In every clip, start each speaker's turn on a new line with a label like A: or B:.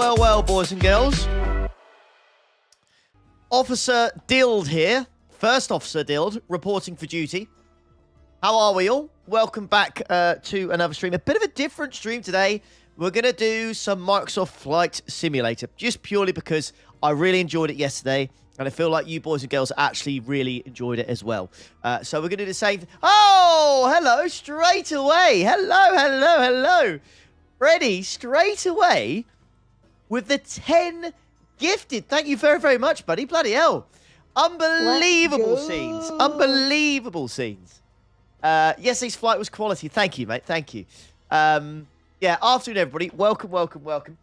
A: Well, boys and girls. Officer DILD here. First Officer DILD, reporting for duty. How are we all? Welcome back to another stream. A bit of a different stream today. We're going to do some Microsoft Flight Simulator, just purely because I really enjoyed it yesterday, and I feel like you boys and girls actually really enjoyed it as well. So we're going to do the same. Oh, hello, straight away. Hello. Ready, straight away, with the 10 gifted. Thank you very, very much, buddy. Bloody hell. Unbelievable scenes. Unbelievable scenes. Yesterday's flight was quality. Thank you, mate. Thank you. Yeah, afternoon, everybody. Welcome.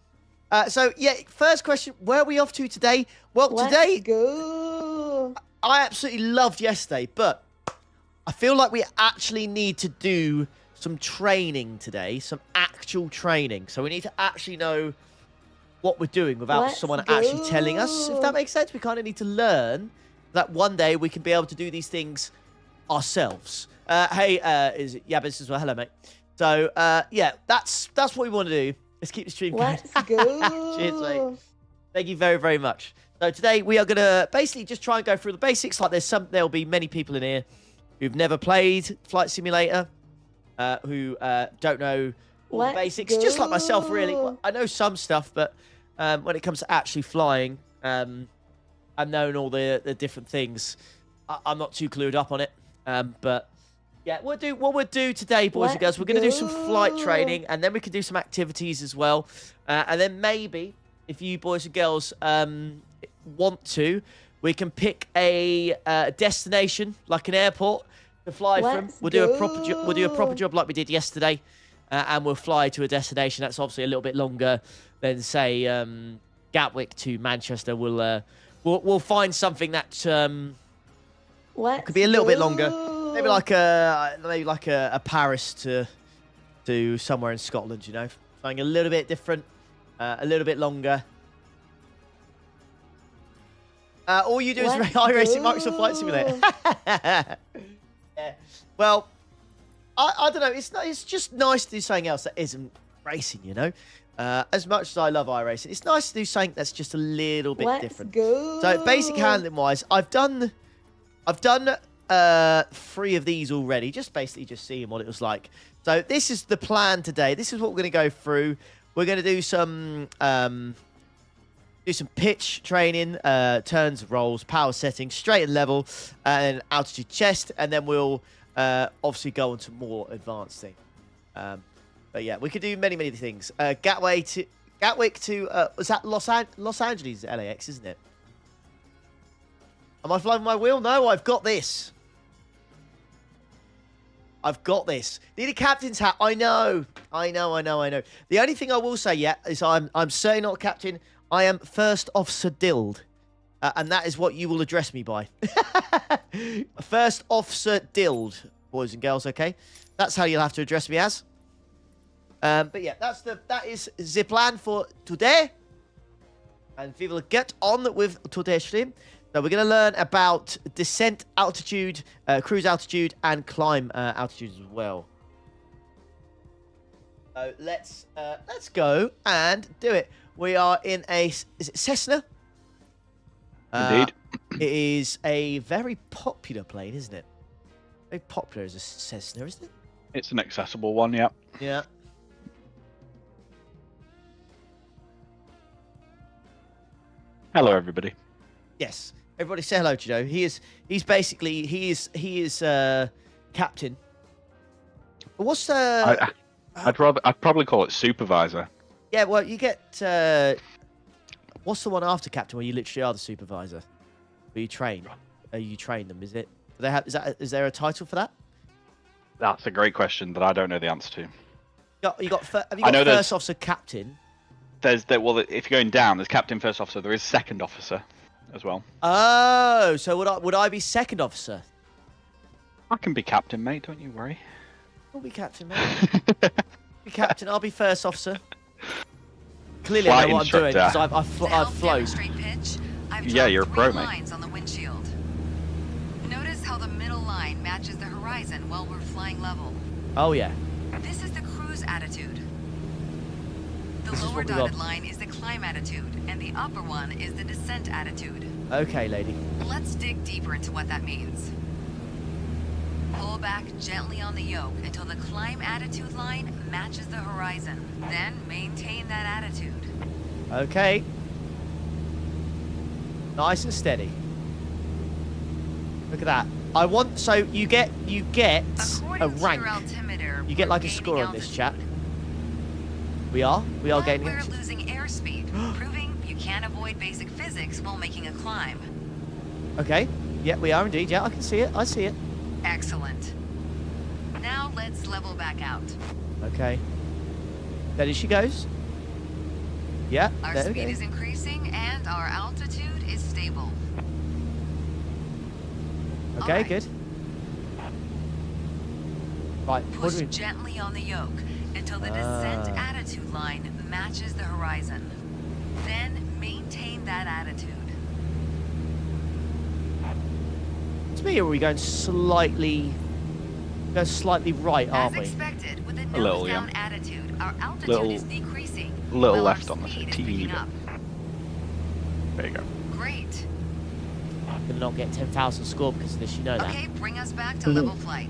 A: So, yeah, first question. Where are we off to today? Well, today,
B: go.
A: I absolutely loved yesterday, but I feel like we actually need to do some training today, some actual training. So we need to actually know what we're doing without someone actually telling us, if that makes sense. We kind of need to learn that one day we can be able to do these things ourselves. Hey, is it Yabbis as well? Hello, mate. So, yeah, that's what we want to do. Let's keep the stream going.
B: Let's go.
A: Cheers, mate. Thank you very, very much. So today we are going to basically just try and go through the basics. Like there'll be many people in here who've never played Flight Simulator, who don't know all the basics. Just like myself, really. I know some stuff, but when it comes to actually flying and knowing all the different things, I'm not too clued up on it. But yeah, what we'll do today, boys and girls, we're going to do some flight training, and then we can do some activities as well. And then maybe, if you boys and girls want to, we can pick a destination, like an airport, to fly from. We'll do a proper job like we did yesterday, and we'll fly to a destination that's obviously a little bit longer than, say, Gatwick to Manchester. We'll find something that could be a little bit longer. Maybe like a Paris to somewhere in Scotland, you know, something a little bit different, a little bit longer. All you do is iRacing Microsoft Flight Simulator. Yeah. Well, I don't know. It's just nice to do something else that isn't racing, you know. As much as I love iRacing, it's nice to do something that's just a little bit different. So basic handling wise, I've done 3 of these already, just seeing what it was like. So this is the plan today. This is what we're going to go through. We're going to do some pitch training, turns, rolls, power settings, straight and level, and altitude chest, and then we'll obviously go on to more advanced things. But yeah, we could do many things. Gatwick to was that Los Angeles, LAX, isn't it? Am I flying my wheel? No, I've got this. Need a captain's hat. I know. The only thing I will say yet is I'm certainly not a captain. I am First Officer DILD. And that is what you will address me by. First Officer DILD, boys and girls, okay? That's how you'll have to address me as. But yeah, that is the plan for today. And we will get on with today's stream. So we're going to learn about descent altitude, cruise altitude, and climb altitude as well. So let's go and do it. We are in is it Cessna?
C: Indeed.
A: It is a very popular plane, isn't it? Very popular as a Cessna, isn't it?
C: It's an accessible one, yeah.
A: Yeah.
C: Hello, everybody.
A: Yes. Everybody say hello, Joe. He is captain. What's
C: I'd probably call it supervisor.
A: Yeah, well, you get what's the one after captain where you literally are the supervisor? Where you train them, is it? Is there a title for that?
C: That's a great question that I don't know the answer to.
A: Have you got first officer captain?
C: Well, if you're going down, there's captain, first officer. There is second officer as well.
A: Oh, so would I be second officer?
C: I can be captain, mate. Don't you worry.
A: I'll be captain, mate. Be captain. I'll be first officer. Clearly, I know what I'm doing because I've flown.
C: Yeah, you're a pro, mate.
D: On the windshield. Notice how the middle line matches the horizon while we're flying level.
A: Oh yeah.
D: This is the cruise attitude. The
A: This is
D: lower
A: what we
D: dotted
A: got.
D: line is the climb attitude, and the upper one is the descent attitude.
A: Okay, lady.
D: Let's dig deeper into what that means. Pull back gently on the yoke until the climb attitude line matches the horizon. Then maintain that attitude.
A: Okay. Nice and steady. Look at that. I want, so you get
D: According
A: a
D: to
A: rank.
D: your altimeter,
A: You get
D: we're
A: like a
D: gaining
A: score on this,
D: altitude.
A: chap. We are
D: But
A: gaining
D: we're
A: altitude.
D: losing airspeed, proving you can't avoid basic physics while making a climb.
A: Okay. Yeah, we are indeed. Yeah, I can see it. I see it.
D: Excellent. Now let's level back out.
A: Okay. There she goes. Yeah,
D: Our
A: there we
D: speed
A: go.
D: is increasing and our altitude is stable.
A: Okay,
D: Alright.
A: good. Right, what
D: Push
A: do we...
D: gently on the yoke until the descent
A: Ah.
D: attitude line matches the horizon. Then maintain that attitude.
A: To me, are we going slightly right,
D: As
A: aren't we?
D: expected, with a
C: little,
D: nose
C: yeah.
D: down attitude, our altitude
C: Little-
D: is decreasing.
C: little
D: while
C: left
D: our
C: on the
D: speed is
C: teeny
D: picking
C: bit.
D: up.
C: There you go.
D: Great.
A: Gonna not get 10,000 score because of this, you know that.
D: Okay, bring us back to level flight.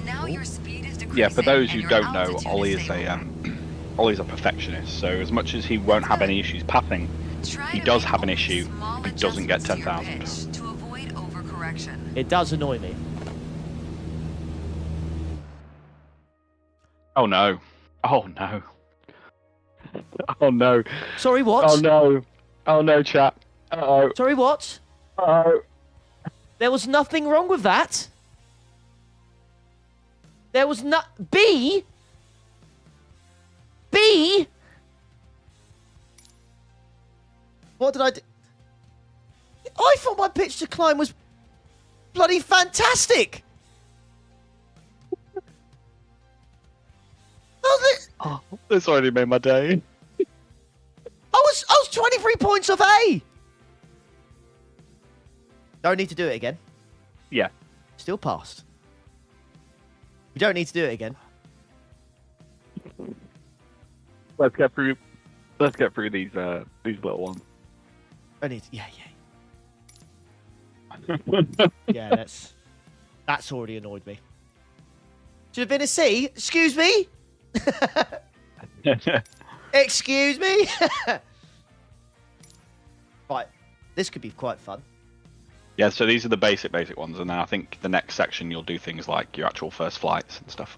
D: Now your speed is decreasing.
C: Yeah, for those
D: and
C: who
D: your
C: don't know,
D: altitude
C: Ollie is
D: stable.
C: Ollie's a perfectionist. So as much as he won't have any issues passing,
D: Try
C: he
D: to
C: does
D: make
C: have an
D: only
C: issue
D: small
C: if he doesn't get
D: adjustments to your
C: 10,000.
D: pitch to avoid overcorrection.
A: It does annoy me.
C: Oh no! Oh no! Oh no!
A: Sorry, what?
C: Oh no! Oh no, chat! Uh
A: Sorry, what?
C: oh!
A: There was nothing wrong with that. There was not... B? B? What did I do? I thought my pitch to climb was bloody fantastic.
C: Oh, this already made my day.
A: I was 23 points off A. Don't need to do it again.
C: Yeah.
A: Still passed. We don't need to do it again.
C: Let's get through. Let's get through these little ones.
A: I need to, yeah, that's already annoyed me. Should have been a C. Excuse me. Excuse me. Right, this could be quite fun.
C: Yeah, so these are the basic ones, and then I think the next section you'll do things like your actual first flights and stuff.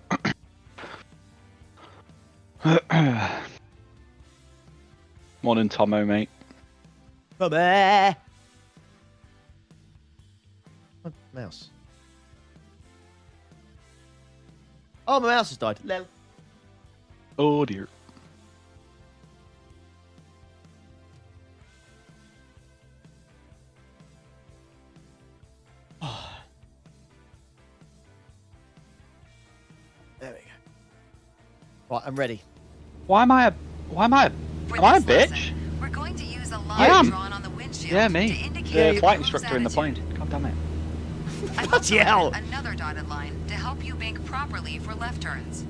C: Morning, Tomo, mate.
A: Come here. My mouse. Oh, my mouse has died. Lel.
C: Oh dear.
A: There we go. Right, I'm ready.
C: Why am I a
D: For
C: am I a
D: this
C: bitch?
D: lesson, we're going to use a
C: I
D: line
C: am.
D: drawn on the windshield
C: Yeah,
D: to
C: me.
D: indicate
C: The flight
D: cruise
C: instructor in the plane.
D: attitude.
C: God damn it.
D: I've
A: Bloody
D: also
A: hell.
D: added another dotted line to help you bank properly for left turns.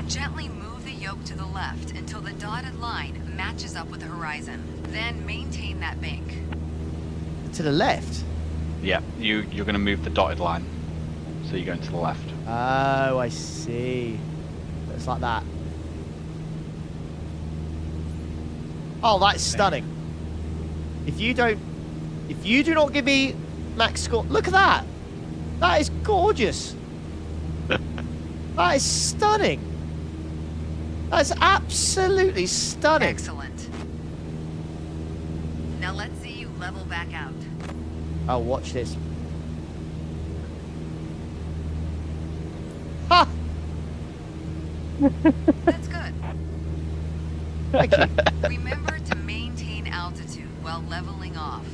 D: Gently move the yoke to the left until the dotted line matches up with the horizon. Then maintain that bank.
A: To the left.
C: Yeah, you're going to move the dotted line, so you're going to the left.
A: Oh, I see. It's like that. Oh, that's stunning. If you do not give me max score, look at that. That is gorgeous. That is stunning. That's absolutely stunning.
D: Excellent. Now let's see you level back out.
A: Oh, watch this. Ha!
D: That's good.
A: Thank you.
D: Remember to maintain altitude while leveling off.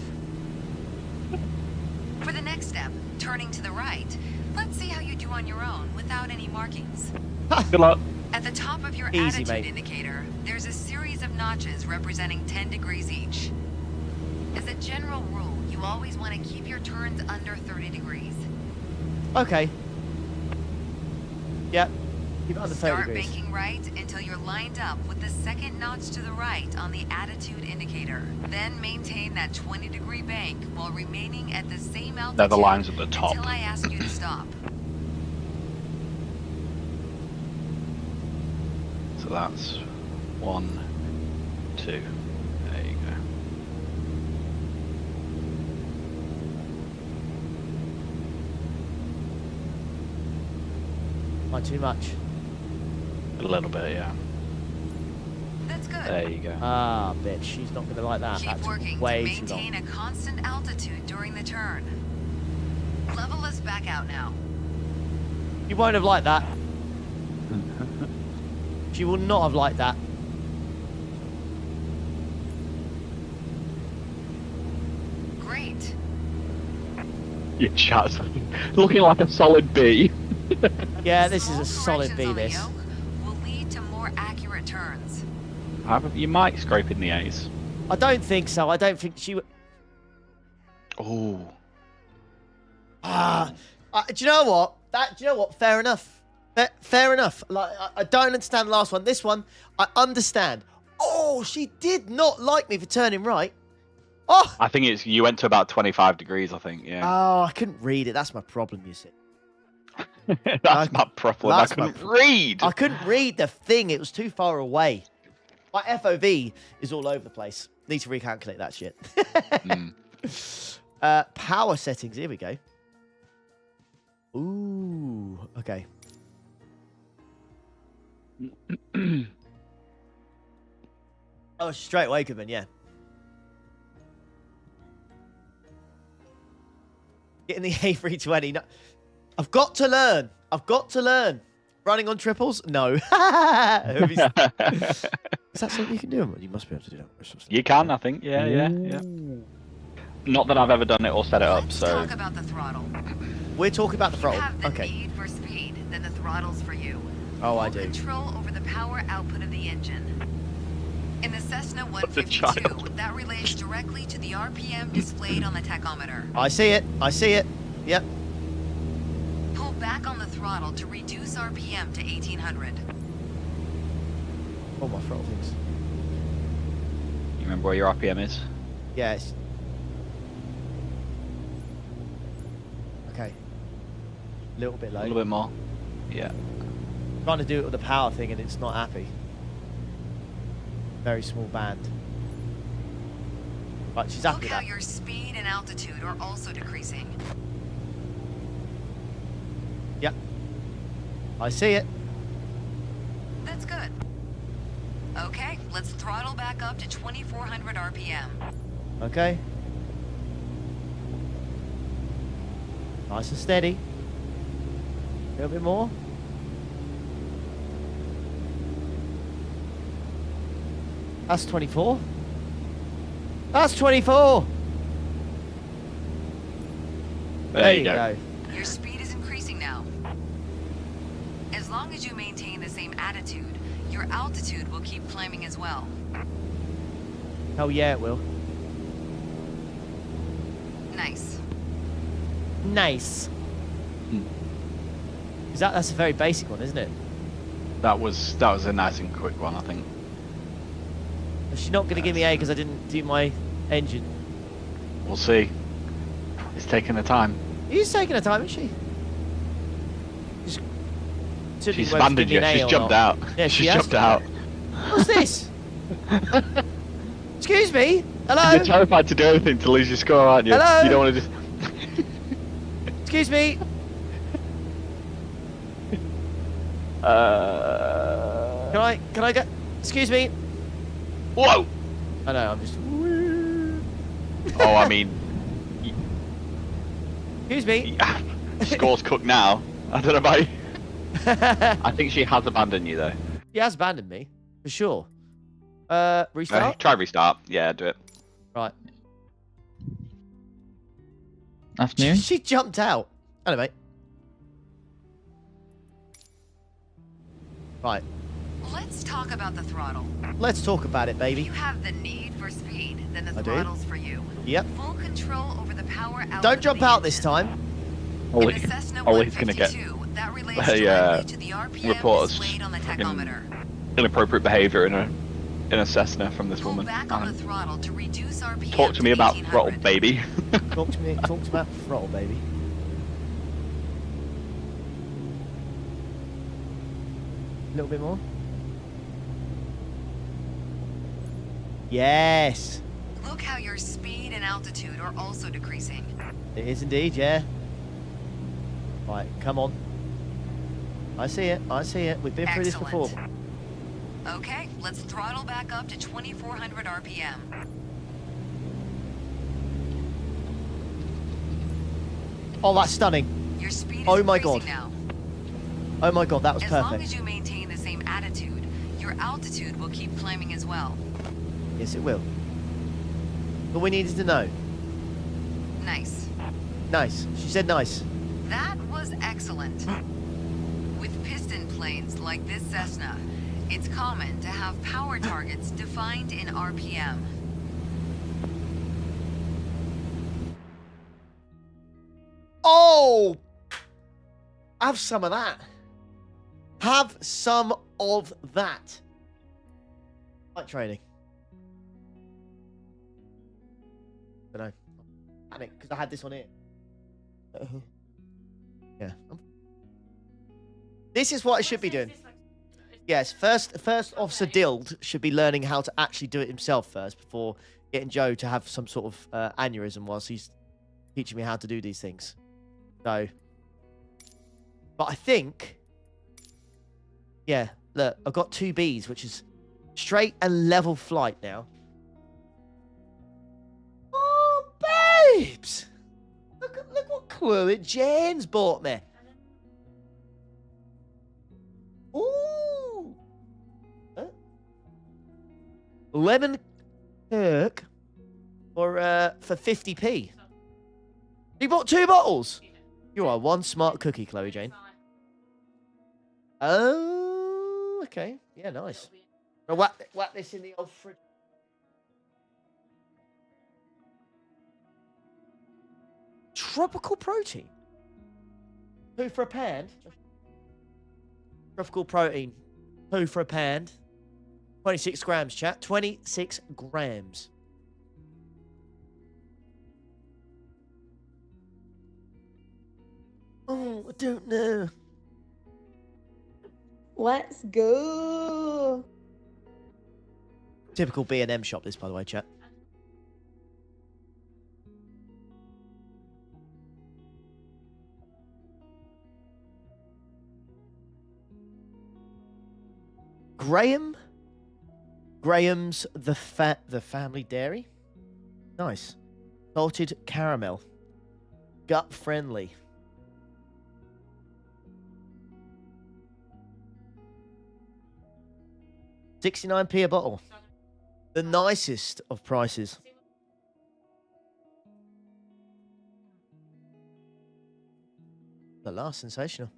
D: For the next step, turning to the right, let's see how you do on your own without any markings.
C: Good luck.
D: At the top of your
A: Easy,
D: attitude
A: mate.
D: indicator, there's a series of notches representing 10 degrees each. As a general rule, you always want to keep your turns under 30 degrees.
A: Okay. Yep. Keep it under 30
D: Start
A: degrees.
D: banking right until you're lined up with the second notch to the right on the attitude indicator. Then maintain that 20-degree bank while remaining at the same altitude.
C: They're the lines at the top.
D: Until I ask you to stop.
C: So that's 1, 2. There you go.
A: Not too much.
C: A little bit, yeah.
D: That's good.
C: There you go.
A: Ah, bitch. She's not going to like that.
D: Keep
A: That's
D: working
A: way
D: to
A: too
D: maintain
A: long.
D: a constant altitude during the turn. Level us back out now.
A: You won't have liked that. She will not have liked that.
D: Great.
C: Your chat's looking like a solid B.
A: Yeah, this is
D: Small
A: a solid
D: corrections
A: B,
D: on the
A: this.
D: yoke will lead to more accurate turns.
C: You might scrape in the A's.
A: I don't think so. I don't think she would.
C: Oh.
A: Do you know what? Do you know what? Fair enough. Fair enough. Like, I don't understand the last one. This one, I understand. Oh, she did not like me for turning right. Oh!
C: I think you went to about 25 degrees, I think, yeah.
A: Oh, I couldn't read it. That's my problem, you see.
C: That's my problem. I couldn't read.
A: I couldn't read the thing. It was too far away. My FOV is all over the place. Need to recalculate that shit. Power settings. Here we go. Ooh. Okay. Oh, straight away, Goodman. Yeah. Getting the A320. No. I've got to learn. I've got to learn. Running on triples? No. Is that something you can do? You must be able to do that.
C: You can, I think. Yeah. Not that I've ever done it or set it up,
D: Let's
C: so...
D: talk about the throttle.
A: We're talking about the
D: You
A: throttle.
D: have the
A: Okay.
D: need for speed, then the throttle's for you.
A: Oh,
D: Full
A: I do.
D: Control over the power output of the engine. In the Cessna
C: a child.
D: 152, that relates directly to the RPM displayed on the tachometer.
A: I see it. I see it. Yep.
D: Pull back on the throttle to reduce RPM to 1800.
A: All my throttle things.
C: You remember where your RPM is?
A: Yes. Okay. A little bit
C: A
A: low.
C: little bit more. Yeah.
A: Trying to do it with the power thing and it's not happy. Very small band. Right, she's happy
D: Look
A: with
D: how
A: that.
D: your speed and altitude are also decreasing.
A: Yep. I see it.
D: That's good. Okay, let's throttle back up to 2400 RPM.
A: Okay. Nice and steady. A little bit more. That's 24. That's 24.
C: There you go.
D: Your speed is increasing now. As long as you maintain the same attitude, your altitude will keep climbing as well.
A: Oh yeah, it will.
D: Nice.
A: Nice. That's a very basic one, isn't it?
C: That was a nice and quick one, I think.
A: She's not going to give me A because I didn't do my engine.
C: We'll see. It's taking the time.
A: She's taking her time, isn't she?
C: She's abandoned you. She's jumped out.
A: Yeah,
C: she's
A: has
C: jumped out.
A: What's this? Excuse me? Hello?
C: You're terrified to do anything to lose your score, aren't you?
A: Hello?
C: You don't want to just...
A: Excuse me? Can I go? Excuse me?
C: Whoa!
A: I know, I'm just...
C: Oh, I mean...
A: Excuse me?
C: Score's cooked now. I don't know about you. I think she has abandoned you, though.
A: She has abandoned me, for sure. Restart?
C: Try restart. Yeah, do it.
A: Right.
E: Afternoon.
A: She jumped out. Hello, mate. Right.
D: Let's talk about the throttle.
A: Let's talk about it,
D: If
A: baby.
D: you have the need for speed, then the
A: I do.
D: throttle's for you.
A: Yep.
D: Full control over the power output.
A: Don't
D: of
A: jump
D: the
A: out this
D: engine.
A: time.
D: In the Cessna
C: Ollie's gonna get
D: 152, That relates
C: Hey,
D: directly to the RPM
C: reports
D: displayed on the
C: fucking
D: tachometer.
C: inappropriate behaviour in a Cessna from this
D: Pull
C: woman.
D: back on the throttle to reduce RPM
C: Talk to me about
D: 1800.
C: throttle, baby.
A: Talk to me about throttle, baby. A little bit more. Yes.
D: Look how your speed and altitude are also decreasing.
A: It is indeed, yeah. Right, come on. I see it. I see it. We've been through this before.
D: Excellent. Okay, let's throttle back up to 2400 RPM.
A: Oh, that's stunning.
D: Your speed is
A: Oh my
D: increasing
A: God.
D: now.
A: Oh my God, that was
D: As long
A: perfect.
D: as you maintain the same attitude, your altitude will keep climbing as well.
A: Yes, it will. All we needed to know.
D: Nice.
A: Nice. She said nice.
D: That was excellent. With piston planes like this Cessna, it's common to have power targets defined in RPM.
A: Oh! Have some of that. Have some of that. Flight training. I don't know. Panic, because I had this on here. Yeah. This is what I should be doing. Yes, first officer DILD should be learning how to actually do it himself first before getting Joe to have some sort of aneurysm whilst he's teaching me how to do these things. So, but I think, yeah, look, I've got 2 Bs, which is straight and level flight now. Oh, babes! Look what Chloe Jane's bought me. Ooh! Huh? Lemon Kirk for 50p. You bought 2 bottles? You are one smart cookie, Chloe Jane. Oh, okay. Yeah, nice. Now whack this in the old fridge. Tropical protein. 2 for a pound. Tropical protein. 2 for a pound. 26 grams, chat. 26 grams. Oh, I don't know.
B: Let's go.
A: Typical B&M shop, this, by the way, chat. Graham's the family dairy. Nice. Salted caramel. Gut friendly. £69p a bottle. The nicest of prices. The last sensational.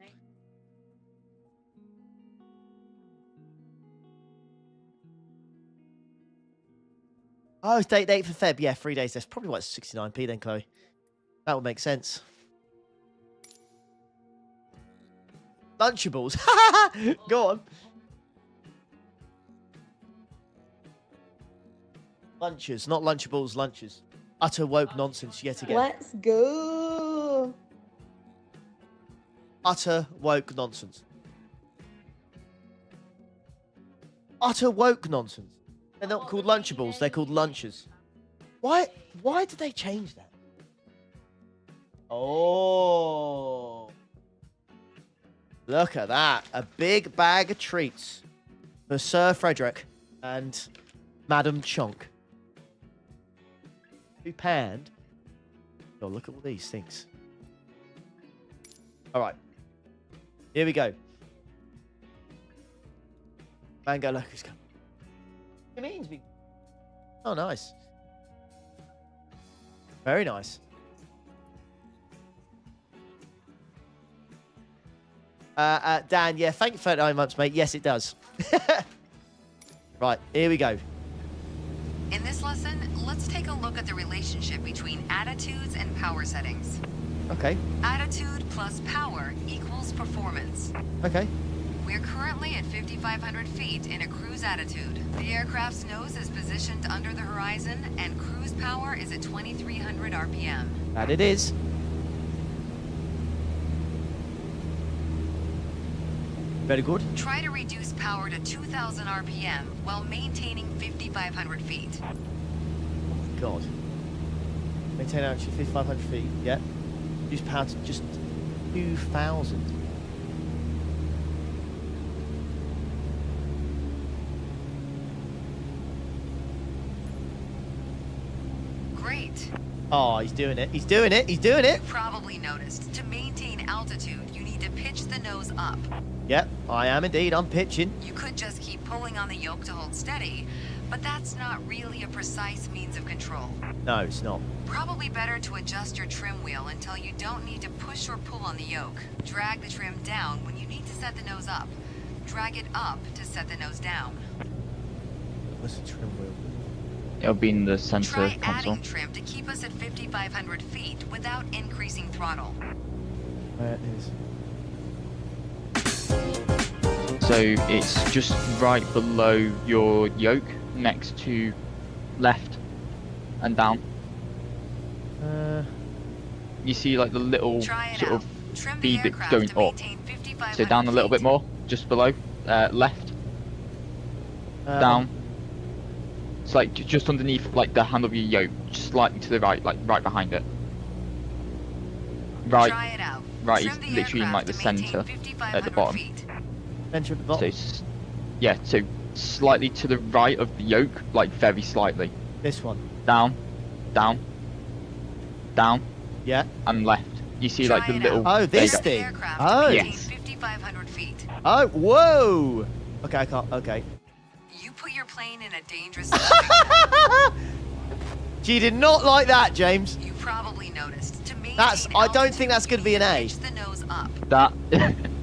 A: Oh, it's date for Feb. Yeah, 3 days. That's probably why it's 69p then, Chloe. That would make sense. Lunchables. Go on. Lunches, not Lunchables, lunches. Utter woke nonsense yet again.
B: Let's go.
A: Utter woke nonsense. Utter woke nonsense. They're not called Lunchables, they're called lunches. Why did they change that? Oh. Look at that. A big bag of treats for Sir Frederick and Madam Chonk. £2. Oh, look at all these things. All right. Here we go. Mango Locust. It means me. Oh, nice. Very nice. Dan, yeah, thank you for 39 months, mate. Yes, it does. Right, here we go.
D: In this lesson, let's take a look at the relationship between attitudes and power settings.
A: Okay.
D: Attitude plus power equals performance.
A: Okay.
D: We're currently at 5,500 feet in a cruise attitude. The aircraft's nose is positioned under the horizon, and cruise power is at 2,300 RPM.
A: That it is. Very good.
D: Try to reduce power to 2,000 RPM while maintaining 5,500 feet.
A: Oh, God. Maintain altitude 5,500 feet. Yeah. Use power to just 2,000.
D: Great.
A: Oh, he's doing it. He's doing it. He's doing it.
D: You've probably noticed, to maintain altitude, you need to pitch the nose up.
A: Yep, I am indeed. I'm pitching.
D: You could just keep pulling on the yoke to hold steady, but that's not really a precise means of control.
A: No, it's not.
D: Probably better to adjust your trim wheel until you don't need to push or pull on the yoke. Drag the trim down when you need to set the nose up. Drag it up to set the nose down.
A: What's the trim wheel?
E: It'll be in the center
D: Try
E: console.
D: adding trim to keep us at 5,500 feet without increasing throttle.
A: Where it is.
E: So it's just right below your yoke, next to left and down. You see like the little
D: Try it
E: sort
D: out.
E: of
D: Trim the
E: speed that's
D: aircraft
E: going
D: to
E: up.
D: maintain 5,500
E: So down a little bit
D: feet.
E: more, just below, left, down. It's like just underneath like the handle of your yoke, just slightly to the right, like right behind it. Right,
D: Try it out.
E: right
D: Trim
E: is
D: the
E: literally in like the
D: aircraft to maintain
E: center at the
D: 5,500
E: bottom.
D: feet.
A: Center at the
E: So
A: bottom.
E: it's, yeah, so slightly to the right of the yoke, like very slightly.
A: This one.
E: Down, down, down,
A: Yeah.
E: and left. You see like the
D: Try it
E: little.
A: out. Oh,
E: there you
A: this
E: go.
D: Trim the
A: thing.
D: aircraft
A: Oh.
D: to maintain
E: Yes.
D: 5,500 feet.
A: Oh, whoa. Okay, I can't. Okay.
D: You put your plane in a dangerous situation.
A: She did not like that, James.
D: You probably noticed. To maintain
A: That's- I don't
D: altitude,
A: think that's gonna
D: you
A: be
D: need
A: an
D: to
A: A.
D: pitch the nose up.
E: That.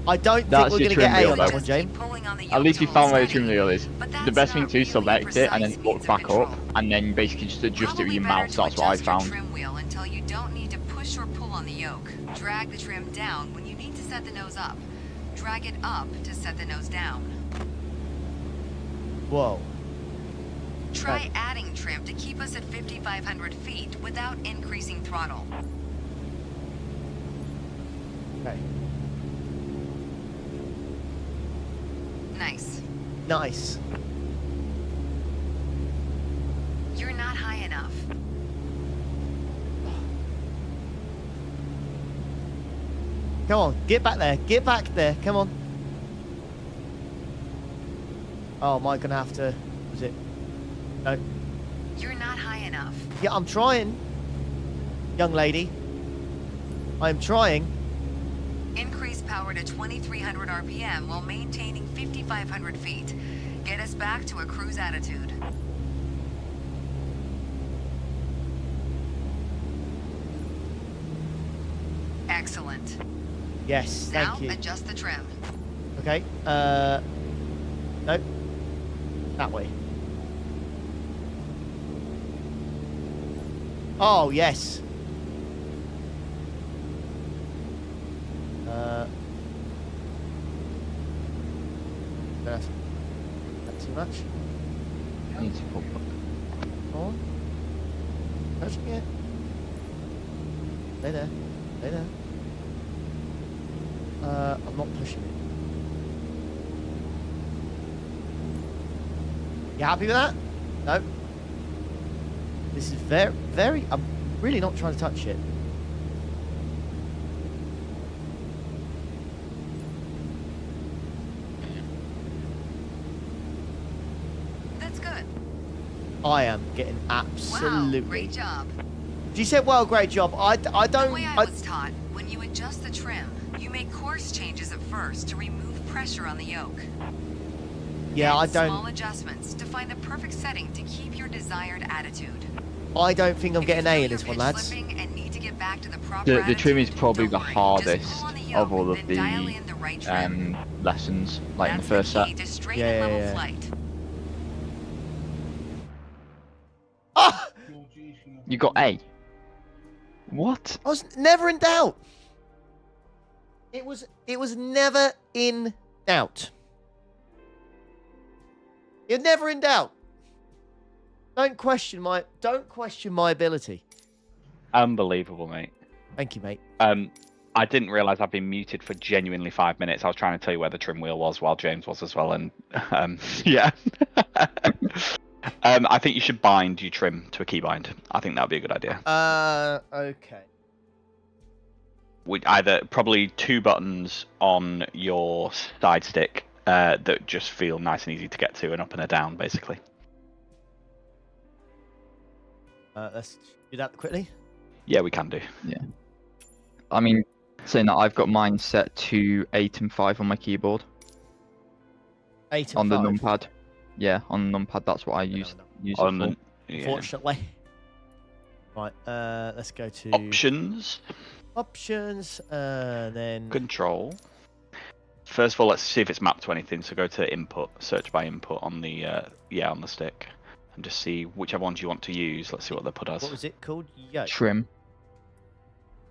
A: I don't think
E: That's
A: we're
E: your
A: going to get
E: trim
A: A
E: wheel,
A: on that
E: though.
A: one, James.
E: At least you found where the trim wheel is.
D: But
E: The
D: that's
E: best thing
D: not
E: to do is
D: really
E: select it and then
D: precise
E: walk
D: means of
E: back up,
D: control.
E: and then basically just adjust it with
D: Probably
E: your
D: better
E: mouse.
D: to
E: That's what I
D: adjust your
E: found.
D: trim wheel until you don't need to push or pull on the yoke. Drag the trim down when you need to set the nose up. Drag it up to set the nose down.
A: Whoa.
D: Try
A: Right.
D: adding trim to keep us at 5,500 feet without increasing throttle.
A: Okay.
D: Nice.
A: Nice.
D: You're not high enough.
A: Come on, get back there. Get back there. Come on. Oh, am I going to have to... Was it... No.
D: You're not high enough.
A: Yeah, I'm trying. Young lady. I'm trying.
D: Increase power to 2,300 RPM while maintaining 5,500 feet. Get us back to a cruise attitude. Excellent.
A: Yes,
D: Now
A: thank you.
D: adjust the trim.
A: Okay. Nope. That way. Oh, yes. That's too much.
E: I need to pull back.
A: Come on. Touching it. Stay there. Stay there. I'm not pushing it. You happy with that? No. This is very, I'm really not trying to touch it.
D: That's good.
A: I am getting
D: Wow,
A: absolutely.
D: great job.
A: You said, well, great job. I
D: The
A: don't.
D: way I was taught, when you adjust the trim, you make course changes at first to remove pressure on the yoke.
A: Yeah, I
D: Then small
A: don't.
D: adjustments to find the perfect setting to keep your desired attitude.
A: I don't think I'm
D: If you
A: getting A
D: feel
A: in this
D: you're
A: one, lads.
D: pitch-slipping and need to get back to the proper
E: The trim is
D: attitude,
E: probably
D: don't
E: the
D: worry. Just
E: hardest
D: pull on the
E: of
D: yoke,
E: all of
D: then
E: the
D: dial in the right trim.
E: lessons, like in the
D: That's
E: first
D: the
E: set.
D: key to straight
A: Yeah,
D: and
A: yeah,
D: level
A: yeah.
D: flight.
A: Ah!
E: You got A. What?
A: I was never in doubt. It was never in doubt. You're never in doubt. Don't question my ability.
C: Unbelievable, mate.
A: Thank you, mate.
C: I didn't realise I'd been muted for genuinely 5 minutes. I was trying to tell you where the trim wheel was while James was as well, and yeah. I think you should bind your trim to a keybind. I think that would be a good idea.
A: Okay.
C: With either probably 2 buttons on your side stick that just feel nice and easy to get to, an up and a down, basically.
A: Let's do that quickly.
C: Yeah, we can do.
E: Yeah. I mean, saying that, I've got mine set to 8 and 5 on my keyboard.
A: 8 and
E: on
A: 5.
E: the numpad. Yeah, on the numpad, that's what I use it for.
A: Unfortunately. Right, let's go to
C: options.
A: Options, then
C: control. First of all, let's see if it's mapped to anything. So go to input, search by input on the on the stick, and just see whichever ones you want to use. Let's see what they put as.
A: What was it called? Yoke.
E: Trim.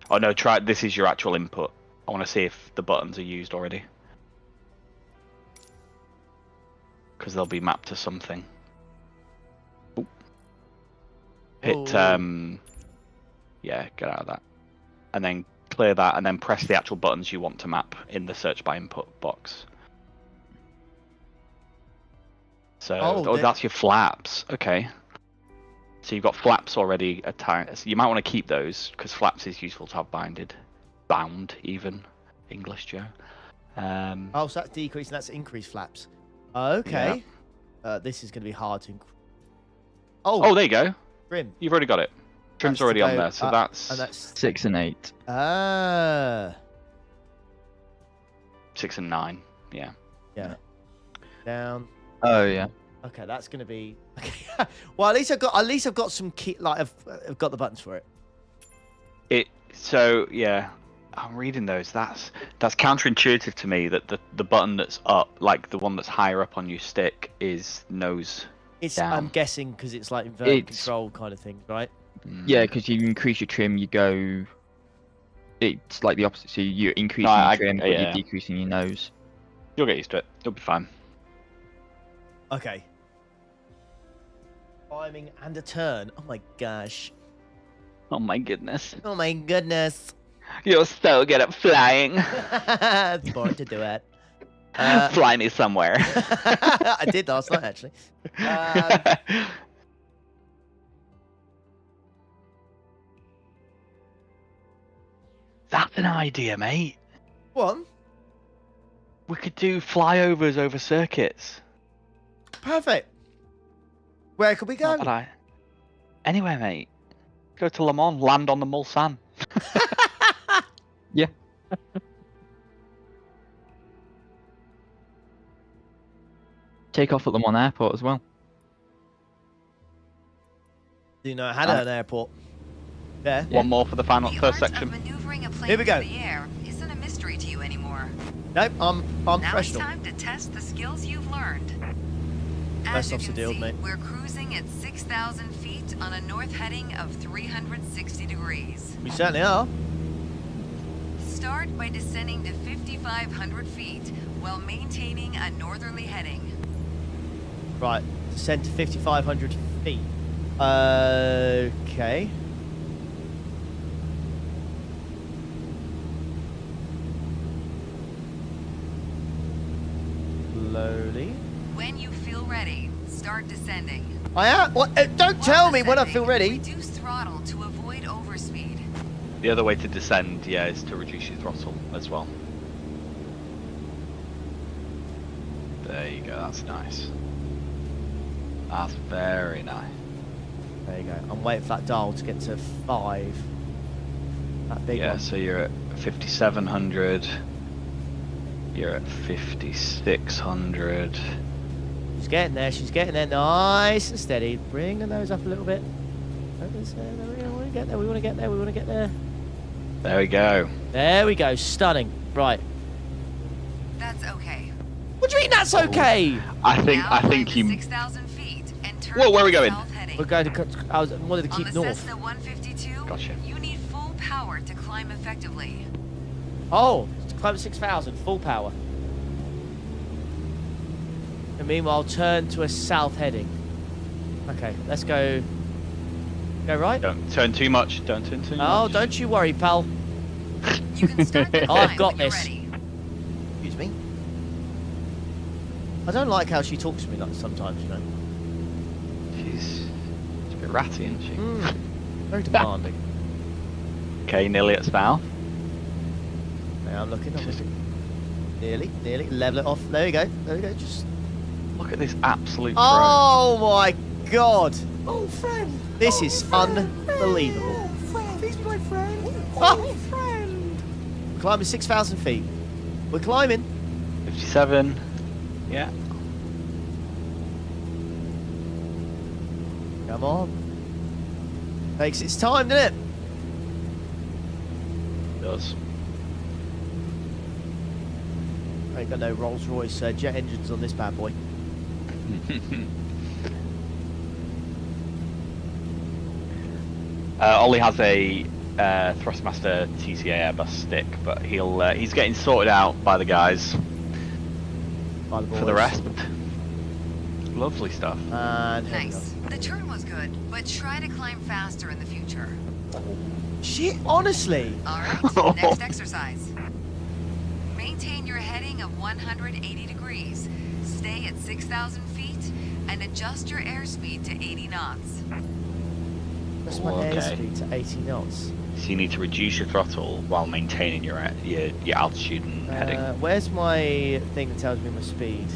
C: Oh no, try. This is your actual input. I want to see if the buttons are used already, because they'll be mapped to something. Ooh. Hit yeah, get out of that, and then clear that, and then press the actual buttons you want to map in the search by input box. So, that's your flaps. Okay. So you've got flaps already attached. You might want to keep those because flaps is useful to have bound even. English Joe.
A: So that's decrease and that's increase flaps. Okay. Yeah. This is going to be hard to.
C: Oh, there you go.
A: Trim.
C: You've already got it. Trim's already on there, so that's
E: 6 and 8.
C: 6 and 9. Yeah.
A: Yeah. Down.
E: Oh yeah.
A: Okay, that's going to be. Okay. Well, at least I've got some key. Like I've got the buttons for it.
C: So yeah, I'm reading those. That's counterintuitive to me that the button that's up, like the one that's higher up on your stick, is nose down.
A: I'm guessing because it's like inverted control kind of thing, right?
E: Yeah, because you increase your trim, you go. It's like the opposite. So you're increasing your trim, but you're decreasing your nose.
C: You'll get used to it. You'll be fine.
A: Okay. Timing and a turn. Oh my gosh.
C: Oh my goodness.
A: Oh my goodness.
C: You're so good at flying.
A: It's boring to do it.
C: Fly me somewhere.
A: I did last night, actually.
C: That's an idea, mate.
A: What?
C: We could do flyovers over circuits.
A: Perfect. Where could we go?
C: Anywhere, mate. Go to Le Mans, land on the Mulsanne.
E: Yeah. Take off at Le Mans Airport as well.
A: Do you know how to an airport? There.
C: One more for the first section.
A: Here we go.
D: The air isn't a mystery to you anymore.
A: Nope, I'm
D: now
A: professional.
D: Now it's time to test the skills you've learned.
A: Best
D: As you
A: off the
D: can
A: DILD,
D: see,
A: mate.
D: we're cruising at 6,000 feet on a north heading of 360 degrees.
A: We certainly are.
D: Start by descending to 5,500 feet while maintaining a northerly heading.
A: Right, descend to 5,500 feet. Okay. Slowly.
D: When you feel ready, start descending.
A: I am. What? Don't tell me when I feel ready.
D: Reduce throttle to avoid overspeed.
C: The other way to descend, is to reduce your throttle as well. There you go. That's nice. That's very nice.
A: There you go. I'm waiting for that dial to get to 5. That big one.
C: So you're at 5,700. You're at 5,600.
A: She's getting there. She's getting there. Nice and steady. Bring the nose up a little bit. We want to get there. We want to get there. We want to get there.
C: There we go.
A: There we go. Stunning. Right.
D: That's okay.
A: What do you mean that's okay?
C: I think you.
D: 6,000 feet and turn
C: Whoa, where are we going?
A: We're going to. I wanted to keep
D: on the
A: north.
D: Cessna 152,
C: Gotcha.
D: you need full power to climb effectively.
A: Oh, to climb to 6,000, full power. And meanwhile, turn to a south heading. Okay, let's go. Go right?
C: Don't turn too much. Don't turn too much.
A: Oh, don't you worry, pal.
D: You can start the
A: I've
D: climb
A: got
D: when you're
A: this.
D: ready.
A: Excuse me. I don't like how she talks to me like sometimes, you know.
C: She's a bit ratty, isn't she?
A: Very demanding.
C: Okay, nearly at south.
A: Yeah, I'm looking. Nearly. Level it off. There you go. Just.
C: Look at this absolute pro.
A: Oh my god!
B: Oh, friend.
A: This is unbelievable.
B: Oh, friend. He's my friend.
A: Oh.
B: Friend.
A: We're climbing 6,000 feet. We're climbing.
C: 57. Yeah.
A: Come on. Takes its time, doesn't it?
C: It does.
A: Ain't got no Rolls Royce jet engines on this bad boy.
C: Ollie has a Thrustmaster TCA Airbus stick, but he's getting sorted out by the guys
A: By the boys.
C: for the rest. Lovely stuff.
A: And here we
D: Nice. The turn was good, but try to climb faster in the future.
A: go. Shit, honestly.
D: All right, next exercise. Maintain your heading of 180 degrees. Stay at 6,000 feet and adjust your airspeed to 80 knots.
A: That's my
C: Okay.
A: airspeed to 80 knots.
C: So you need to reduce your throttle while maintaining your altitude and heading.
A: Where's my thing that tells me my speed?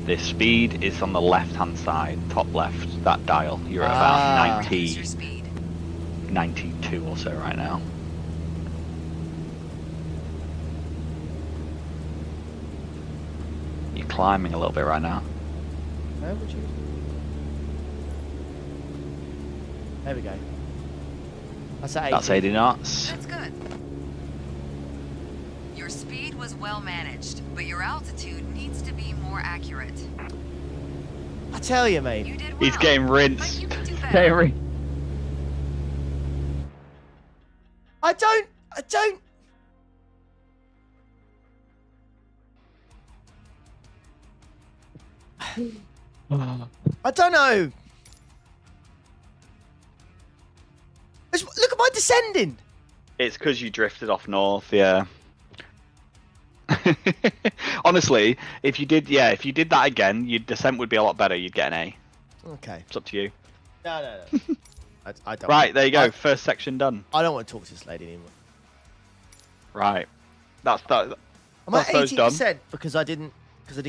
C: The speed is on the left-hand side, top left, that dial. You're at
A: Ah.
C: about
D: Increase your
C: 90,
D: speed.
C: 92 or so right now. You're climbing a little bit right now.
A: Where would you? There we go. That's at 80.
C: That's 80 knots.
D: That's good. Your speed was well managed, but your altitude needs to be more accurate.
A: I tell you, mate.
D: You did well.
C: He's getting
D: But
C: rinsed.
D: you can do better.
E: Very.
A: I don't. I don't know. Look at my descending.
C: It's because you drifted off north, yeah. Honestly, if you did that again, your descent would be a lot better. You'd get an A.
A: Okay.
C: It's up to you.
A: No. I don't.
C: Right, there you go.
A: I,
C: First section done.
A: I don't want to talk to this lady anymore.
C: Right, that's that.
A: I'm at
C: That's those done.
A: 80% because I didn't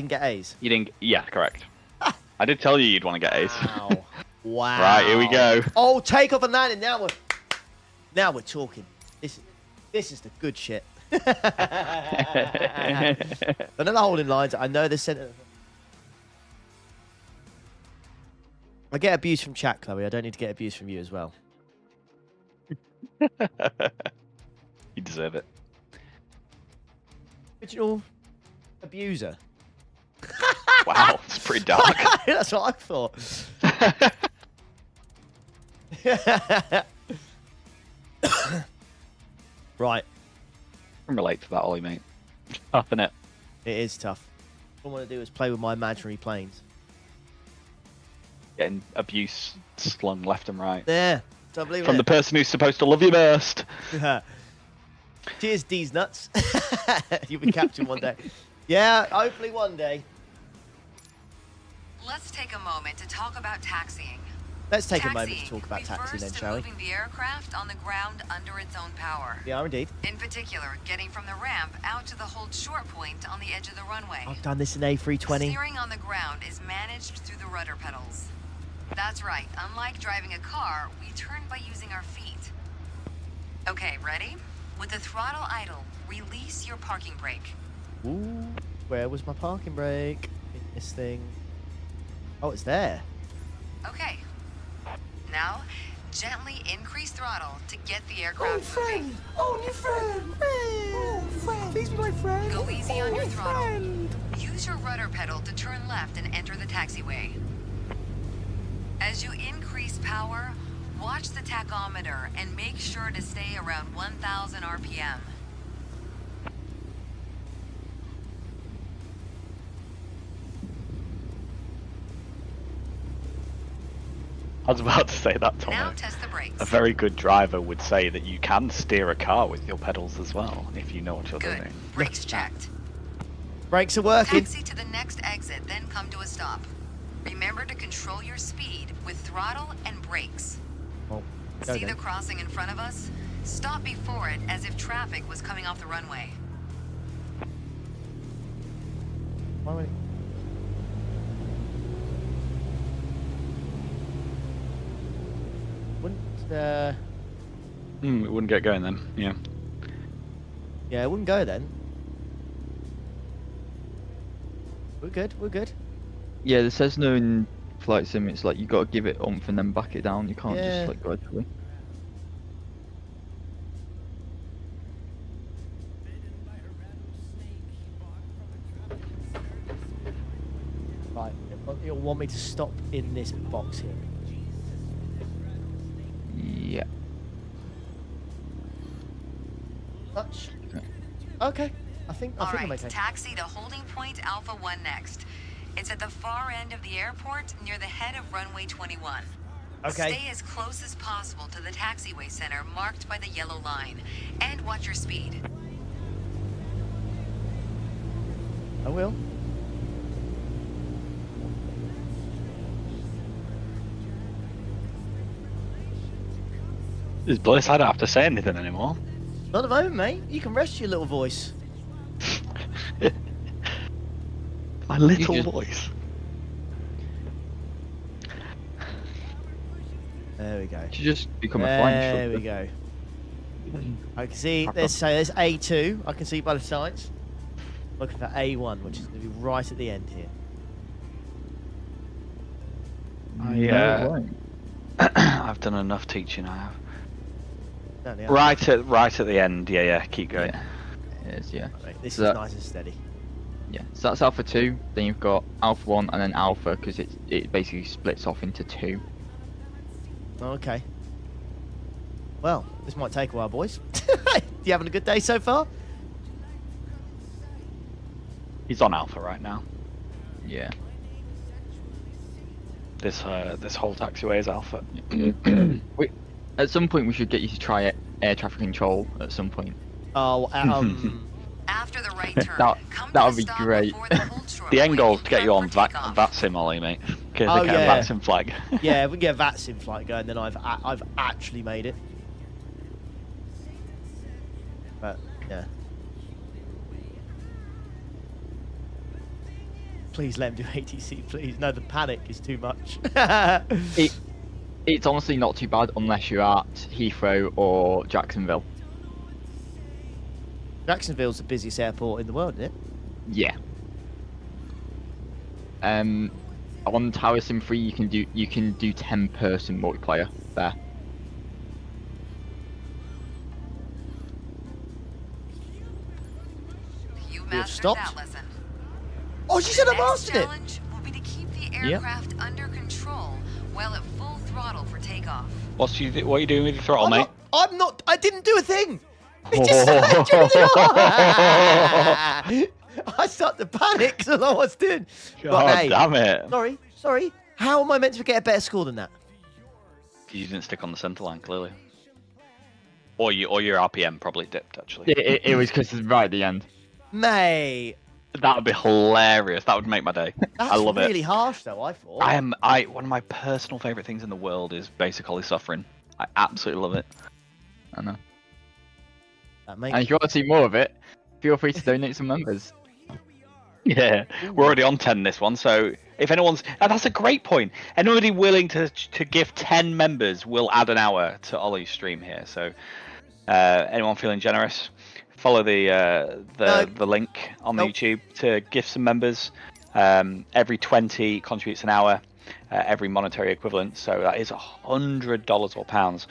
A: get A's.
C: You didn't. Yeah, correct. I did tell you you'd want to get A's.
A: Wow. Wow.
C: Right, here we go.
A: Oh, takeoff and landing. Now we're talking. This is the good shit. Another holding lines. I know the center. I get abuse from chat, Chloe. I don't need to get abuse from you as well.
C: You deserve it.
A: Original abuser.
C: Wow, it's pretty dark.
A: That's what I thought. Right.
C: I can relate to that, Ollie, mate. Tough, innit?
A: It is tough. All I want to do is play with my imaginary planes.
C: Getting abuse slung left and right.
A: There. Don't believe
C: From the
A: it.
C: person who's supposed to love you most.
A: Cheers, D's nuts. You'll be captain one day. Yeah, hopefully one day.
D: Let's take a moment to talk about taxiing.
A: Let's take a moment
D: Taxiing
A: to talk about taxi
D: refers
A: then,
D: to
A: shall we?
D: moving the aircraft on the ground under its own power.
A: We are indeed.
D: In particular, getting from the ramp out to the hold short point on the edge of the runway.
A: I've done this in A320.
D: Steering on the ground is managed through the rudder pedals. That's right, unlike driving a car, we turn by using our feet. Okay, ready? With the throttle idle, release your parking brake.
A: Ooh, where was my parking brake? In this thing. Oh, it's there.
D: Okay. Now, gently increase throttle to get the
B: Oh,
D: aircraft
B: friend.
D: moving.
B: Oh, new friend. Oh, friend. Please be my friend.
D: Go easy on your
B: Oh,
D: throttle.
B: friend.
D: Use your rudder pedal to turn left and enter the taxiway. As you increase power, watch the taxi tachometer and make sure to stay around 1,000 RPM.
C: I was about to say that,
D: Now
C: Tommy.
D: test the brakes.
C: A very good driver would say that you can steer a car with your pedals as well, if you know what you're
D: Good.
C: doing.
D: Brakes checked.
A: Brakes are working.
D: Taxi to the next exit, then come to a stop. Remember to control your speed with throttle and brakes.
A: Oh, go
D: See
A: then.
D: the crossing in front of us? Stop before it as if traffic was coming off the runway.
A: Why would it- Wouldn't
C: It wouldn't get going then, yeah.
A: yeah, it wouldn't go then. We're good. We're good.
E: Yeah, there says no in flight sim. It's like you got to give it oomph and then back it down. You can't
A: Yeah.
E: just like gradually.
A: Right. You'll want me to stop in this box here.
E: Yeah.
A: Touch. Okay. I think I'm
D: Alright,
A: okay.
D: taxi to holding point Alpha 1 next. It's at the far end of the airport near the head of runway 21.
A: Okay.
D: Stay as close as possible to the taxiway center marked by the yellow line. And watch your speed.
A: I will.
C: It's bliss, I don't have to say anything anymore.
A: Not at the moment, mate. You can rest your little voice.
C: My little
E: just-
C: voice.
A: There we go.
E: You should just become a flying
A: There we
E: instructor.
A: go. I can see. There's A2. I can see by the sides. Looking for A1, which is going to be right at the end here.
E: No way.
C: I've done enough teaching, I have.
A: Down the
C: Right at the end, yeah, keep going.
E: Yeah. It is, yeah.
A: Right, this
E: So
A: is
E: that-
A: nice and steady.
E: Yeah. So that's Alpha 2. Then you've got Alpha 1 and then Alpha because it basically splits off into 2.
A: Okay. Well, this might take a while, boys. You having a good day so far?
C: He's on Alpha right now.
E: Yeah.
C: This whole taxiway is Alpha.
E: At some point we should get you to try air traffic control at some point.
A: Oh,
D: After the right turn, come
E: that
D: to
E: would
D: the
E: be
D: stop
E: great.
D: before the hold short
C: The end
D: when
C: goal
D: you
C: is to get
D: prep
C: you on
D: for takeoff.
C: VAT sim Ollie, mate. Get
A: Oh,
C: the
A: yeah.
C: VAT sim flag.
A: yeah, if we can get VATS in flight going, then I've actually made it. But yeah. Please let him do ATC, please. No, the panic is too much.
E: It's honestly not too bad unless you're at Heathrow or Jacksonville.
A: Jacksonville's the busiest airport in the world, isn't it?
E: Yeah. On Tower Sim 3 you can do 10-person multiplayer there.
D: You
A: have
D: mastered
A: stopped?
D: that lesson.
A: Oh, she said I
D: Next
A: mastered it.
D: challenge will be to keep the aircraft under control while at full throttle for takeoff.
C: What are you doing with your throttle, mate?
A: I didn't do a thing. It just I started to panic because I don't know what I was doing. But,
C: God
A: hey,
C: damn it.
A: Sorry. How am I meant to get a better score than that?
C: You didn't stick on the centre line, clearly. Or your RPM probably dipped, actually.
E: It was because it's right at the end.
A: Mate,
C: That would be hilarious. That would make my day.
A: that's
C: I love
A: really
C: it.
A: harsh though, I thought.
C: One of my personal favourite things in the world is basically suffering. I absolutely love it.
E: I know.
A: That makes
E: And if you want to see more of it, feel free to donate some members.
C: Yeah, we're already on 10 this one, so if anyone's... And that's a great point. Anybody willing to give 10 members will add an hour to Ollie's stream here, so anyone feeling generous, follow the link on YouTube to gift some members. Every 20 contributes an hour, every monetary equivalent, so that is $100 or pounds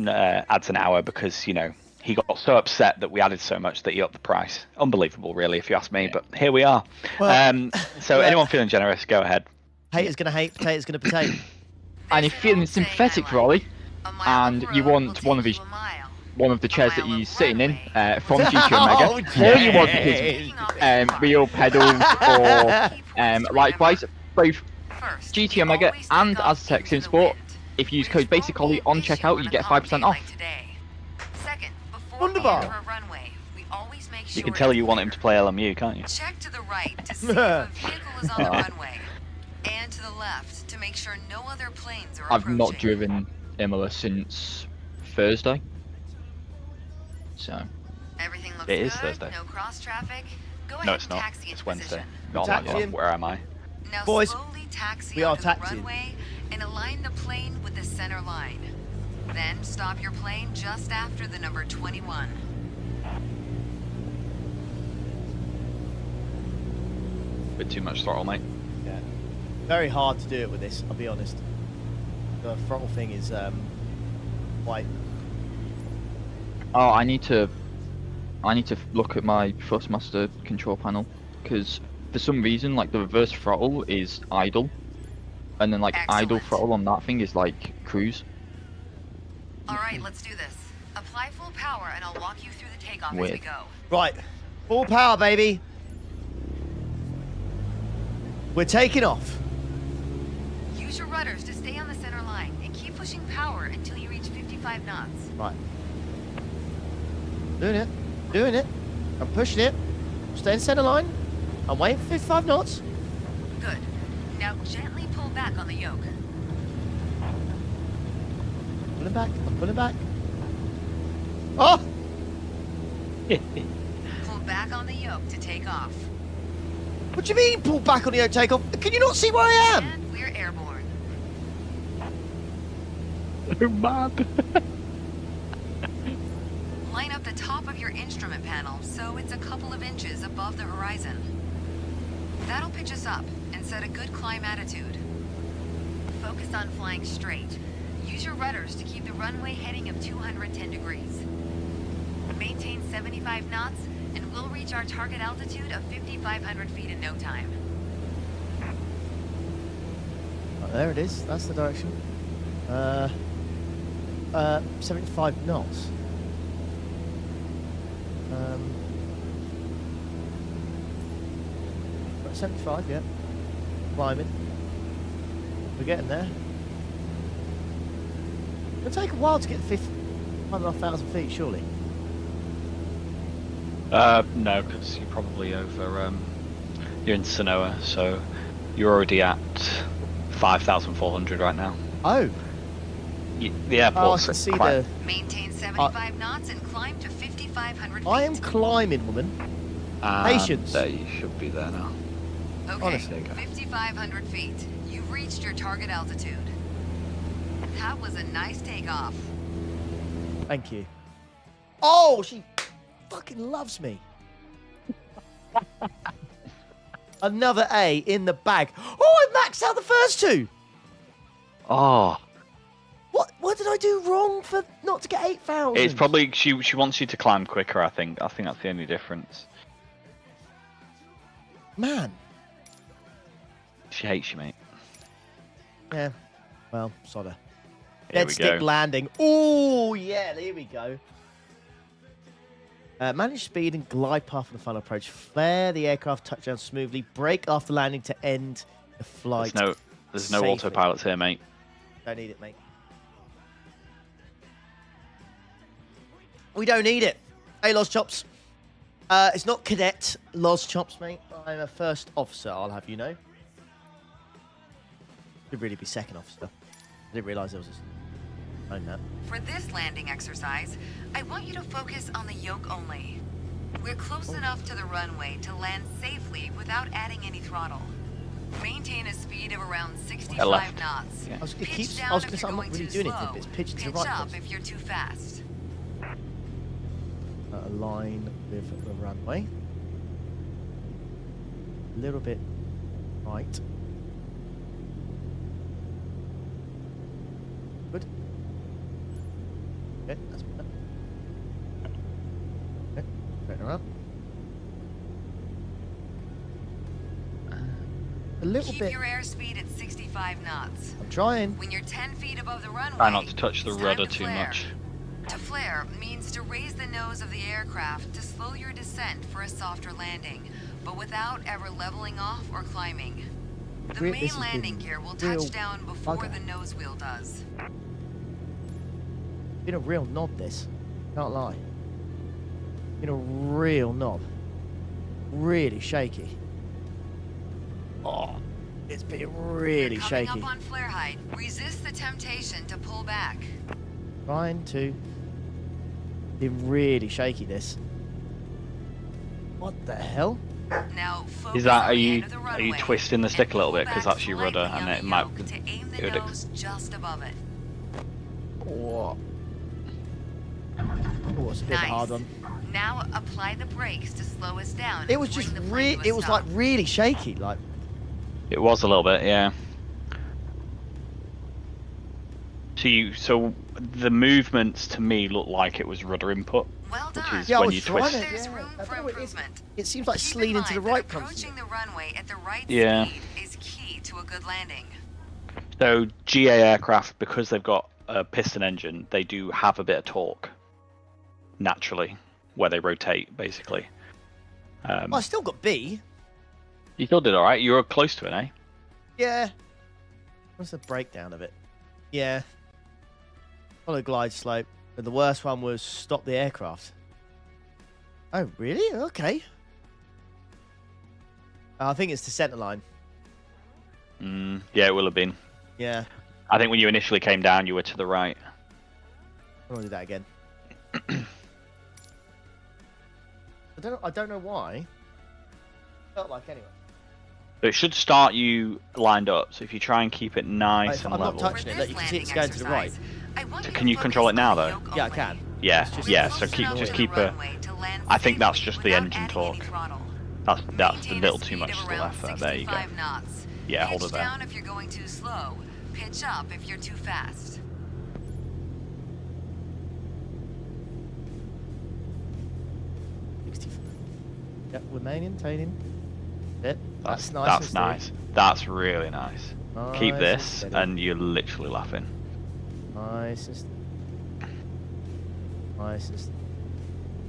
C: adds an hour because, you know, he got so upset that we added so much that he upped the price. Unbelievable, really, if you ask me, but here we are.
A: Well,
C: So anyone feeling generous, go ahead.
A: haters gonna hate, potatoes gonna potato.
E: And if you're feeling sympathetic for Ollie, and you want one of his one of the chairs that he's sitting in from GT
A: Oh,
E: Omega, or you want his real pedals, or likewise both GT Omega and Asetek Sim Sport. If you use code BASICOLLY on checkout, you get 5% off.
A: Wonderful.
C: You can tell you want him to play LMU, can't you?
D: Check to the right to see if a vehicle is on the runway, and to the left to make sure no other planes are
E: I've
D: approaching.
E: not driven Imola since Thursday, so
D: Everything looks
C: It is
D: good,
C: Thursday.
D: no cross traffic. Go
C: No,
D: ahead
C: it's
D: and
C: not.
D: taxi
C: It's
D: into
C: Wednesday.
D: position.
C: No,
A: Taxiing.
C: where am I?
D: Now
A: Boys,
D: slowly taxi
A: we are
D: onto
A: taxiing.
D: the runway and align the plane with the center line. Then stop your plane just after the number 21.
C: Bit too much throttle, mate.
A: Yeah. Very hard to do it with this, I'll be honest. The throttle thing is quite...
E: I need to look at my Thrustmaster control panel, because for some reason like the reverse throttle is idle, and then like idle
D: Excellent.
E: throttle on that thing is like cruise.
D: Alright, let's do this. Apply full power and I'll walk you through the takeoff as we
E: Weird.
D: go.
A: Right. Full power, baby. We're taking off.
D: Use your rudders to stay on the center line and keep pushing power until you reach 55 knots.
A: Right. Doing it. Doing it. I'm pushing it. Stay in center line. I'm waiting for 55 knots.
D: Good. Now gently pull back on the yoke.
A: Pulling back. I'm pulling back. Oh!
D: Pull back on the yoke to take off.
A: What do you mean pull back on the yoke takeoff? Can you not see where I am?
D: And we're airborne.
C: So mad.
D: Line up the top of your instrument panel so it's a couple of inches above the horizon. That'll pitch us up and set a good climb attitude. Focus on flying straight. Use your rudders to keep the runway heading of 210 degrees. Maintain 75 knots and we'll reach our target altitude of 5,500 feet in no time.
A: Oh, there it is. That's the direction. 75 knots. Right, 75, yeah. Climbing. We're getting there. It'll take a while to get 5,500 feet, surely.
C: No, because you're probably over. You're in Sanoa, so you're already at 5,400 right now.
A: Oh.
C: The
A: Oh, I
C: airport's
A: can see
C: quite.
A: the...
D: Maintain 75 knots and climb to 5,500 feet.
A: I am climbing, woman. Patience.
C: There, you should be there now.
D: Okay,
A: Honestly.
D: 5,500 feet. You've reached your target altitude. That was a nice takeoff.
A: Thank you. Oh, she fucking loves me. Another A in the bag. Oh, I maxed out the first two.
C: Oh,
A: What did I do wrong for not to get 8,000?
C: it's probably she wants you to climb quicker. I think that's the only difference.
A: Man.
C: She hates you, mate.
A: Yeah. Well, sodder.
C: Here
A: Dead
C: we
A: stick
C: go.
A: landing. Oh, yeah, there we go. Manage speed and glide path for the final approach. Flare the aircraft touchdown smoothly. Brake after landing to end the flight.
C: There's no
A: safely.
C: autopilots here, mate.
A: Don't need it, mate. We don't need it. Hey, Loz Chops. It's not cadet Loz Chops, mate. I'm a first officer, I'll have you know. Could really be second officer. I didn't realise there was a... I know that.
D: For this landing exercise, I want you to focus on the yoke only. We're close enough to the runway to land safely without adding any throttle. Maintain a speed of around 65
C: left.
D: knots.
C: Yeah.
A: I was, it
D: Pitch
A: keeps,
D: down
A: I was
D: if
A: going to say,
D: you're
A: I'm not
D: going
A: really
D: too
A: doing anything,
D: slow.
A: but it's pitched to the
D: Pitch
A: right.
D: up if you're too fast.
A: Align with the runway. A little bit right. Good. Okay, that's better. Okay, straighten around. a little
D: Keep
A: bit.
D: your airspeed at 65 knots.
A: I'm trying.
D: When you're 10 feet above the runway,
C: Try not to touch the
D: it's
C: rudder
D: time to
C: too
D: flare.
C: much.
D: To flare means to raise the nose of the aircraft to slow your descent for a softer landing, but without ever leveling off or climbing. The
A: This
D: main
A: has
D: landing
A: been
D: gear will
A: real
D: touch down before
A: bugger.
D: the nose wheel does.
A: Been a real knob, this. Can't lie. Been a real knob. Really shaky. Oh, it's been really
D: You're coming
A: shaky.
D: up on flare height. Resist the temptation to pull back.
A: Trying to. Been really shaky, this. What the hell?
D: Now focus
C: Is that
D: on
C: are
D: the
C: you
D: end of the runway
C: twisting the
D: and
C: stick a little
D: pull
C: bit because
D: back
C: that's your
D: slightly
C: rudder and
D: on
C: it
D: the
C: might
D: yoke to aim the
C: it would
D: nose just above it.
A: Oh, oh it's a bit of a hard one.
D: Now apply the brakes to slow us down.
A: It
D: and
A: was just
D: bring the plane to a
A: it was like
D: stop.
A: really shaky, like.
C: It was a little bit, yeah. So the movements to me look like it was rudder input,
D: Well
C: which
D: done.
C: is
A: Yeah, I
C: when
A: was
C: you
A: trying
C: twist.
A: it.
D: There's
A: Yeah,
D: room
A: I
D: for
A: don't know what it is.
D: improvement.
A: It seems like
D: Keep
A: slid
D: in
A: into the
D: mind
A: right
D: that approaching
A: constantly.
D: the runway at the right
C: Yeah.
D: speed is key to a good landing.
C: So GA aircraft, because they've got a piston engine, they do have a bit of torque naturally where they rotate, basically.
A: Oh, I still got B.
C: You still did all right. You were close to it, eh?
A: Yeah. What's the breakdown of it? Yeah. Follow glide slope. But the worst one was stop the aircraft. Oh, really? Okay. I think it's the centre line.
C: Yeah, it will have been.
A: Yeah.
C: I think when you initially came down, you were to the right.
A: I want to do that again. I don't know why. Felt like anyway.
C: But it should start you lined up. So if you try and keep it nice and
A: I'm not
C: level.
A: touching it. Look, you can see it's going to the right.
C: Can you control it now, though?
A: Yeah, I can.
C: Yeah,
A: It's just-
C: yeah. So just keep it. I think that's just the engine torque. That's a little too much to the left there. There you go. Yeah, hold it there.
D: Pitch down if you're going too slow. Pitch up if you're too fast.
A: Yep, we're maintaining. Bit. That's nice.
C: That's
A: and
C: nice.
A: steady.
C: That's really nice. Keep
A: Nice
C: this,
A: steady.
C: and you're literally laughing.
A: Nice and steady. Nice and steady.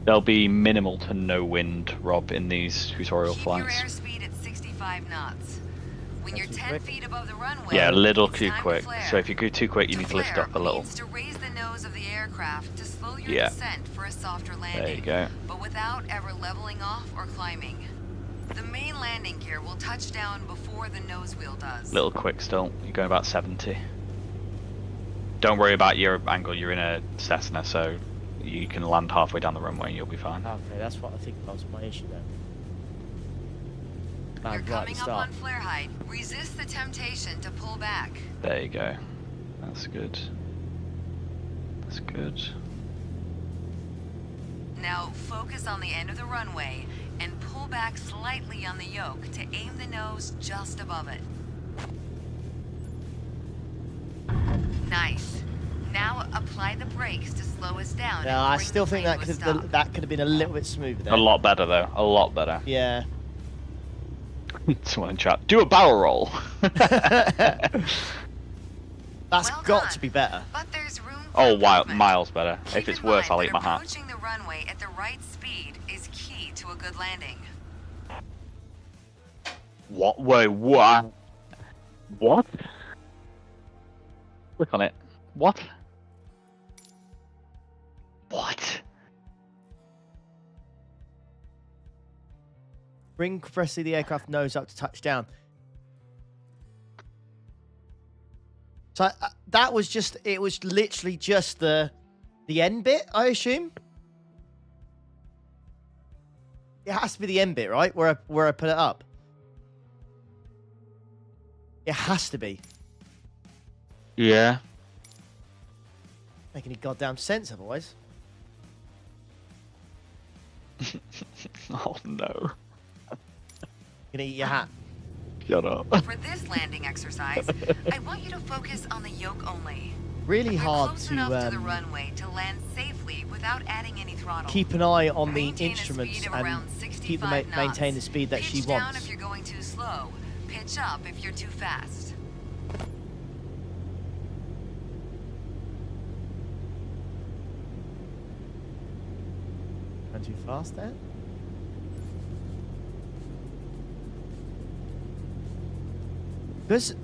C: There'll be minimal to no wind, Rob, in these tutorial
D: Keep
C: flights.
D: your airspeed at 65 knots. When you're
A: Too
D: 10
A: quick.
D: feet above the runway,
C: Yeah, a little
D: it's
C: too
D: time to
C: quick.
D: flare.
C: So if you go too quick, you
D: To
C: need to lift
D: flare
C: up a little.
D: means to raise the nose of the aircraft to slow your
C: Yeah.
D: descent for a softer landing.
C: There you go.
D: But without ever leveling off or climbing. The main landing gear will touch down before the nose wheel does.
C: Little quick still. You're going about 70. Don't worry about your angle. You're in a Cessna, so you can land halfway down the runway and you'll be fine.
A: Okay, that's what I think was my issue then.
D: You're
A: Right at
D: coming
A: the
D: up
A: start.
D: on flare height. Resist the temptation to pull back.
C: There you go. That's good. That's good.
D: Now focus on the end of the runway and pull back slightly on the yoke to aim the nose just above it. Nice. Now apply the brakes to slow us down.
A: Yeah,
D: and
A: I
D: bring
A: still
D: the
A: think
D: plane
A: that
D: to a
A: could
D: stop.
A: that could have been a little bit smoother there.
C: A lot better though. A lot better.
A: Yeah.
C: Someone in chat. Do a barrel roll.
A: That's
D: Well
A: got
D: done.
A: to be better.
D: But there's room for
C: Oh,
D: improvement.
C: miles better.
D: Keep
C: If it's
D: in
C: worse,
D: mind
C: I'll
D: that
C: eat my hat.
D: Approaching the runway at the right speed is key to a good landing.
C: What? Wait, what? What? Click on it. What? What?
A: Bring compressively the aircraft nose up to touchdown. So that was just, it was literally just the end bit, I assume. It has to be the end bit, right? Where I put it up. It has to be.
C: Yeah.
A: Make any goddamn sense otherwise.
C: Oh no.
A: You're gonna eat your hat.
C: Shut up.
D: For this landing exercise, I want you to focus on the yoke only.
A: Really
D: You're
A: hard
D: close enough to the
A: to
D: runway to land safely without adding any throttle.
A: keep an eye on the
D: Maintain a
A: instruments
D: speed of
A: and
D: around
A: keep
D: 65 knots.
A: maintain the speed that
D: Pitch
A: she
D: down
A: wants.
D: if you're going too slow. pitch up if you're too fast.
A: Going too fast there. Because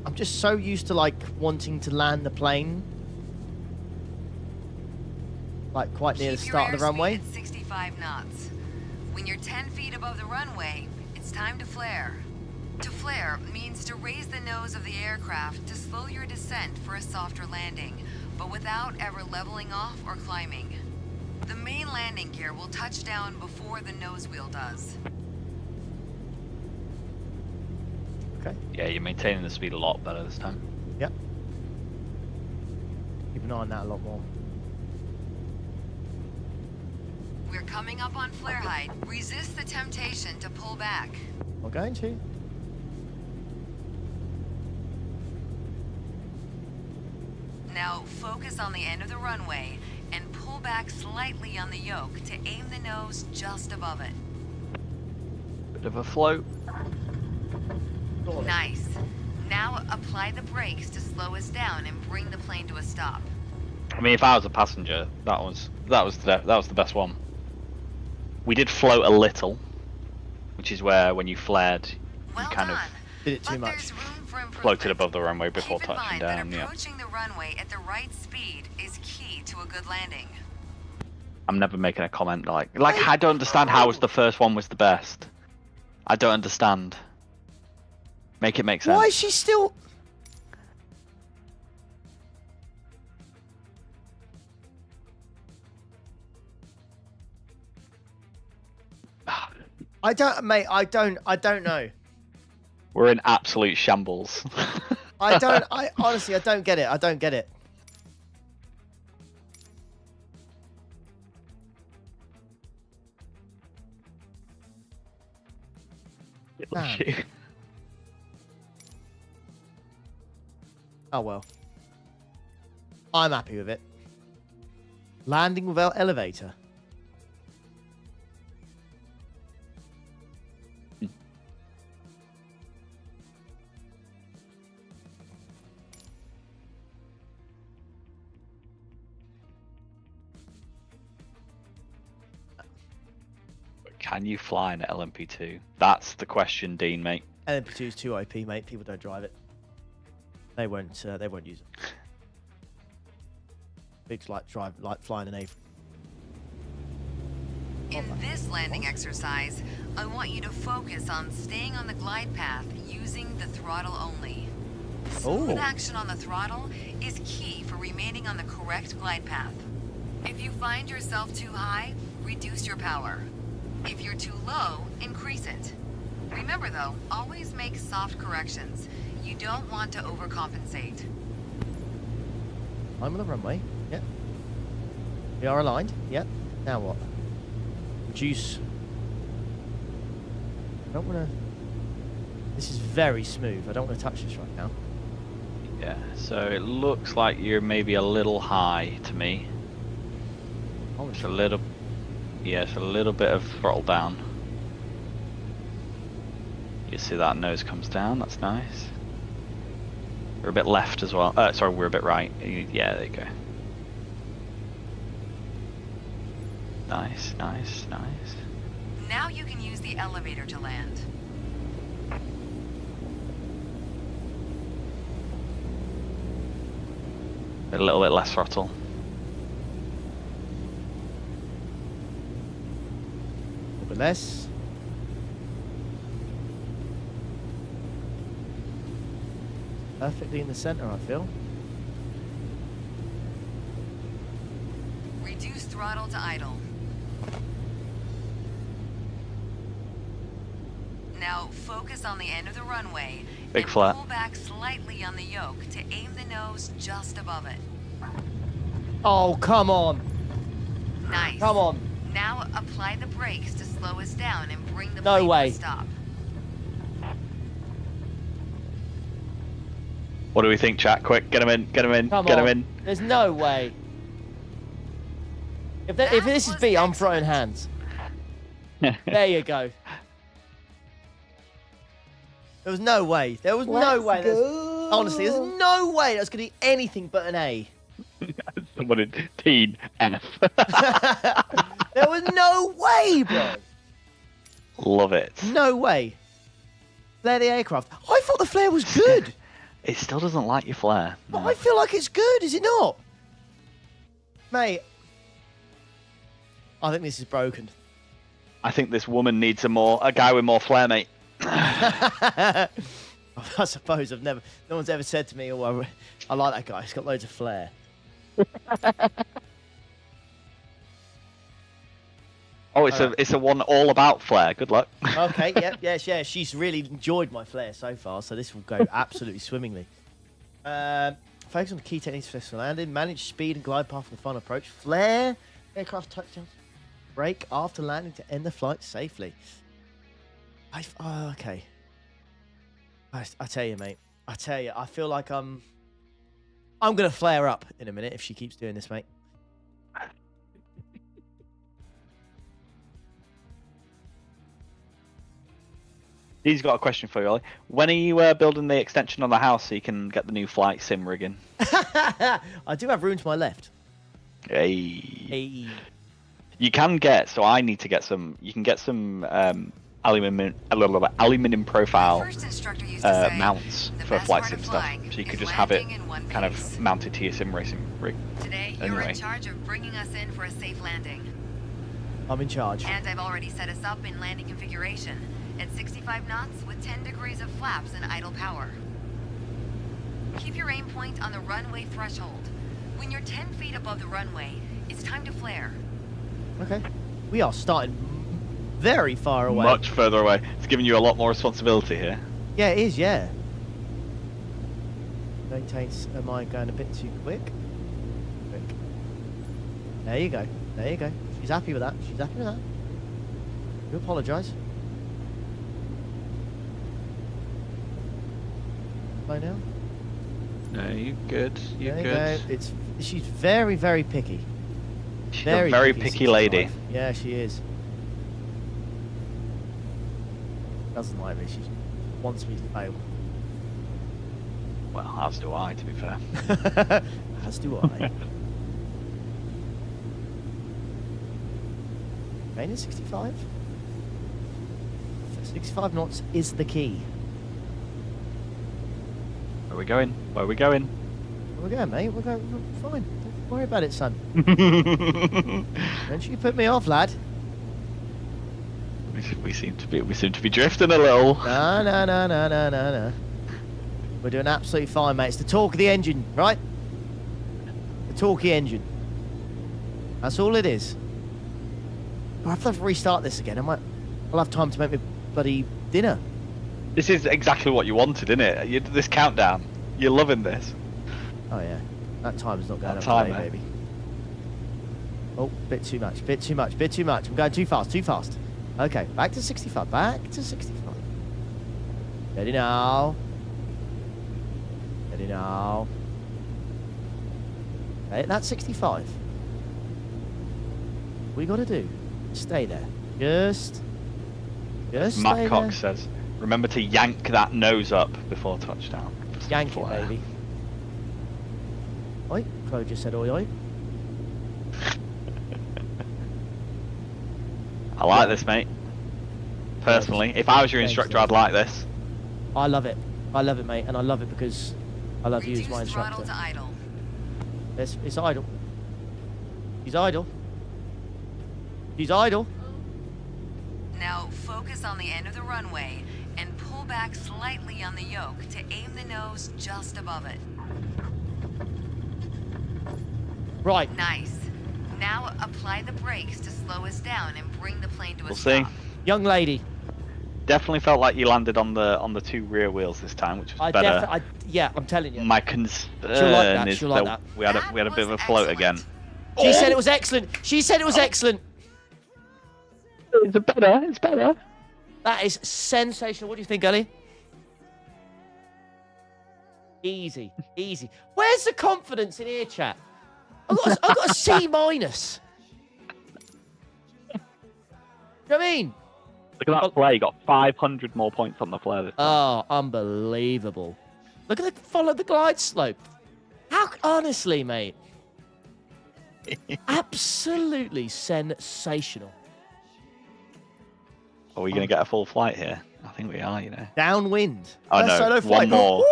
A: I'm just so used to like wanting to land the plane like quite near the start of the runway.
D: At 65 knots. When you're 10 feet above the runway, it's time to flare. To flare means to raise the nose of the aircraft to slow your descent for a softer landing, but without ever leveling off or climbing. The main landing gear will touch down before the nose wheel does.
A: Okay.
C: Yeah, you're maintaining the speed a lot better this time.
A: Yep. Keep an eye on that a lot more.
D: We're coming up on flare height. Resist the temptation to pull back.
A: We're going to.
D: Now focus on the end of the runway and pull back slightly on the yoke to aim the nose just above it.
C: Bit of a float.
D: Nice. Now apply the brakes to slow us down and bring the plane to a stop.
C: I mean, if I was a passenger, that was the best one. We did float a little, which is where when you flared,
D: Well
C: you kind
D: done.
C: of
A: Did it too
D: But
A: much.
D: there's room for improvement.
C: floated above the runway before
D: Keep in
C: touching
D: mind
C: down.
D: that
C: Yeah.
D: approaching the runway at the right speed is key to a good landing.
C: I'm never making a comment like I don't understand how the first one was the best. I don't understand. Make it make sense.
A: Why is she still? I don't, mate. I don't know.
C: We're in absolute shambles.
A: I honestly, I don't get it. I don't get it. Man. Oh well. I'm happy with it. Landing without elevator.
C: Can you fly an LMP2? That's the question, Dean, mate.
A: LMP2 is too OP, mate. People don't drive it. They won't use it. Big's like flying an A.
D: In this landing exercise, I want you to focus on staying on the glide path using the throttle only. Smooth action on the throttle is key for remaining on the correct glide path. If you find yourself too high, reduce your power. If you're too low, increase it. Remember though, always make soft corrections. You don't want to overcompensate.
A: I'm on the runway. Yep. We are aligned. Yep. Now what? Reduce. I don't want to. This is very smooth. I don't want to touch this right now.
C: Yeah, so it looks like you're maybe a little high to me.
A: Oh,
C: It's a little, yeah, it's a little bit of throttle down. You see that nose comes down, that's nice. We're a bit left as well. Sorry, we're a bit right. Yeah, there you go. Nice, nice, nice.
D: Now you can use the elevator to land.
C: A little bit less throttle.
A: A little bit less. Perfectly in the center, I feel.
D: Reduce throttle to idle. Now focus on the end of the runway
C: Big
D: and
C: flat.
D: pull back slightly on the yoke to aim the nose just above it.
A: Oh, come on.
D: Nice.
A: Come on.
D: Now apply the brakes to slow us down and bring the
A: No
D: plane
A: way.
D: to a stop.
C: What do we think, chat? Quick, get him in, get him in,
A: Come
C: get
A: on.
C: him
A: There's no way. If this is
D: was
A: B, I'm throwing
D: excellent.
A: hands.
C: in.
A: There you go. There was no way. There was no way. Honestly, there's no way that's going to be anything but an A.
C: Someone in teen F.
A: There was no way, bro.
C: Love it.
A: No way. Flare the aircraft. I thought the flare was good.
C: It still doesn't like your flare.
A: But I feel like it's good, is it not? Mate. I think this is broken.
C: I think this woman needs a guy with more flair, mate.
A: I suppose no one's ever said to me, oh, I like that guy. He's got loads of flair.
C: Oh, it's a one all about flair. Good luck.
A: Okay, yeah. She's really enjoyed my flair so far, so this will go absolutely swimmingly. Focus on the key techniques for successful landing. Manage speed and glide path for the final approach. Flare aircraft touchdowns. Brake after landing to end the flight safely. Okay. I tell you, mate. I tell you, I feel like I'm gonna flare up in a minute if she keeps doing this, mate.
C: He's got a question for you, Ollie. When are you building the extension on the house so you can get the new flight sim rigging?
A: I do have room to my left.
C: Hey. You can get, so I need to get some, you can get some aluminum profile mounts for flight sim stuff. So you could just have it kind of mounted to your sim racing rig.
D: Today, you're in charge of bringing us in for a safe landing.
A: I'm in charge.
D: And I've already set us up in landing configuration at 65 knots with 10 degrees of flaps and idle power. Keep your aim point on the runway threshold. When you're 10 feet above the runway, it's time to flare.
A: Okay. We are starting very far away.
C: Much further away. It's giving you a lot more responsibility here.
A: Yeah, it is, yeah. Am I going a bit too quick? There you go. There you go. She's happy with that. She's happy with that. You apologise. By now?
C: No, you good. You're
A: good. She's very, very picky.
C: She's a very picky lady.
A: Yeah, she is. Doesn't like me. She wants me to fail.
C: Well, as do I, to be fair.
A: As do I. Main 65? 65 knots is the key.
C: Where are we going? Where are we going?
A: We're going, mate. We're going. We're fine. Don't worry about it, son. Don't you put me off, lad.
C: We seem to be drifting a little.
A: No. We're doing absolutely fine, mate. It's the torque of the engine, right? The torquey engine. That's all it is. I'll have to restart this again. I'll have time to make me bloody dinner.
C: This is exactly what you wanted, isn't it? This countdown. You're loving this.
A: Oh yeah, that time's not going up
C: time,
A: today, baby. Oh, bit too much. I'm going too fast. Okay, back to 65. Ready now. Okay, that's 65. What you got to do? Stay there. Just
C: Matt Cox says, remember to yank that nose up before touchdown.
A: Yank it, baby. Oi, Chloe just said oi.
C: I like this, mate. Personally, if I was your instructor, I'd like this.
A: I love it, mate, and I love it because I love you as my instructor.
D: Throttle to idle.
A: It's idle. He's idle.
D: Now focus on the end of the runway and pull back slightly on the yoke to aim the nose just above it.
A: Right.
D: Nice. Now apply the brakes to slow us down and bring the plane to a
C: We'll
D: stop.
C: see.
A: Young lady.
C: Definitely felt like you landed on the two rear wheels this time, which was better.
A: Yeah, I'm telling you.
C: My concern is that we had a bit of a float again.
A: She said it was excellent. Excellent.
C: It's better.
A: That is sensational. What do you think, Ellie? Easy. Where's the confidence in here, chat? I've got a C-. You know what I mean?
C: Look at that flare. You got 500 more points on the flare this time.
A: Oh, unbelievable. Look at the follow the glide slope. How honestly, mate. Absolutely sensational.
C: Are we going to get a full flight here? I think we are, you know.
A: Downwind.
C: Oh, no.
A: Solo flight.
C: One more.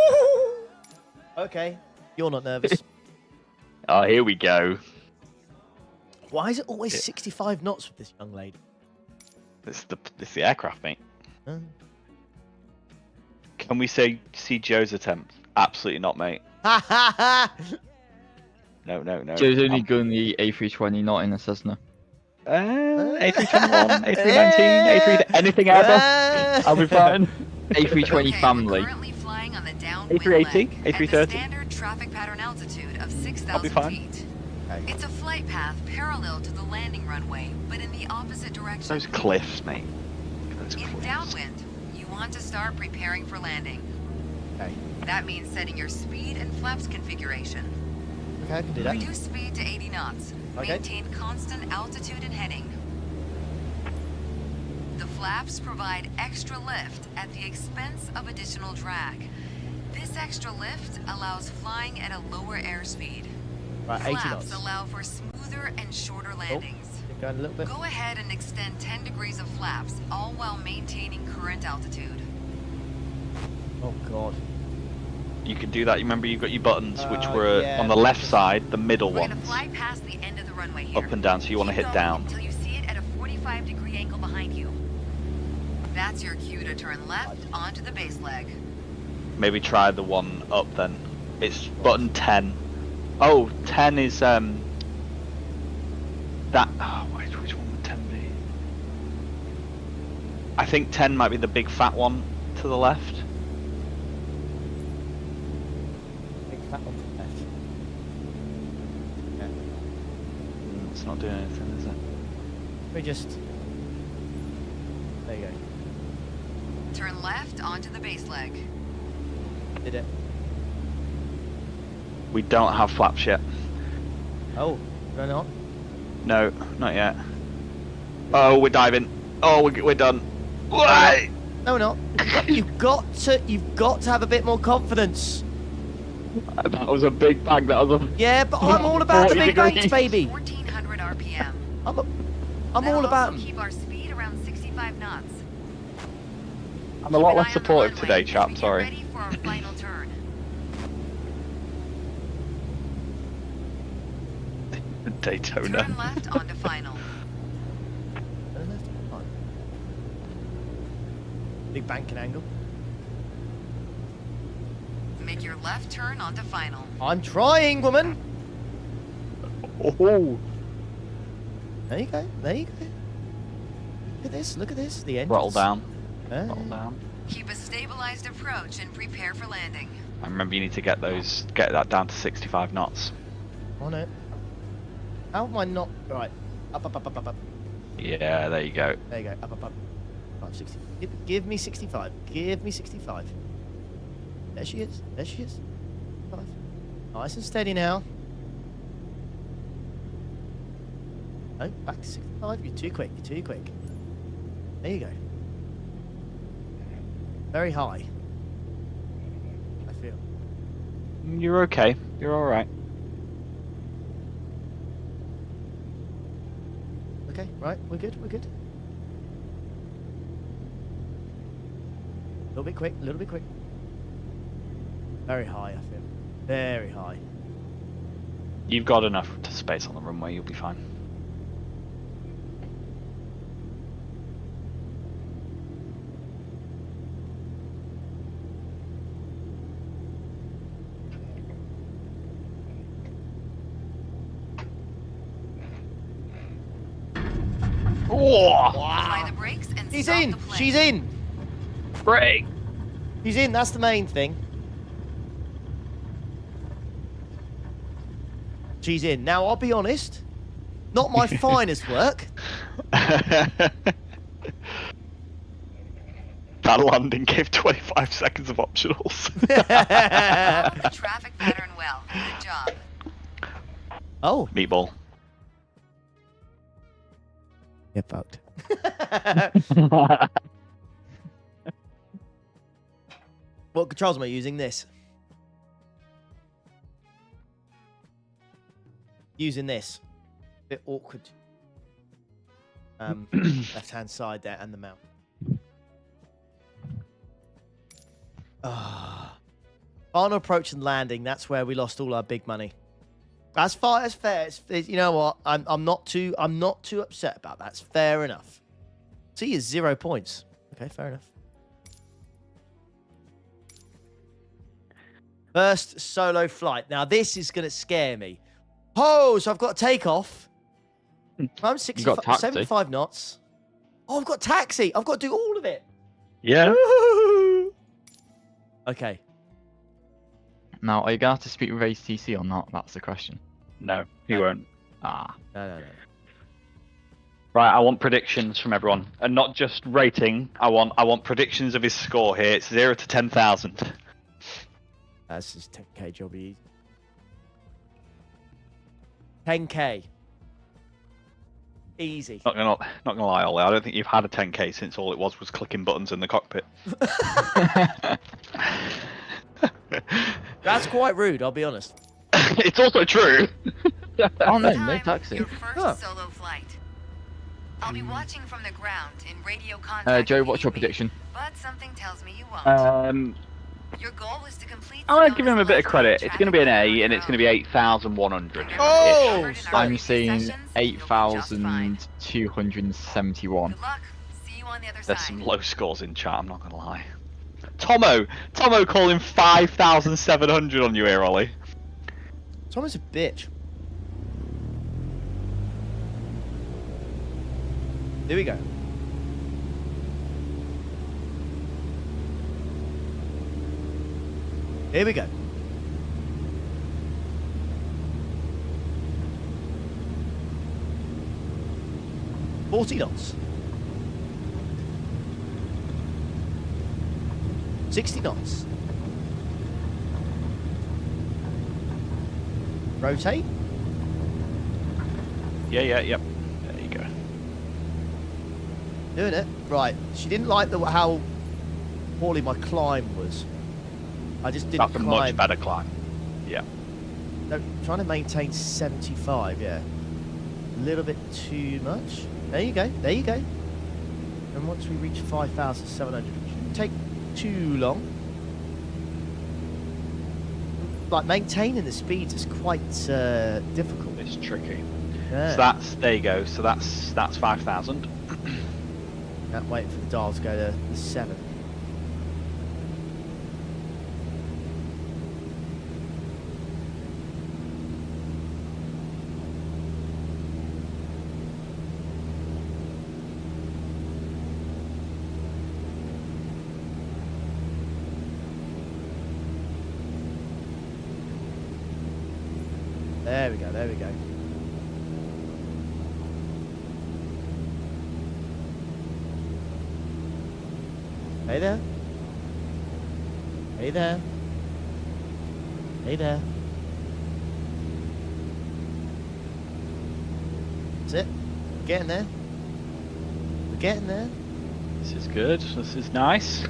A: Okay. You're not nervous.
C: Oh, here we go.
A: Why is it always 65 knots with this young lady?
C: It's the aircraft, mate.
A: Huh?
C: Can we see Joe's attempt? Absolutely not, mate. No.
E: Joe's only going the A320, not in a Cessna.
C: A321, A319, A3... Anything ever. I'll be fine.
E: A320 family.
D: Currently flying on the downwind
C: A380,
D: leg at the
C: A330.
D: standard traffic pattern altitude of
C: I'll be
D: 6,000
C: fine.
D: feet. It's a flight path parallel to the landing runway, but in the opposite direction.
C: Those cliffs, mate. Those
D: In
C: cliffs.
D: downwind, you want to start preparing for landing.
A: Okay.
D: That means setting your speed and flaps configuration.
A: Okay, I can do that.
D: Reduce speed to 80 knots.
A: Okay.
D: Maintain constant altitude and heading. The flaps provide extra lift at the expense of additional drag. This extra lift allows flying at a lower airspeed.
A: Right, 80
D: Flaps
A: knots.
D: allow for smoother and shorter landings.
A: Keep going a little bit.
D: Go ahead and extend 10 degrees of flaps, all while maintaining current altitude.
A: Oh, God.
C: You can do that. You remember you've got your buttons, which were
A: yeah.
C: on the left side, the middle
D: We're gonna
C: ones.
D: fly past the end of the runway here.
C: Up and down, so you want to
D: Keep
C: hit
D: going
C: down.
D: until you see it at a 45-degree angle behind you. That's your cue to turn left onto the base leg.
C: Maybe try the one up then. It's button 10. Oh, 10 is that. Oh, which one would 10 be? I think 10 might be the big fat one to the left.
A: Big fat one to the left. Okay.
C: It's not doing anything, is it?
A: We just... There you go.
D: Turn left onto the base leg.
A: Did it.
C: We don't have flaps yet.
A: Oh, no, not.
C: No, not yet. Oh, we're diving. Oh, we're done. Why?
A: No, we're not. You've got to have a bit more confidence.
E: That was a big bang. That was a.
A: Yeah, but I'm all about the
E: 40
A: big banks,
E: degrees.
A: baby.
D: 1400 RPM.
A: I'm
D: That'll
A: all about
D: also
A: them.
D: keep our speed around 65 knots.
C: I'm a lot
D: Keep an
C: less
D: eye on the
C: supportive
D: runway
C: today,
D: as
C: chap.
D: we get
C: Sorry.
D: ready for our final turn.
C: Daytona.
D: Turn left onto final.
A: Big banking angle.
D: Make your left turn onto final.
A: I'm trying, woman.
C: Oh.
A: There you go. There you go. Look at this. Look at this. The engines.
C: Throttle down.
A: Hey.
C: Throttle down.
D: Keep a stabilized approach and prepare for landing.
C: I remember you need to get that down to 65 knots.
A: On it. How am I not? Right. Up, up, up, up, up, up.
C: Yeah, there you go.
A: There you go. Up, up, up. 60. Give me 65. Give me 65. There she is. There she is. 65. Nice and steady now. No, back to 65. You're too quick. You're too quick. There you go. Very high. I feel.
C: You're okay. You're all right.
A: Okay, right. We're good. We're good. A little bit quick. A little bit quick. Very high, I feel. Very high.
C: You've got enough space on the runway. You'll be fine.
D: Apply the brakes and
A: He's
D: stop
A: in.
D: the plane.
A: She's in.
C: Break.
A: He's in. That's the main thing. She's in. Now, I'll be honest. Not my finest work.
C: That landing gave 25 seconds of optionals.
D: Follow the traffic pattern well. Good job.
A: Oh.
C: Meatball.
A: Get fucked. What controls am I using? This. Using this. Bit awkward. Left-hand side there and the mount. Final approach and landing. That's where we lost all our big money. That's fine. That's fair. You know what? I'm not too upset about that. That's fair enough. See, is 0 points. Okay, fair enough. First solo flight. Now this is gonna scare me. Oh, so I've got to take off. I'm 75 knots. Oh, I've got taxi. I've got to do all of it.
C: Yeah.
A: Okay.
E: Now, are you going to have to speak with ATC or not? That's the question.
C: No, he won't.
E: Ah.
A: No.
C: Right, I want predictions from everyone, and not just rating. I want predictions of his score here. It's 0 to 10,000.
A: That's just 10k job easy. 10k. Easy.
C: Not gonna lie, Ollie. I don't think you've had a 10k since all it was clicking buttons in the cockpit.
A: That's quite rude, I'll be honest.
C: It's also true.
E: Oh no taxi.
D: Your first solo flight. I'll be watching from the ground in radio contact.
E: Joe, what's your prediction?
D: But something tells me you won't. Your goal is to complete.
C: I'm gonna give him a bit of credit. It's gonna be an A, and it's gonna be 8,100.
A: Oh!
E: I'm seeing 8,271.
D: Good luck. See you on the other
C: There's
D: side.
C: some low scores in chat. I'm not gonna lie. Tomo calling 5,700 on you here, Ollie.
A: Tomo's a bitch. Here we go. Here we go. $40. 60 knots. Rotate.
C: Yep. There you go.
A: Doing it. Right. She didn't like how poorly my climb was. I just didn't
C: That's a
A: climb.
C: much better climb. Yeah.
A: No, trying to maintain 75, yeah. A little bit too much. There you go. And once we reach 5,700, it shouldn't take too long. Like, maintaining the speeds is quite difficult.
C: It's tricky.
A: Yeah.
C: So there you go. So that's 5,000.
A: Can't wait for the dial to go to the 7. There we go. Hey there. Hey there. Hey there. That's it. We're getting there. We're getting there.
C: This is good. This is nice.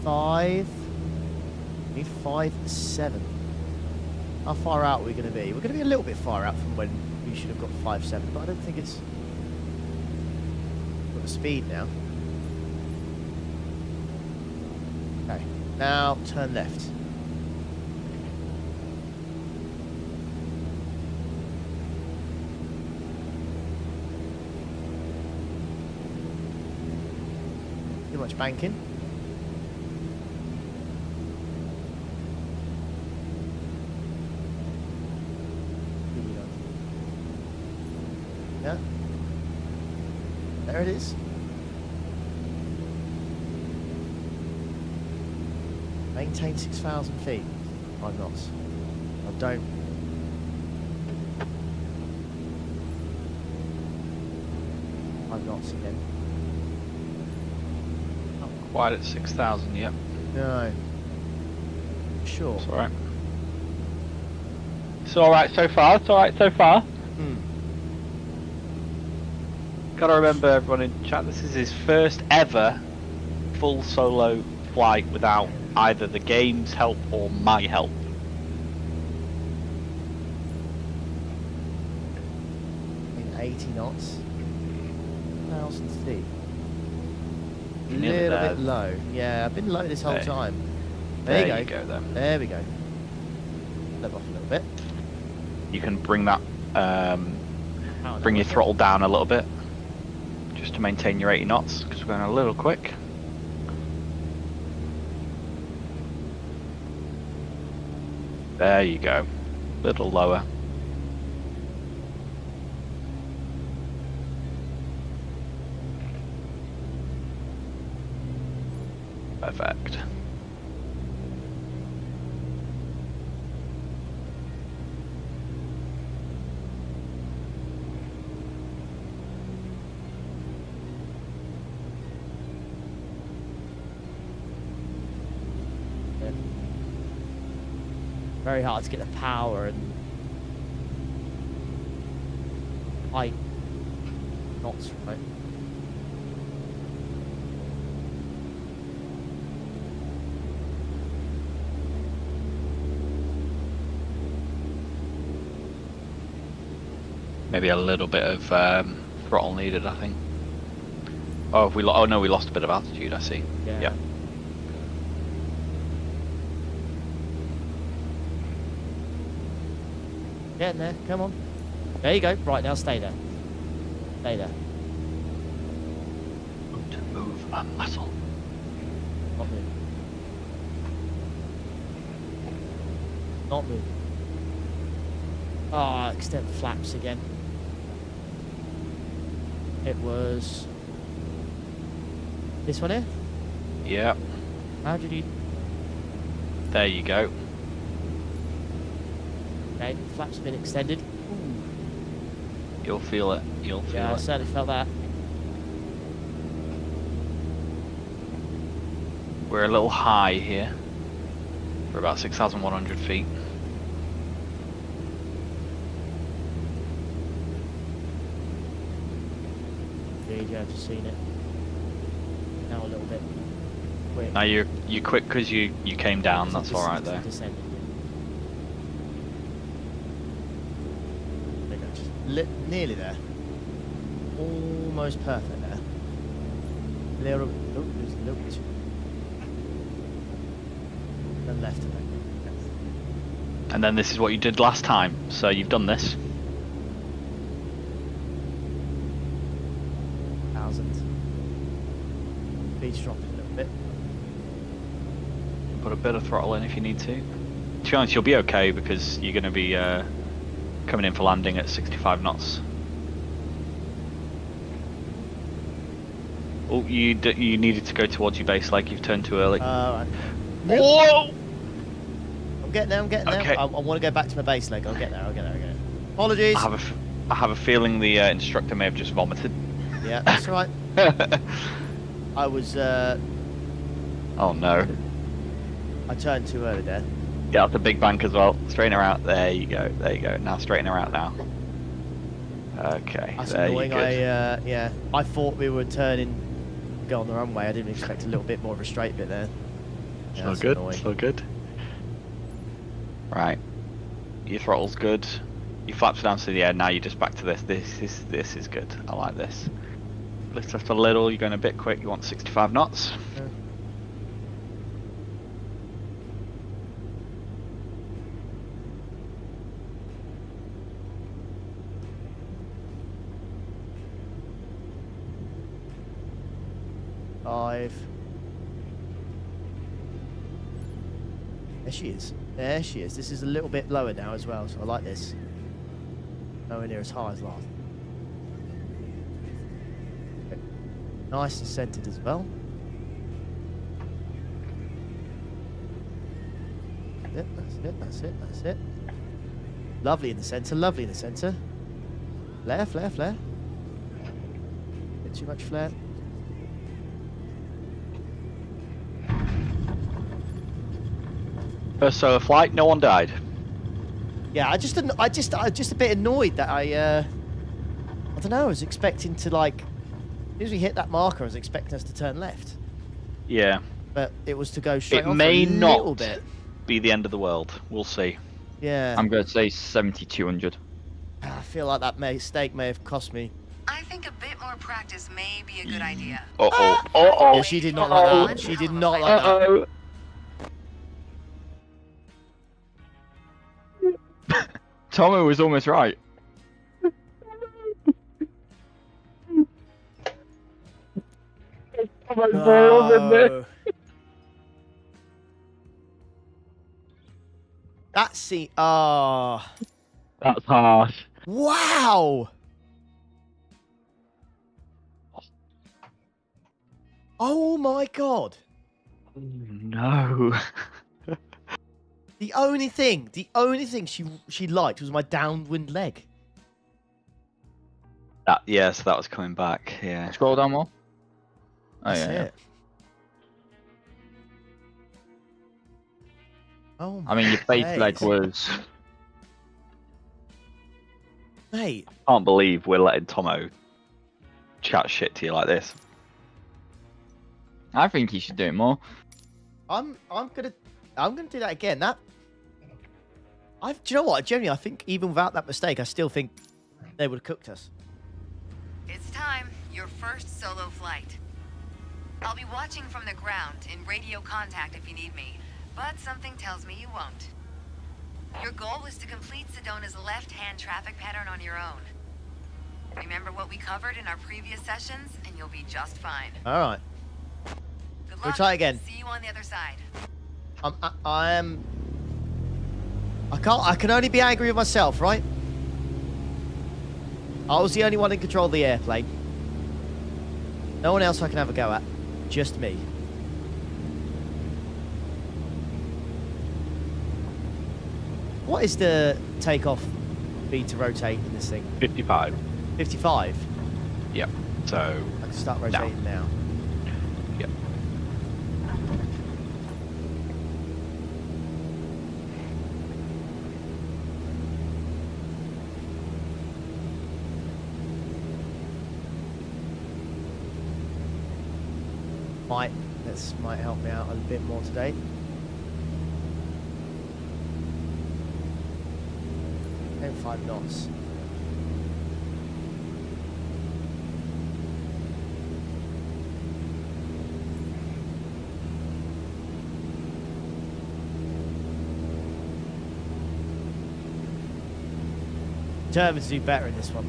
A: Five. Need 5.7. How far out are we going to be? We're going to be a little bit far out from when we should have got 5.7, but I don't think it's got the speed now. Okay, now turn left. Too much banking. Yeah. There it is. Maintain 6,000 feet. 5 knots. I don't. $5 knots again.
C: Quite at 6,000, yep.
A: No. Sure.
C: It's alright.
E: It's alright so far, it's alright so far.
C: Gotta remember, everyone in chat, this is his first ever full solo flight without either the game's help or my help.
A: In 80 knots. 1,000 feet. A
C: Nearly
A: little
C: there.
A: bit low. Yeah, I've been low this whole
C: There.
A: time.
C: There
A: There
C: you go then.
A: There we go. Let off a little bit.
C: You can bring that,
A: Power
C: bring
A: down
C: your
A: a bit.
C: throttle down a little bit, just to maintain your 80 knots, because we're going a little quick. There you go. Little lower. Perfect.
A: Very hard to get the power and height knots right.
C: Maybe a little bit of throttle needed, I think. Oh, if we oh no, we lost a bit of altitude. I see.
A: Yeah.
C: Yeah.
A: Getting there, come on. There you go. Right, now stay there. Stay there.
C: Don't move a muscle.
A: Not move. Not move. Ah, extend flaps again. It was this one here.
C: Yeah.
A: How did you?
C: There you go.
A: Okay, flaps have been extended. Ooh.
C: You'll feel it. You'll feel
A: Yeah, I
C: it.
A: certainly felt that.
C: We're a little high here. We're about 6,100 feet.
A: Yeah, I've just seen it. Now a little bit quick.
C: Now you're quick because you came down. That's all right there.
A: Descending, yeah. There you go, just nearly there. Almost perfect there. Little, oh, there's a little bit. Then left and then.
C: And then this is what you did last time. So you've done this.
A: 1,000. Speed's dropping a little bit.
C: Put a bit of throttle in if you need to. To be honest, you'll be okay because you're going to be coming in for landing at 65 knots. Oh, you needed to go towards your base leg. You've turned too early.
A: Right.
C: Whoa!
A: I'm getting there, I'm getting there.
C: Okay.
A: I want to go back to my base leg. I'll get there, I'll get there, I'll get there. Apologies.
C: I have a feeling the instructor may have just vomited.
A: Yeah, that's all right. I was,
C: Oh no.
A: I turned too early there.
C: Yeah, that's a big bank as well. Straighten her out. There you go. There you go. Now straighten her out now. Okay.
A: That's
C: there
A: annoying.
C: you go.
A: Yeah, I thought we were turning, go on the runway. I didn't expect a little bit more of a straight bit there. Yeah,
C: So
A: that's
C: good.
A: annoying.
C: So good. Right. Your throttle's good. Your flaps down to the air. Now you're just back to this. This is good. I like this. Lift up a little. You're going a bit quick. You want 65 knots.
A: Yeah. Five. There she is. There she is. This is a little bit lower now as well, so I like this. Nowhere near as high as last. Okay. Nice and centered as well. That's it, that's it, that's it, that's it. Lovely in the center, lovely in the center. Flare, flare, flare. Bit too much flare.
C: First solo flight, no one died.
A: Yeah, I just a bit annoyed that I don't know. I was expecting to like, as soon as we hit that marker, I was expecting us to turn left.
C: Yeah.
A: But it was to go straight
C: It
A: off
C: may
A: a little
C: not
A: bit.
C: be the end of the world. We'll see.
A: Yeah.
E: I'm going to say 7,200.
A: I feel like that mistake may have cost me.
D: I think a bit more practice may be a good idea.
C: Uh-oh. Uh-oh.
A: Yeah, she did not like that. She did not like that.
E: Uh-oh. Tomo was almost right.
A: No. That's the
E: That's harsh.
A: wow. Oh my god.
C: No.
A: The only thing she liked was my downwind leg.
C: Yeah, so that was coming back. Yeah.
E: Scroll down more. Oh,
A: That's
E: yeah.
A: it. Oh,
E: I mean, your face
A: days.
E: leg was.
A: Mate,
C: Can't believe we're letting Tomo chat shit to you like this.
E: I think he should do it more.
A: I'm gonna do that again. Do you know what? Genuinely, I think even without that mistake, I still think they would have cooked us.
D: It's time. Your first solo flight. I'll be watching from the ground in radio contact if you need me, but something tells me you won't. Your goal is to complete Sedona's left-hand traffic pattern on your own. Remember what we covered in our previous sessions, and you'll be just fine.
A: All right.
D: Good
A: We'll
D: luck.
A: try again.
D: See you on the other side.
A: I can only be angry with myself, right? I was the only one in control of the airplane. No one else I can have a go at. Just me. What is the takeoff speed to rotate in this thing?
C: 55.
A: 55?
C: Yep. So.
A: I can start rotating now.
C: Yep.
A: This might help me out a bit more today. And 5 knots. Determined to do better in this one.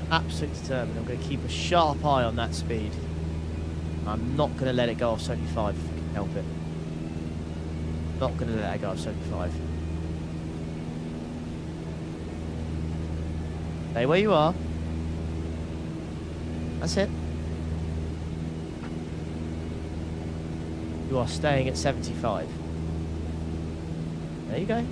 A: Absolutely determined. I'm going to keep a sharp eye on that speed. I'm not going to let it go off 75 if I can help it. Not going to let it go off 75. Stay where you are. That's it. You are staying at 75. There you go.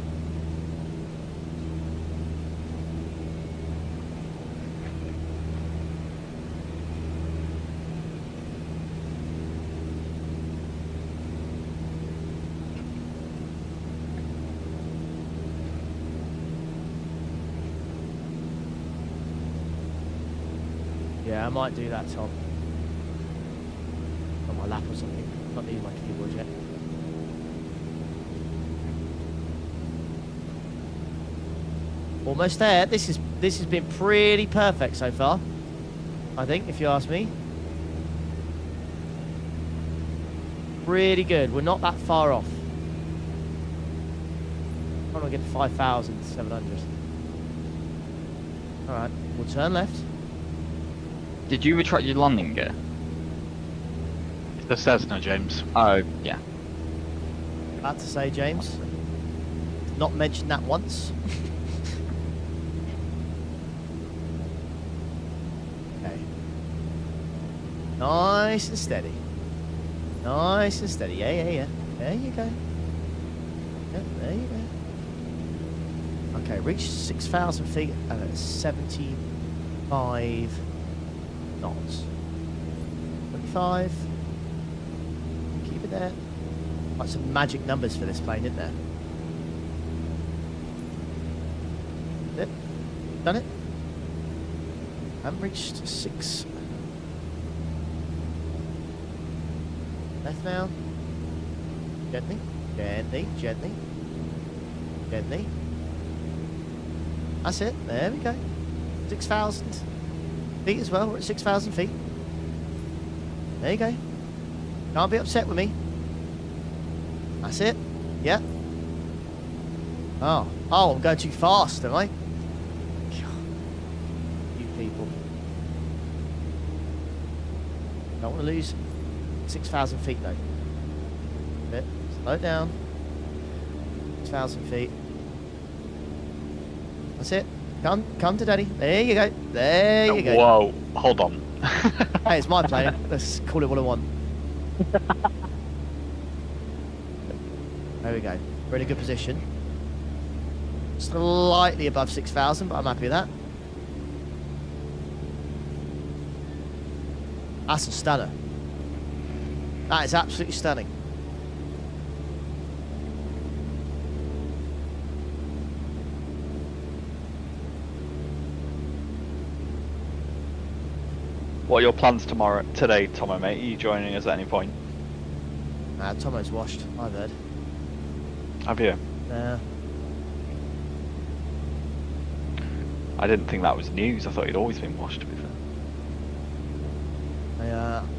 A: Yeah, I might do that, Tom. On my lap or something. Not need my keyboard yet. Almost there. This has been pretty perfect so far. I think, if you ask me. Pretty good. We're not that far off. I'm gonna get 5,700. All right, we'll turn left.
E: Did you retract your landing gear?
C: It's the Cessna, James.
E: Oh, yeah.
A: About to say, James. Not mentioned that once. Okay. Nice and steady. Nice and steady. Yeah, yeah, yeah. There you go. Yeah, there you go. Okay, reach 6,000 feet at 75 knots. 25. Keep in there. Like some magic numbers for this plane, isn't there? Yep. Done it. Haven't reached 6. Left now. Gently, gently, gently, gently. That's it. There we go. 6,000 feet as well. We're at 6,000 feet. There you go. Can't be upset with me. That's it. Yeah. Oh, I'm going too fast, am I? You people. Don't want to lose 6,000 feet though. Bit. Slow it down. 6,000 feet. That's it. Come to daddy. There you go. There you go.
C: Whoa, hold on.
A: Hey, it's my plane. Let's call it what I want. There we go. We're in a good position. Slightly above 6,000, but I'm happy with that. That's a stunner. That is absolutely stunning.
C: What are your plans today, Tomo, mate? Are you joining us at any point?
A: Tomo's washed, I've heard.
C: Have you?
A: Yeah.
C: I didn't think that was news. I thought he'd always been washed, to be fair.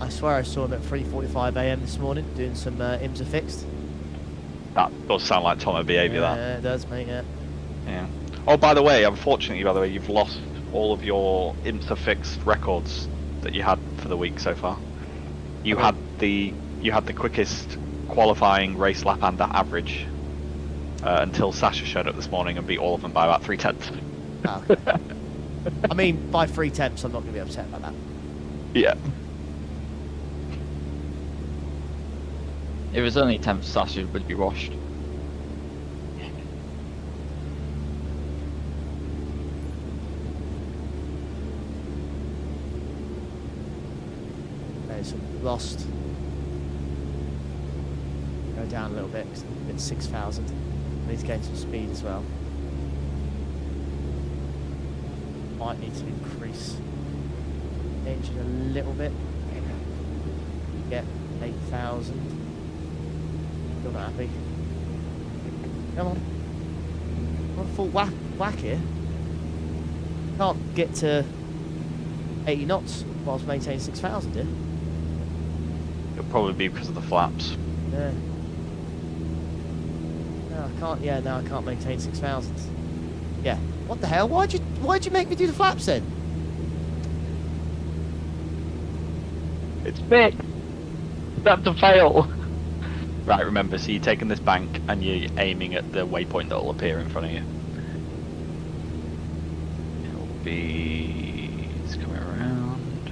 A: I swear I saw him at 3:45 AM this morning doing some IMSA fixed.
C: That does sound like Tomo behaviour, that.
A: Yeah, it does, mate, yeah.
C: Yeah. Oh, by the way, unfortunately, you've lost all of your IMSA fixed records that you had for the week so far. You had the quickest qualifying race lap and average until Sasha showed up this morning and beat all of them by about 3/10.
A: Oh, okay. I mean, by 3/10, I'm not going to be upset about that.
C: Yeah.
E: If it was only 10th, Sasha would be washed.
A: Okay, so lost. Go down a little bit because it's 6,000. I need to gain some speed as well. Might need to increase the engine a little bit. Get 8,000. Still not happy. Come on. I'm on full whack here. Can't get to 80 knots whilst maintaining 6,000 here.
C: It'll probably be because of the flaps.
A: Yeah. No, I can't. Yeah, no, I can't maintain 6,000. Yeah. What the hell? Why'd you make me do the flaps then?
E: It's fixed. That's a fail.
C: Right, remember, so you're taking this bank and you're aiming at the waypoint that will appear in front of you. It'll be... It's coming around.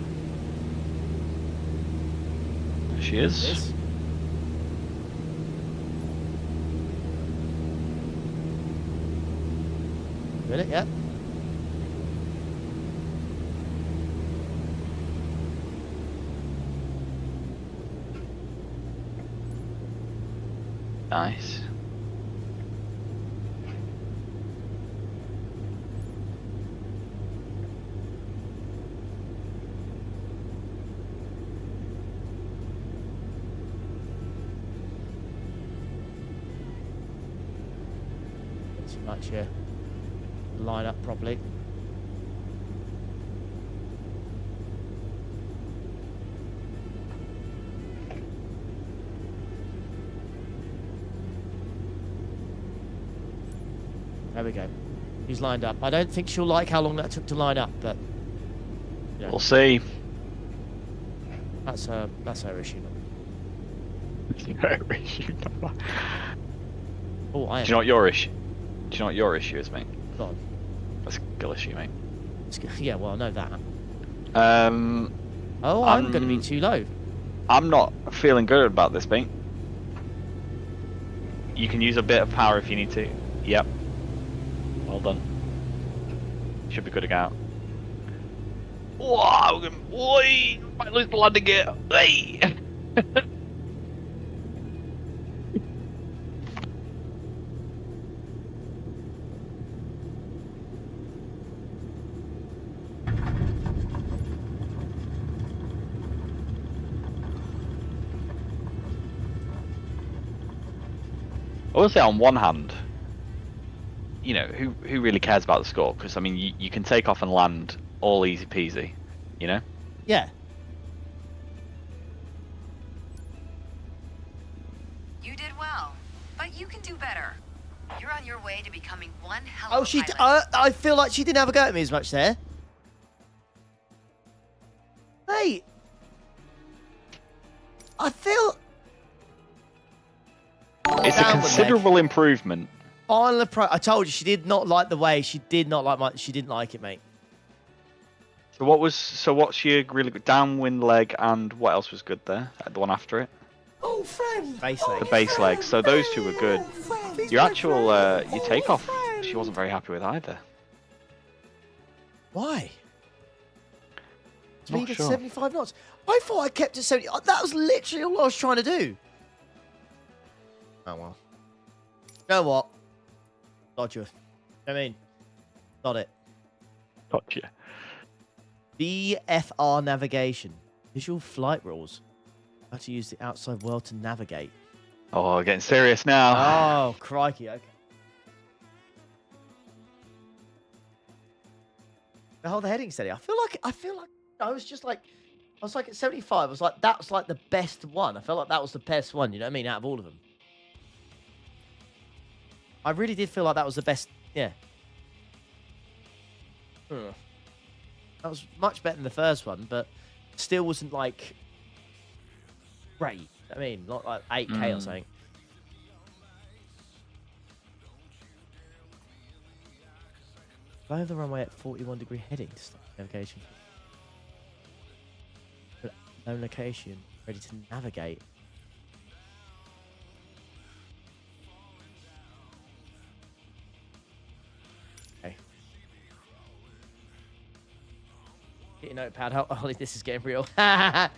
C: There she is.
A: Doing it, yeah.
C: Nice.
A: Not too much here. Line up properly. There we go. He's lined up. I don't think she'll like how long that took to line up, but yeah.
C: We'll see.
A: That's her issue. Oh, I am.
C: Do you know what your issue? Do you know what your issue is, mate?
A: Go on.
C: A skill issue, mate.
A: Yeah, well, I know that.
C: Oh,
A: I'm going to be too low.
C: I'm not feeling good about this, mate. You can use a bit of power if you need to. Yep. Well done. Should be good to go out. Wow, oi! Might lose the landing gear. Hey! I will say on one hand, you know, who really cares about the score? Because I mean, you can take off and land all easy peasy, you know.
A: Yeah.
D: You did well, but you can do better. You're on your way to becoming one hell
A: Oh,
D: of a pilot.
A: I feel like she didn't have a go at me as much there. Hey. I feel...
C: It's a
A: Downward
C: considerable improvement.
A: Final approach. I told you she did not like the way. She did not like my... She didn't like it, mate.
C: So what's your really good downwind leg, and what else was good there? The one after it?
B: Oh, friend.
A: Base leg.
C: The base leg. So those two were good.
B: Friend.
C: Your actual your takeoff, she wasn't very happy with either.
A: Why?
C: Not
A: Speed at
C: sure.
A: 75 knots. I thought I kept it 70. That was literally all I was trying to do. Oh, well. You know what? Dodge you. I mean, got it.
C: Gotcha.
A: VFR navigation. Visual flight rules. How to use the outside world to navigate.
C: Oh, getting serious now.
A: Oh, crikey. Okay. Hold the heading steady. I feel like I was just like, I was like at 75. I was like, that was like the best one. I felt like that was the best one. You know what I mean? Out of all of them. I really did feel like that was the best. Yeah. That was much better than the first one, but still wasn't like great. I mean, not like 8K or something. Fly over the runway at 41-degree heading to start navigation. No location, ready to navigate. Okay. Get your notepad out. Ollie, this is getting real. I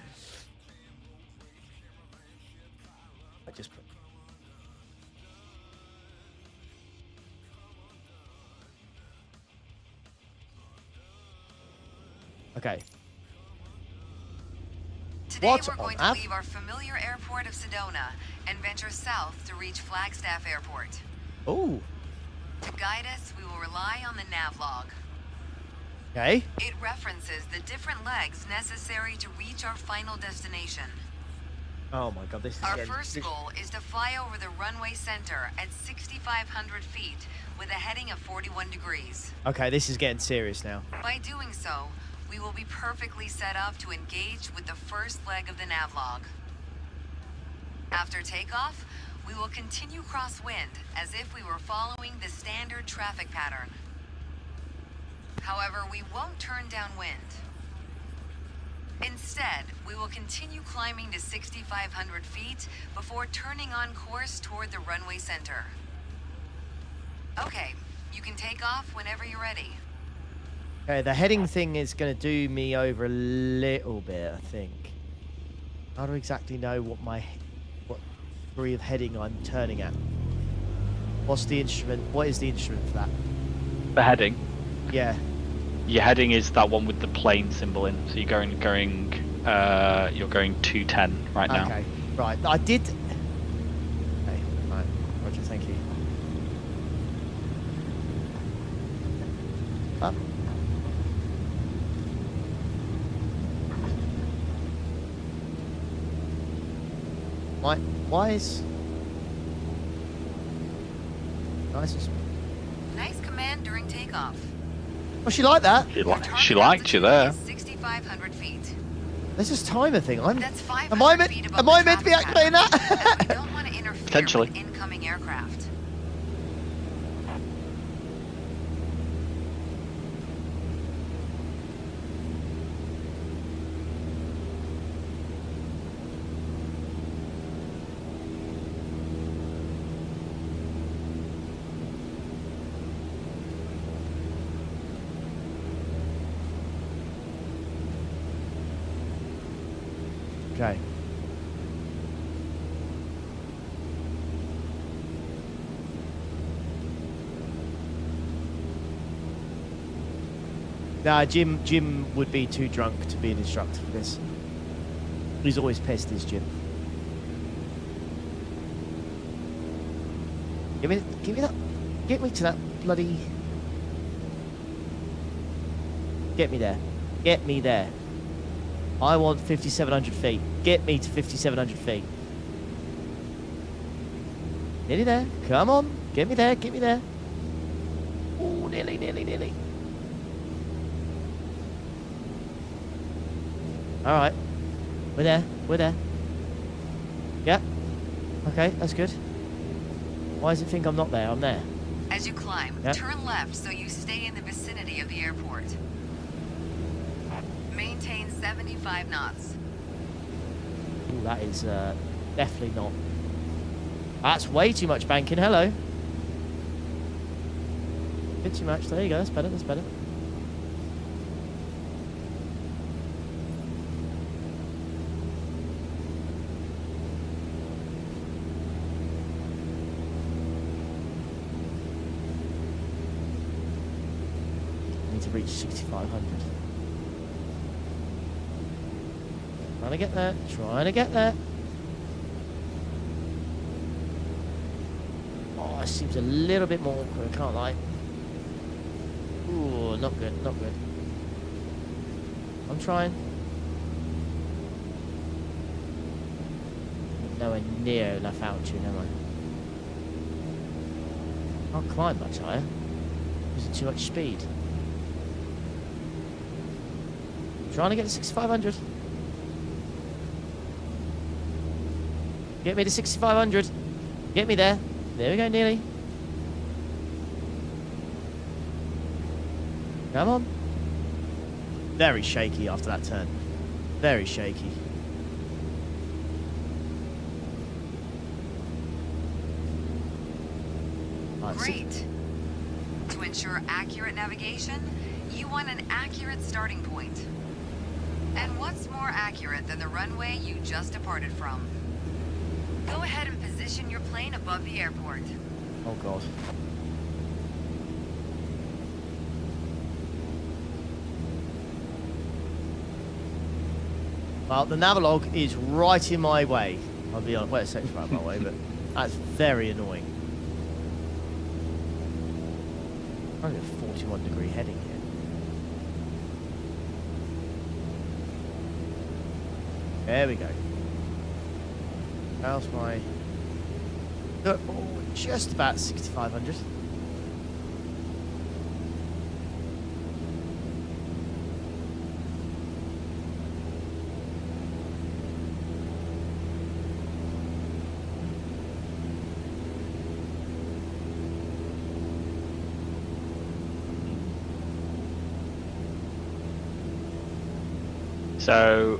A: just put... Okay.
D: Today
A: What
D: we're going
A: on
D: to leave our familiar airport of Sedona and venture south to reach Flagstaff Airport.
A: Oh.
D: To guide us, we will rely on the navlog.
A: Okay.
D: It references the different legs necessary to reach our final destination.
A: Oh my god, this is
D: Our
A: getting...
D: first goal is to fly over the runway center at 6,500 feet with a heading of 41 degrees.
A: Okay, this is getting serious now.
D: By doing so, we will be perfectly set up to engage with the first leg of the navlog. After takeoff, we will continue crosswind as if we were following the standard traffic pattern. However, we won't turn downwind. Instead, we will continue climbing to 6,500 feet before turning on course toward the runway center. Okay, you can take off whenever you're ready.
A: Okay, the heading thing is going to do me over a little bit, I think. How do I exactly know what degree of heading I'm turning at? What's the instrument? What is the instrument for that?
C: The heading.
A: Yeah.
C: Your heading is that one with the plane symbol in. So you're going 210 right now.
A: Okay, right. I did... Okay, right. Roger, thank you. Up. Why is... Nice.
D: Nice command during takeoff.
A: Oh, she liked that.
C: She liked you there.
D: 6,500 feet.
A: There's this timer thing.
D: That's 500
A: Am I meant
D: feet above
A: am
D: the
A: I meant to be
D: traffic
A: activating
D: pattern, as
A: that?
D: we don't want to interfere
C: Potentially.
D: with incoming aircraft.
A: Okay. Nah, Jim would be too drunk to be an instructor for this. He's always pissed, is Jim. Give me that. Get me to that bloody. Get me there. Get me there. I want 5,700 feet. Get me to 5,700 feet. Nearly there. Come on. Get me there. Get me there. Oh, nearly, nearly, nearly. All right. We're there. We're there. Yep. Okay, that's good. Why does it think I'm not there? I'm there.
D: As you climb,
A: Yep.
D: turn left so you stay in the vicinity of the airport. Maintain 75 knots.
A: Ooh, that is definitely not. That's way too much banking. Hello. Bit too much. There you go. That's better. That's better. Need to reach 6,500. Trying to get there. Trying to get there. Oh, it seems a little bit more awkward. I can't lie. Ooh, not good. Not good. I'm trying. Nowhere near enough altitude, am I? Can't climb much higher. Using too much speed. Trying to get to 6,500. Get me to 6,500. Get me there. There we go, nearly. Come on. Very shaky after that turn. Very shaky. Right,
D: Great. To ensure accurate navigation, you want an accurate starting point. And what's more accurate than the runway you just departed from? Go ahead and position your plane above the airport.
A: Oh god. Well, the Navalog is right in my way. I'll be honest. Wait a second, it's right in my way, but that's very annoying. Only a 41-degree heading here. There we go. How's my... Oh, just about 6,500.
C: So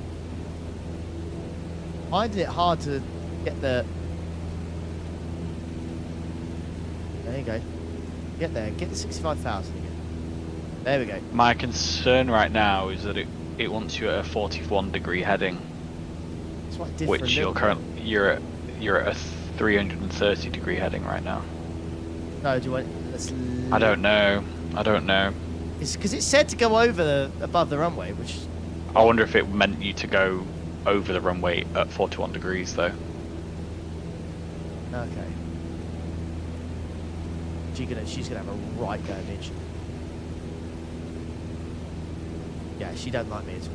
A: I find it hard to get the... There you go. Get there. Get the 65,000 again. There we go.
C: my concern right now is that it wants you at a 41-degree heading,
A: It's quite different.
C: which you're at a 330-degree heading right now.
A: No, do you want... Let's...
C: I don't know. I don't know.
A: It's because it said to go over above the runway, which...
C: I wonder if it meant you to go over the runway at 41 degrees though.
A: Okay. She's gonna have a right go, bitch. Yeah, she don't like me at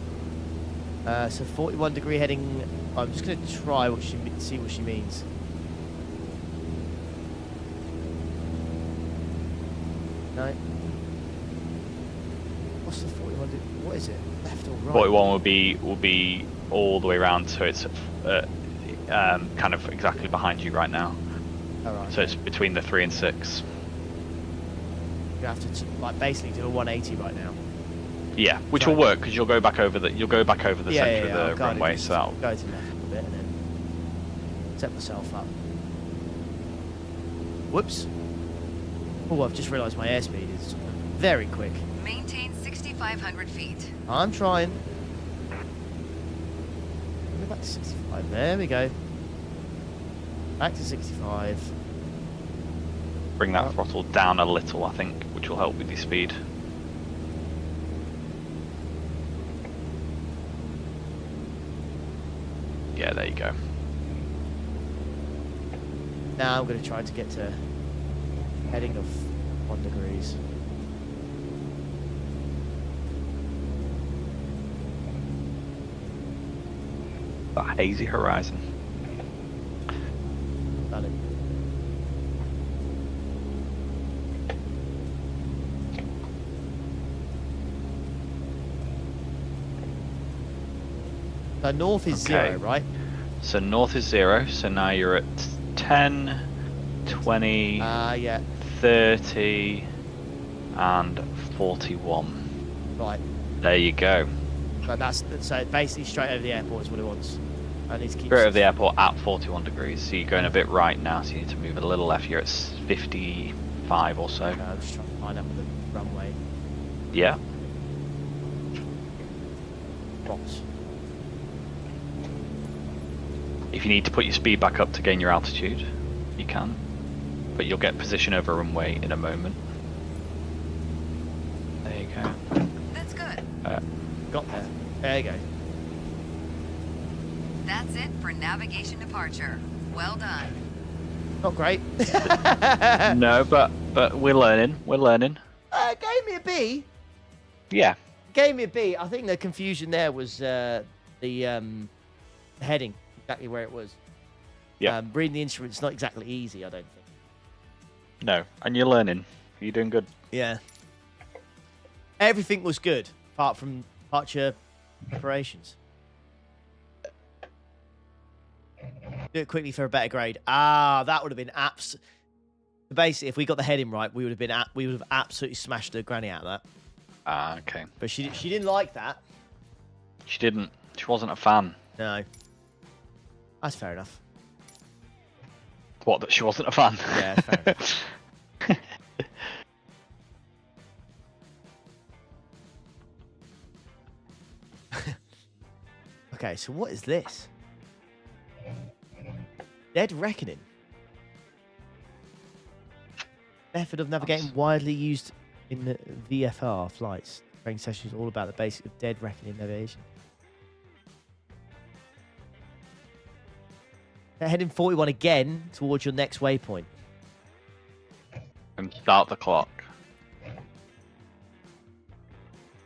A: all. So 41-degree heading. I'm just gonna try see what she means. No. What's the 41? What is it? Left or right?
C: 41 will be all the way around, so it's kind of exactly behind you right now.
A: All right.
C: So it's between the 3 and 6.
A: You have to like basically do a 180 right now.
C: Yeah, which
A: Right.
C: will work because you'll go back over the center
A: I'll
C: of the runway.
A: just
C: So that'll,
A: go to the left a little bit and then set myself up. Whoops. Oh, I've just realised my airspeed is very quick.
D: Maintain 6,500 feet.
A: I'm trying. Go back to 65. There we go. Back to 65.
C: bring that throttle down a little, I think, which will help with your speed. Yeah, there you go.
A: Now I'm going to try to get to Heading of 1 degrees.
C: That hazy horizon.
A: Got it. So north is
C: Okay.
A: 0, right?
C: So north is 0, so now you're at 10, 20,
A: Yeah.
C: 30, and 41.
A: Right.
C: There you go.
A: So that's so basically straight over the airport is what it wants. I need to keep
C: Straight over the airport at 41 degrees. So you're going a bit right now, so you need to move a little left. You're at 55 or so.
A: I'm just trying to line up with the runway.
C: Yeah.
A: Drops.
C: If you need to put your speed back up to gain your altitude, you can. But you'll get position over runway in a moment. There you go.
D: That's good.
A: Got there. There you go.
D: That's it for navigation departure. Well done.
A: Not great.
C: No, but we're learning. We're learning.
A: Gave me a B.
C: Yeah.
A: Gave me a B. I think the confusion there was the heading, exactly where it was.
C: Yeah.
A: Reading the instrument's not exactly easy, I don't think.
C: No, and you're learning. You're doing good.
A: Yeah. Everything was good, apart from departure preparations. Do it quickly for a better grade. Ah, that would have been basically, if we got the heading right, we would have absolutely smashed the granny out of that.
C: Ah, okay.
A: But she didn't like that.
C: She didn't. She wasn't a fan.
A: No. That's fair enough.
C: What, that she wasn't a fan?
A: Yeah, fair enough. Okay, so what is this? Dead Reckoning. Method of navigating widely used in the VFR flights. Training sessions all about the basics of Dead Reckoning navigation. They're heading 41 again towards your next waypoint.
C: And start the clock.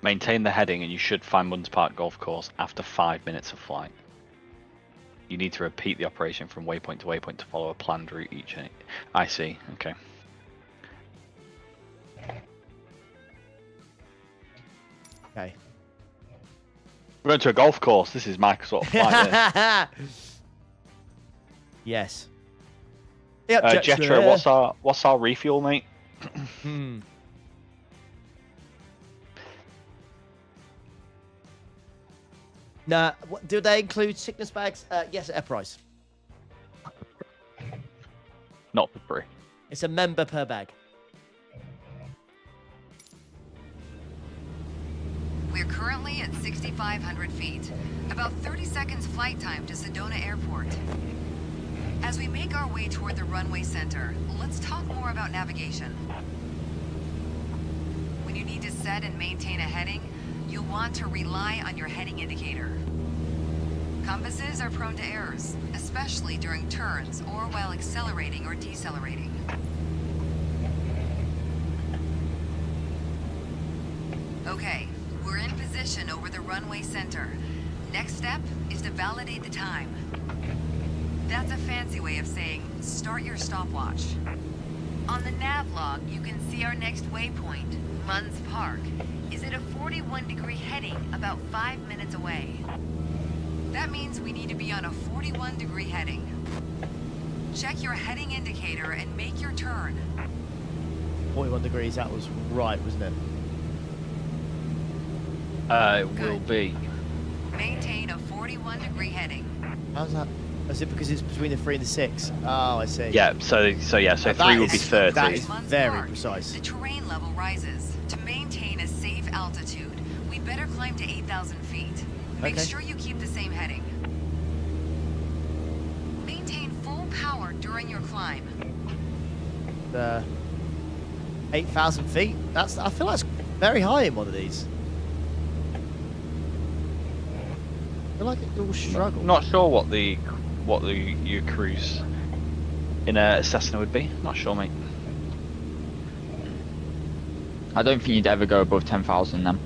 C: Maintain the heading and you should find Munds Park Golf Course after 5 minutes of flight. You need to repeat the operation from waypoint to waypoint to follow a planned route each. I see, okay.
A: Okay.
C: We're going to a golf course. This is my sort of flight.
A: Yes. Yep,
C: Jetra, what's our refuel, mate?
A: Nah, do they include sickness bags? Yes, at a price.
C: Not for free.
A: It's a member per bag.
D: We're currently at 6,500 feet. About 30 seconds flight time to Sedona Airport. As we make our way toward the runway center, let's talk more about navigation. When you need to set and maintain a heading, you'll want to rely on your heading indicator. Compasses are prone to errors, especially during turns or while accelerating or decelerating. Okay, we're in position over the runway center. Next step is to validate the time. That's a fancy way of saying start your stopwatch. On the nav log, you can see our next waypoint, Munds Park, is at a 41-degree heading about 5 minutes away. That means we need to be on a 41-degree heading. Check your heading indicator and make your turn.
A: 41 degrees, that was right, wasn't it?
C: It will be.
D: Maintain a 41-degree heading.
A: How's that? Is it because it's between the 3 and the 6? Oh, I see.
C: Yeah, so 3 would be 30.
A: That is
D: Munds
A: very
D: Park,
A: precise.
D: The terrain level rises. To maintain a safe altitude, we better climb to 8,000 feet. Make
A: Okay.
D: sure you keep the same heading. Maintain full power during your climb.
A: 8,000 feet? I feel that's very high in one of these. I feel like it will struggle.
C: Not sure what your cruise in a Cessna would be. Not sure, mate.
E: I don't think you'd ever go above 10,000 then.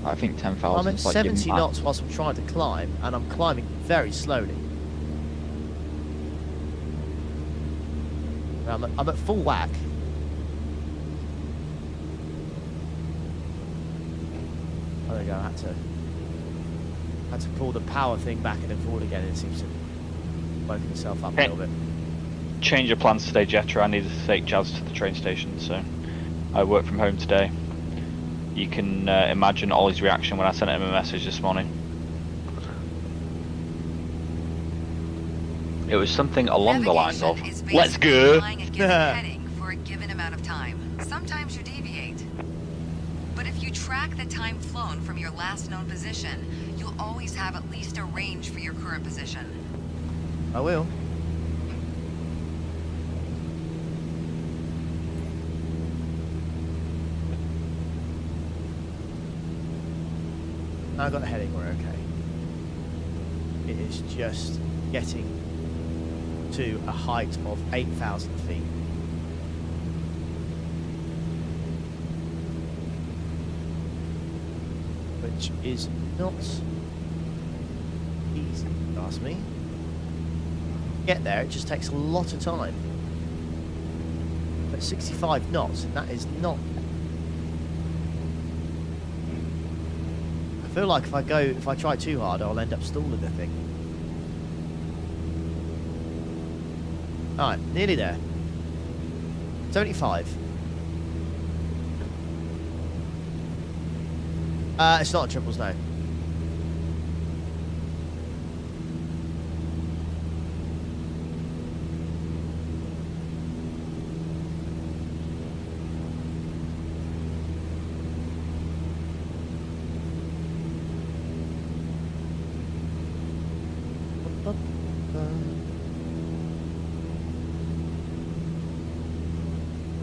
E: I think 10,000
A: I'm at
E: is like
A: 70
E: giving
A: knots whilst I'm trying to climb, and I'm climbing very slowly. I'm at full whack. Oh, there we go. I had to pull the power thing back and then forward again. It seems to have woken itself up a little bit.
C: Change your plans today, Jetta. I needed to take Jazz to the train station, so I work from home today. You can imagine Ollie's reaction when I sent him a message this morning. It was something along the lines of, "Let's go."
D: Heading for a given amount of time. Sometimes you deviate. But if you track the time flown from your last known position, you'll always have at least a range for your current position.
A: I will. I got a heading, we're okay. It is just getting to a height of 8,000 feet. Which is not easy, if you ask me. Get there, it just takes a lot of time. But 65 knots, and that is not... I feel like if I try too hard, I'll end up stalling the thing. Alright, nearly there. 75. It's not a triples, no.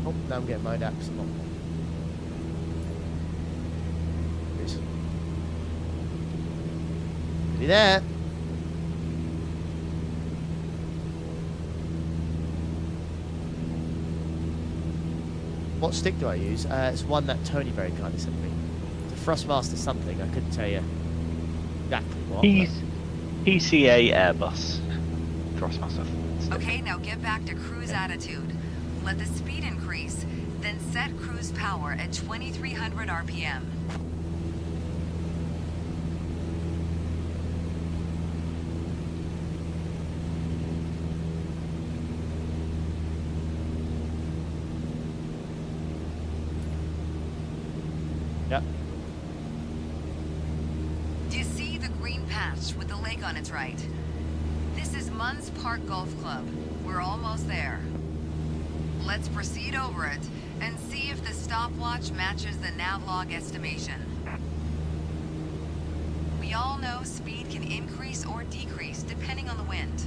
A: Oh, now I'm getting mowed out because I'm not. Be there. What stick do I use? It's one that Tony very kindly sent me. It's a Thrustmaster something. I couldn't tell you exactly what.
C: PCA Airbus. Thrustmaster.
D: Okay, now get back to cruise attitude. Let the speed increase, then set cruise power at 2300 RPM.
A: Yep.
D: Do you see the green patch with the lake on its right? This is Munns Park Golf Club. We're almost there. Let's proceed over it and see if the stopwatch matches the navlog estimation. We all know speed can increase or decrease depending on the wind.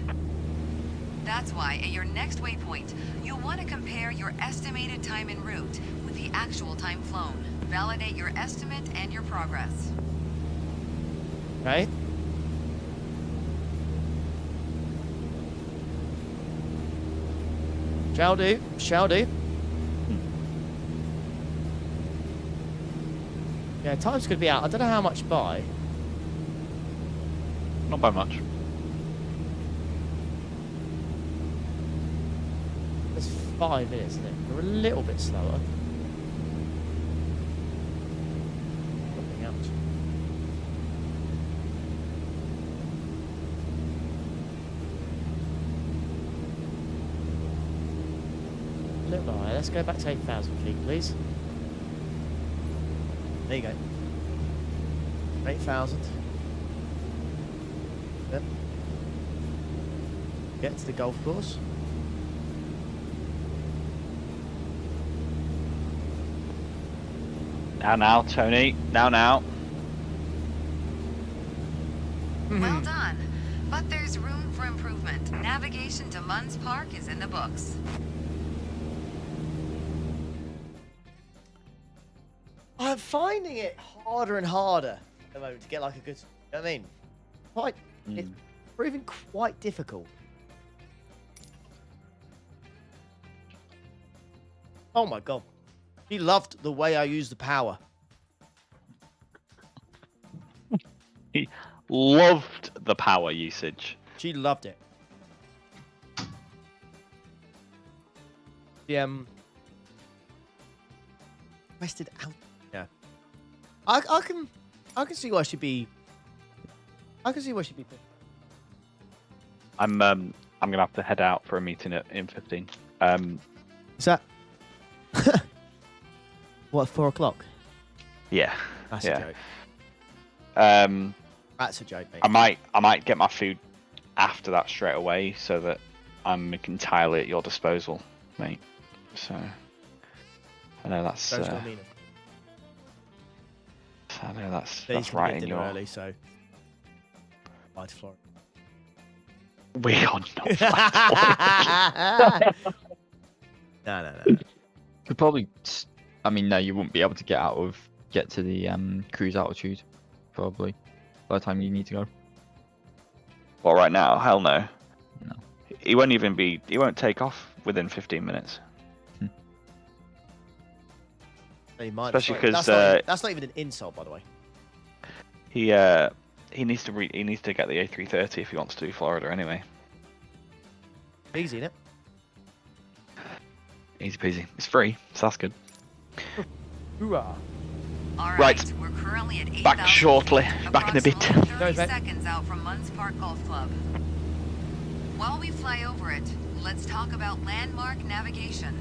D: That's why at your next waypoint, you'll want to compare your estimated time en route with the actual time flown. Validate your estimate and your progress.
A: Okay. Shall do. Shall do. Yeah, time's going to be out. I don't know how much by.
C: Not by much.
A: It's 5 minutes, isn't it? We're a little bit slower. Nothing else. A little higher. Let's go back to 8,000 feet, please. There you go. 8,000. Yep. Get to the golf course.
C: Now, Tony. Now.
D: Well done. But there's room for improvement. Navigation to Munns Park is in the books.
A: I'm finding it harder and harder at the moment to get like a good. You know what I mean? It's proving quite difficult. Oh my god! She loved the way I used the power.
C: He loved the power usage.
A: She loved it. The rested out. Yeah. I can see why she'd be. I can see why she'd be.
C: I'm gonna have to head out for a meeting in 15.
A: Is that what, 4 o'clock?
C: Yeah.
A: That's
C: yeah.
A: a joke. That's a joke, mate.
C: I might get my food after that straight away, so that I'm entirely at your disposal, mate. So I know that's. I know that's right in your.
A: Early, so. Bye to Florida.
C: We are not.
A: No.
E: Could probably. I mean, no, you wouldn't be able to get to the cruise altitude, probably, by the time you need to go.
C: Well, right now, hell no.
E: No.
C: He won't take off within 15 minutes.
A: He might.
C: Especially because
A: that's not even an insult, by the way.
C: He needs to get the A330 if he wants to do Florida anyway.
A: Easy, innit?
C: Easy peasy. It's free, so that's good.
A: Hoorah!
D: All
C: Right.
D: We're currently at 8,000
C: Back shortly. Back in a bit.
D: 30 seconds out from Munns Park Golf Club. While we fly over it, let's talk about landmark navigation.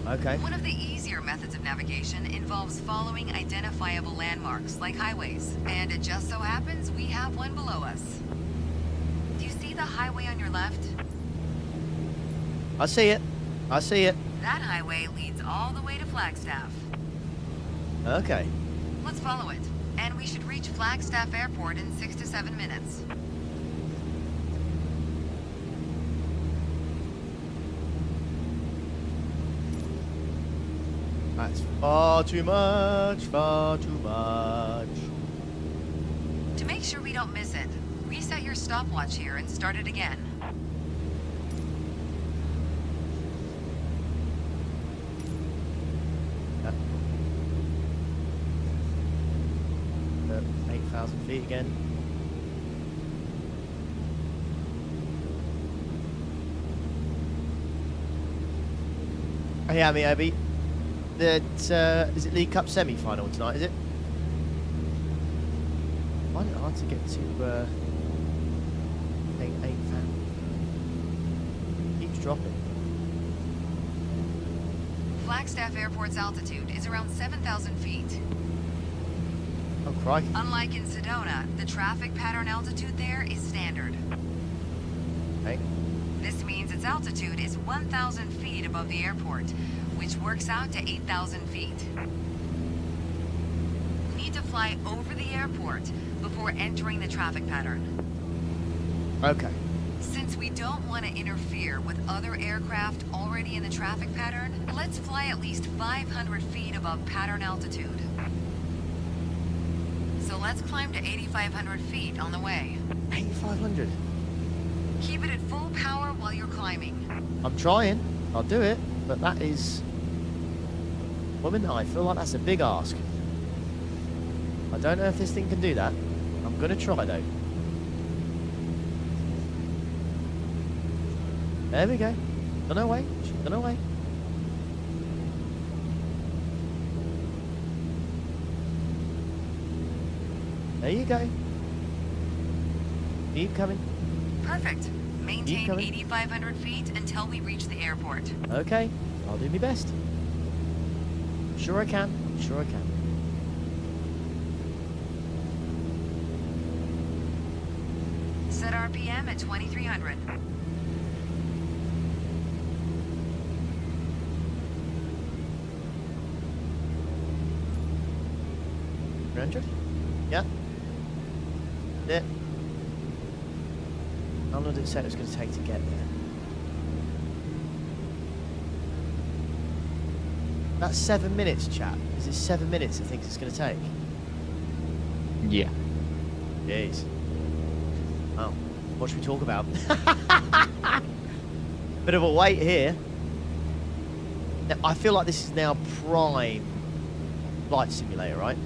A: Okay.
D: One of the easier methods of navigation involves following identifiable landmarks like highways, and it just so happens we have one below us. Do you see the highway on your left?
A: I see it.
D: That highway leads all the way to Flagstaff.
A: Okay.
D: Let's follow it, and we should reach Flagstaff Airport in 6 to 7 minutes.
A: That's far too much.
D: To make sure we don't miss it, reset your stopwatch here and start it again.
A: Yep. 8,000 feet again. Hey, Abby. That is it League Cup semi-final tonight? Is it? I find it hard to get to 8,000. Keeps dropping.
D: Flagstaff Airport's altitude is around 7,000 feet.
A: Oh, crikey.
D: Unlike in Sedona, the traffic pattern altitude there is standard.
A: Okay.
D: This means its altitude is 1,000 feet above the airport, which works out to 8,000 feet. We need to fly over the airport before entering the traffic pattern.
A: Okay.
D: Since we don't want to interfere with other aircraft already in the traffic pattern, let's fly at least 500 feet above pattern altitude. So let's climb to 8,500 feet on the way.
A: 8,500.
D: Keep it at full power while you're climbing.
A: I'm trying. I'll do it. But that is... Woman, I feel like that's a big ask. I don't know if this thing can do that. I'm going to try, though. There we go. She's gone away. She's gone away. There you go. Keep coming.
D: Perfect. Maintain
A: coming.
D: 8,500 feet until we reach the airport.
A: Okay. I'll do my best. Sure I can. Sure I can.
D: Set RPM at 2,300.
A: Yeah. Yeah. How long did it say it was going to take to get there? That's 7 minutes, chap. Is it 7 minutes it thinks it's going to take?
E: Yeah.
A: Jeez. Well, what should we talk about? Bit of a wait here. I feel like this is now prime flight simulator, right?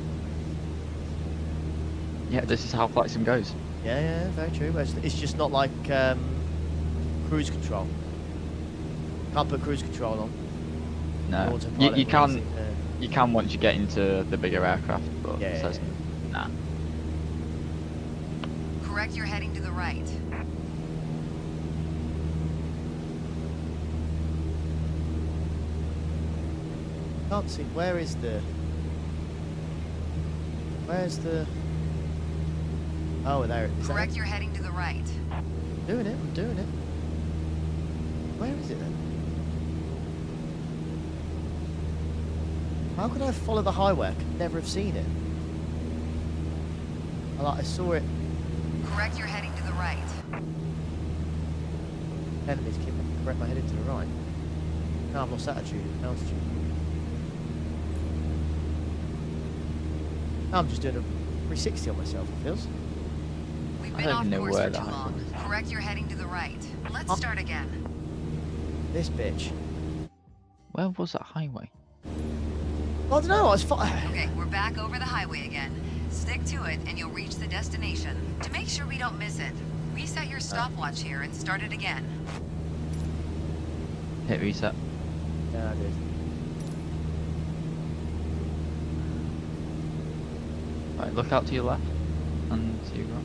E: Yeah, this is how flight sim goes.
A: Yeah, very true. It's just not like cruise control. Can't put cruise control on.
E: No,
A: Autopilot
E: you can.
A: racing,
E: You can once you get into the bigger aircraft, but
A: Yeah,
E: it says nah.
D: Correct your heading to the right.
A: Can't see. Where's the? Oh, there it is.
D: Correct your heading to the right.
A: I'm doing it. Where is it then? How could I follow the highway? I could never have seen it. I saw it.
D: Correct your heading to the right.
A: Enemies keep correct my heading to the right. No, I've lost altitude. I'm just doing a 360 on myself, it feels.
D: We've
E: I
D: been
E: don't
D: off
E: know
D: course
E: where
D: for
E: the
D: too
E: highway
D: long.
E: is.
D: Correct your heading to the right. Let's start again.
A: This bitch.
E: Where was that highway?
A: I don't know, I was fine.
D: Okay, we're back over the highway again. Stick to it and you'll reach the destination. To make sure we don't miss it, reset your stopwatch here and start it again.
E: Hit reset.
A: Yeah, I did.
E: Right, look out to your left and to your right.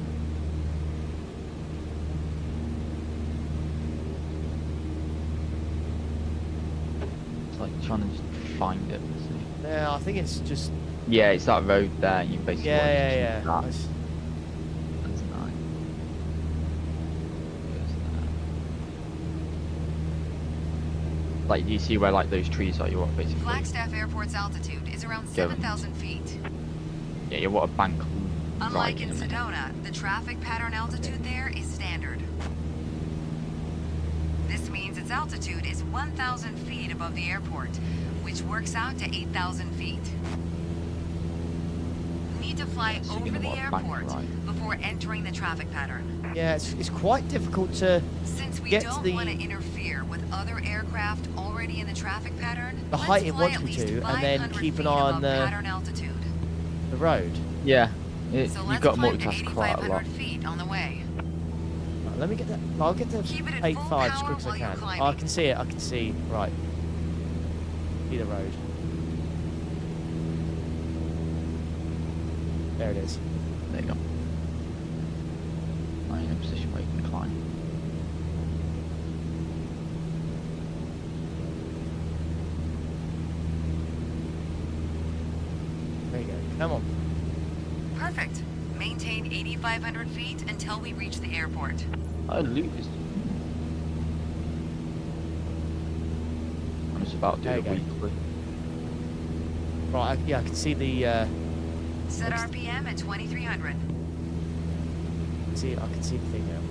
E: It's like trying to just find it. See.
A: Yeah, I think it's just.
E: Yeah, it's that road there. You basically want to just
A: Yeah.
E: use that.
A: That's-
E: That's nice. Goes there. Like, do you see where like those trees are? You want basically.
D: Flagstaff Airport's altitude is around 7,000 feet.
E: Yeah, you want a bank.
D: Unlike
E: right
D: in
E: a minute.
D: Sedona, the traffic pattern altitude there is standard. This means its altitude is 1,000 feet above the airport, which works out to 8,000 feet. You need to fly
E: So you're
D: over
E: gonna
D: the
E: want a bank
D: airport
E: right.
D: before entering the traffic pattern.
A: Yeah, it's quite difficult to
D: Since we
A: get to
D: don't
A: the
D: want to interfere with other aircraft already in the traffic pattern,
A: The
D: let's
A: height it
D: fly
A: wants
D: at
A: me
D: least
A: to, and then
D: 500
A: keep an
D: feet
A: eye on
D: above
A: the-
D: pattern altitude.
A: road.
E: Yeah,
D: So
E: you've
D: let's
E: got
D: climb to
E: multitask quite a lot.
D: 8,500 feet on the way.
A: Right, let me get that. I'll get to
D: Keep it at
A: 8.5
D: full
A: as
D: power
A: quick as I
D: while you're
A: can.
D: climbing.
A: Oh, I can see it. I can see. Right. See the road. There it is.
E: There you go. I'm in a position where you can climb.
A: There you go. Come on.
D: Perfect. Maintain 8,500 feet until we reach the airport.
E: I lose. I'm just about to
A: There
E: do
A: you
E: the
A: go.
E: weekly.
A: Right. Yeah, I can see the.
D: Set
A: Next.
D: RPM at 2,300.
A: I can see the thing now.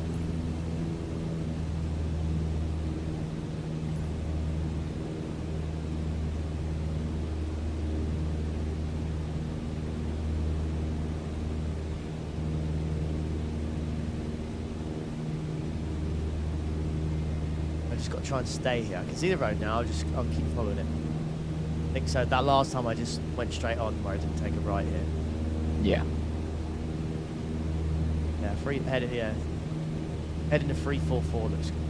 A: I just got to try and stay here. I can see the road now. I'll keep following it. I think so. That last time I just went straight on where I didn't take a right here.
E: Yeah.
A: Yeah, heading to 344 looks good.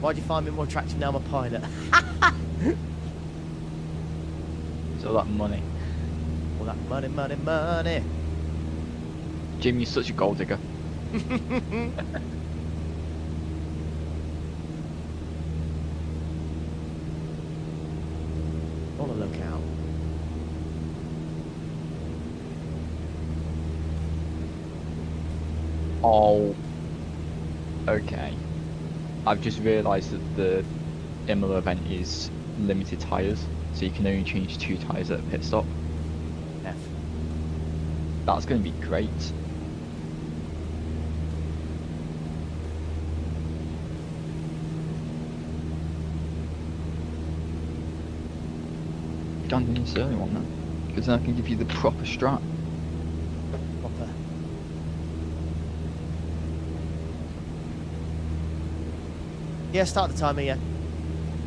A: Why do you find me more attractive now I'm a pilot?
E: It's all that money.
A: All that money.
E: Jim, you're such a gold digger.
A: On a lookout.
E: Oh. Okay. I've just realised that the Imola event is limited tyres, so you can only change 2 tyres at a pit stop.
A: F.
E: That's going to be great. You don't need the early one then, because then I can give you the proper strat.
A: Proper. Yeah, start the timer, yeah.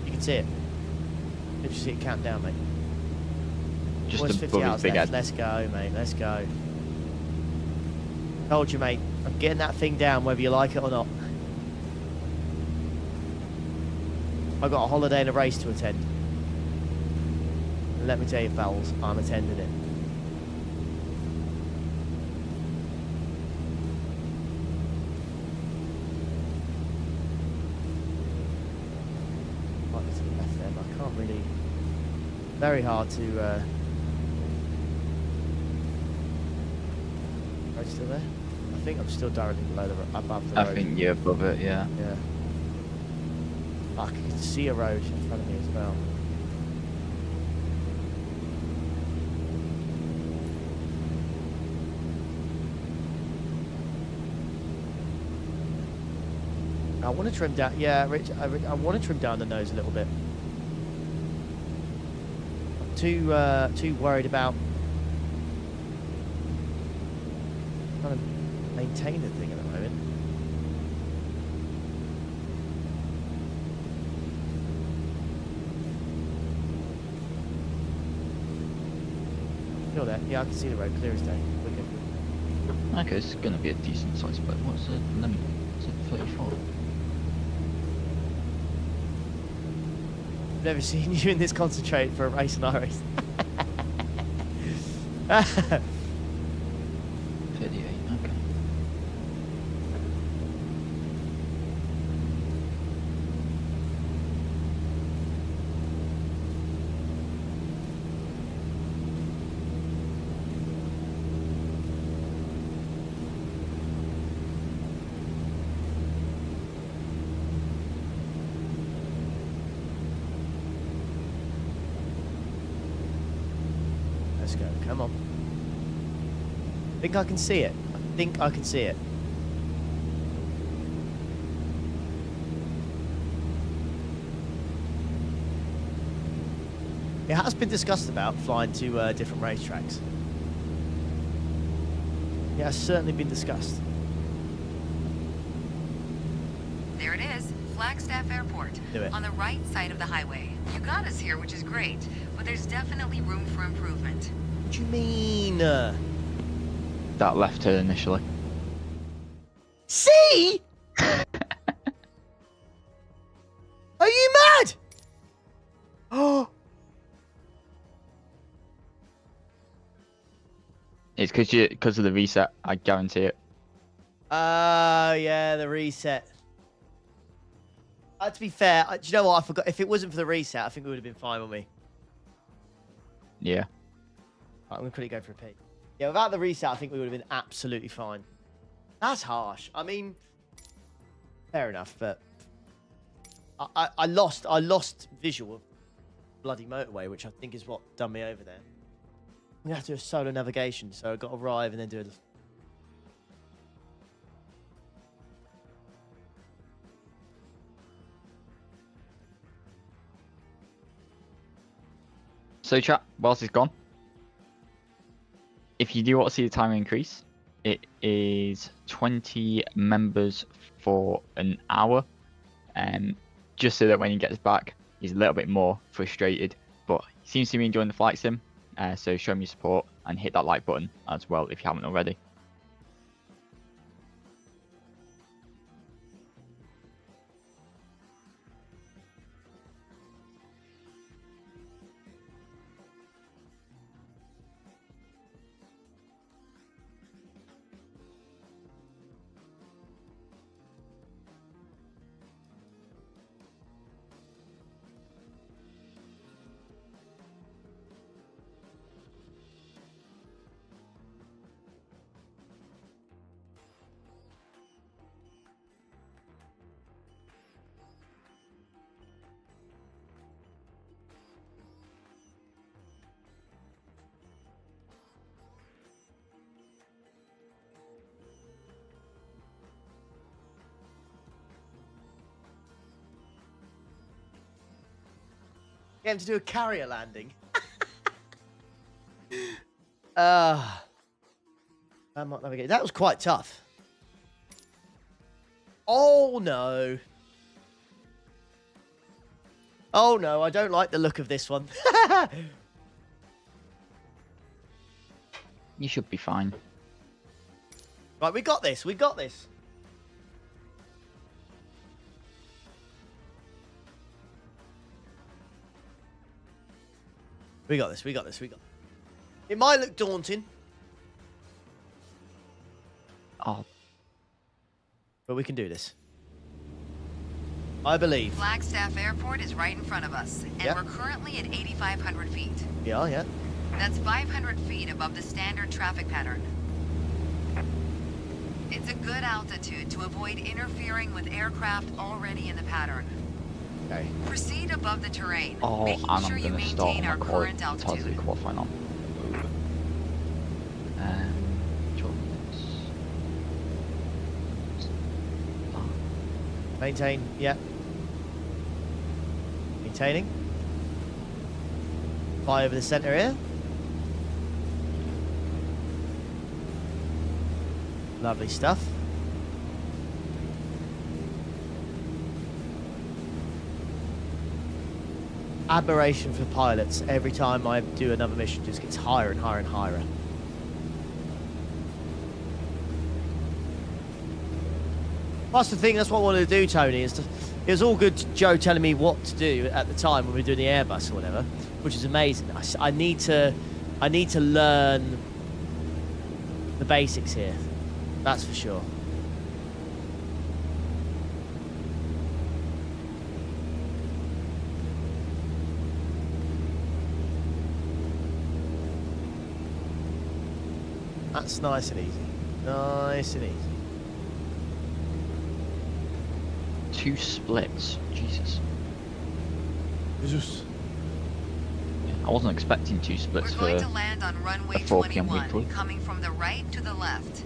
A: You can see it. You can see it count down, mate.
E: Just
A: Almost 50
E: above his
A: hours
E: big
A: left.
E: head.
A: Let's go, mate. Let's go. Told you, mate. I'm getting that thing down whether you like it or not. I've got a holiday and a race to attend. And let me tell you, pals, I'm attending it. Might be to the left there, but I can't really... Very hard to... Road still there? I think I'm still directly below the above the road.
E: I think you're above it, yeah.
A: Yeah. I can see a road in front of me as well. I want to trim down. Yeah, Rich. I want to trim down the nose a little bit. I'm too worried about trying to maintain the thing at the moment. Feel that? Yeah, I can see the road clear as day. Wicked.
E: Okay, it's gonna be a decent size, but what's the limit? Is it 34?
A: I've never seen you in this concentrate for a race and I race.
E: 38, okay.
A: Let's go. Come on. I think I can see it. I think I can see it. It has been discussed about flying to different racetracks. It has certainly been discussed.
D: There it is, Flagstaff Airport.
A: Do it.
D: On the right side of the highway. You got us here, which is great, but there's definitely room for improvement.
A: What do you mean?
E: That left turn initially.
A: See? Are you mad? Oh.
E: It's because of the reset, I guarantee it.
A: Oh, yeah, the reset. To be fair, do you know what? I forgot. If it wasn't for the reset, I think we would have been fine, wouldn't we?
E: Yeah.
A: Right, I'm going to quickly go for a pee. Yeah, without the reset, I think we would have been absolutely fine. That's harsh. I mean, fair enough, but I lost visual of bloody motorway, which I think is what done me over there. I'm going to have to do a solo navigation, so I've got to arrive and then do it.
E: So chat, whilst it's gone, if you do want to see the timer increase, it is 20 members for an hour, just so that when he gets back, he's a little bit more frustrated, but he seems to be enjoying the flight sim, so show him your support and hit that like button as well if you haven't already.
A: Get him to do a carrier landing. Navigate. That was quite tough. Oh no. Oh no, I don't like the look of this one.
E: You should be fine.
A: Right, we got this. We got this. We got this. We got this. We got. It might look daunting,
E: Oh,
A: but we can do this. I believe.
D: Flagstaff Airport is right in front of us, and
A: Yep.
D: we're currently at 8,500 feet.
A: Yeah, yeah.
D: That's 500 feet above the standard traffic pattern. It's a good altitude to avoid interfering with aircraft already in the pattern.
A: Okay.
D: Proceed above the terrain,
E: oh,
D: making
E: and
D: sure
E: I'm
D: you
E: going to start
D: maintain
E: on
D: our
E: my
D: current altitude.
E: qualifying on. Jobs.
A: Maintain. Yeah. Maintaining. Fly over the center here. Lovely stuff. Aberration for pilots. Every time I do another mission, it just gets higher and higher and higher. That's the thing. That's what I wanted to do, Tony. It was all good, Joe telling me what to do at the time when we were doing the Airbus or whatever, which is amazing. I need to learn the basics here. That's for sure. That's nice and easy. Nice and easy.
E: 2 splits. Jesus.
A: Jesus.
E: I wasn't expecting 2 splits
D: We're
E: for
D: going to land on runway
E: a 4 p.m.
D: 21,
E: weekly.
D: coming from the right to the left.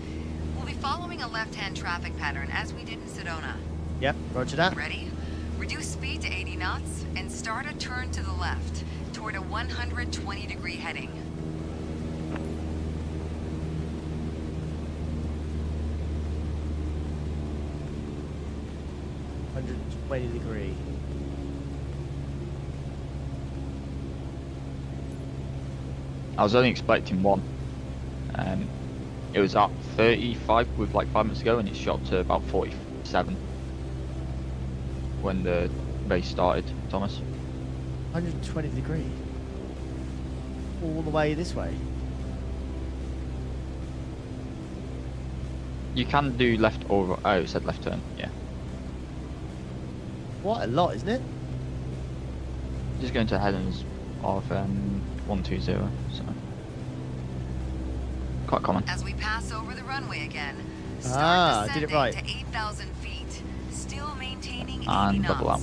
D: We'll be following a left-hand traffic pattern as we did in Sedona.
A: Yep, roger that.
D: Ready? Reduce speed to 80 knots and start a turn to the left toward a 120-degree heading.
A: degree.
E: I was only expecting 1. It was at 35 with like 5 minutes ago, and it shot to about 47 when the race started. Thomas.
A: 120 degree. All the way this way.
E: You can do left over. Oh, it said left turn. Yeah.
A: Quite a lot, isn't it?
E: Just going to headings of 120. So quite common.
D: As we pass over the runway again, start
A: did it
D: descending
A: right.
D: to 8,000 feet, still maintaining 80
E: And
D: knots.
E: double out.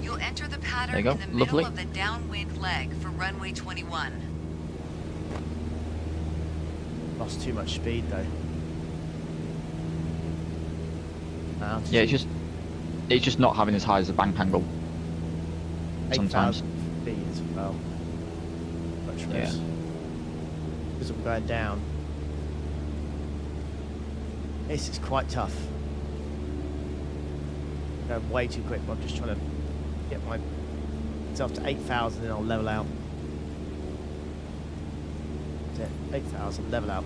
D: You'll enter the
E: There
D: pattern
E: you go.
D: in the middle
E: Lovely.
D: of the downwind leg for runway 21.
A: Lost too much speed though.
E: Yeah, it's just not having as high as the bank angle. Sometimes.
A: 8,000 feet as well. Much
E: Yeah.
A: worse. Because I'm going down. This is quite tough. Going way too quick. I'm just trying to get myself to 8,000 and I'll level out. That's it. 8,000, level out.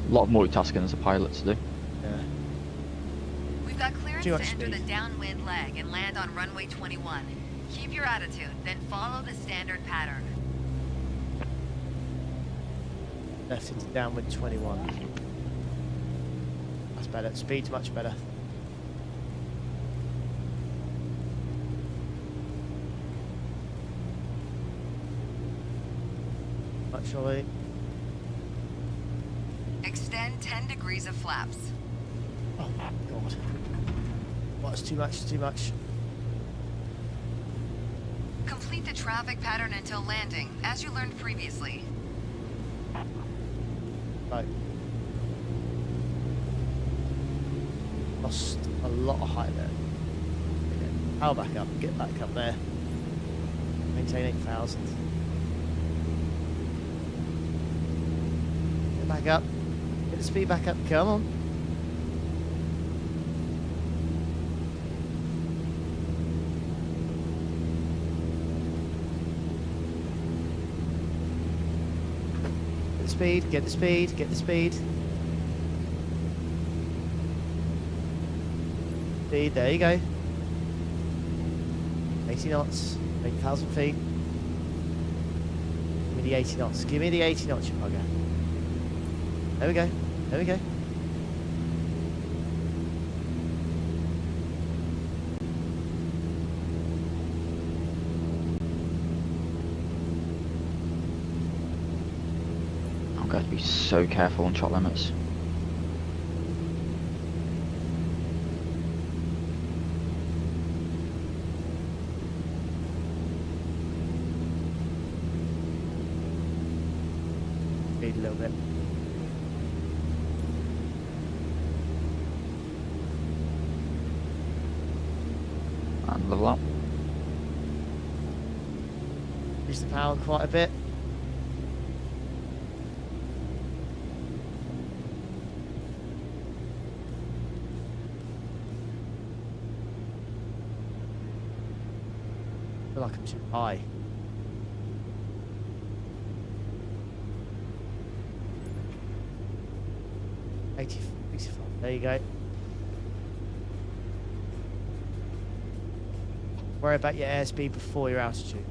E: A lot of multitasking as a pilot to do.
A: Yeah.
D: We've got clearance
A: Too
D: to
A: much
D: enter the
A: speed.
D: downwind leg and land on runway 21. Keep your attitude, then follow the standard pattern.
A: Left into downwind 21. That's better. Speed's much better. Much surely.
D: Extend 10 degrees of flaps.
A: Oh god. What's too much? Too much.
D: Complete the traffic pattern until landing, as you learned previously.
A: Right. Lost a lot of height there. Okay. Power back up. Get back up there. Maintain 8,000. Get back up. Get the speed back up. Come on. speed, get the speed, get the speed. Speed, there you go. 80 knots, 8,000 feet. Give me the 80 knots, give me the 80 knots, you bugger. There we go, there we go.
E: I'm going to be so careful on shot limits.
A: Speed a little bit.
E: And level up.
A: Increase the power quite a bit. I feel like I'm too high. $85. There you go. Worry about your airspeed before your altitude.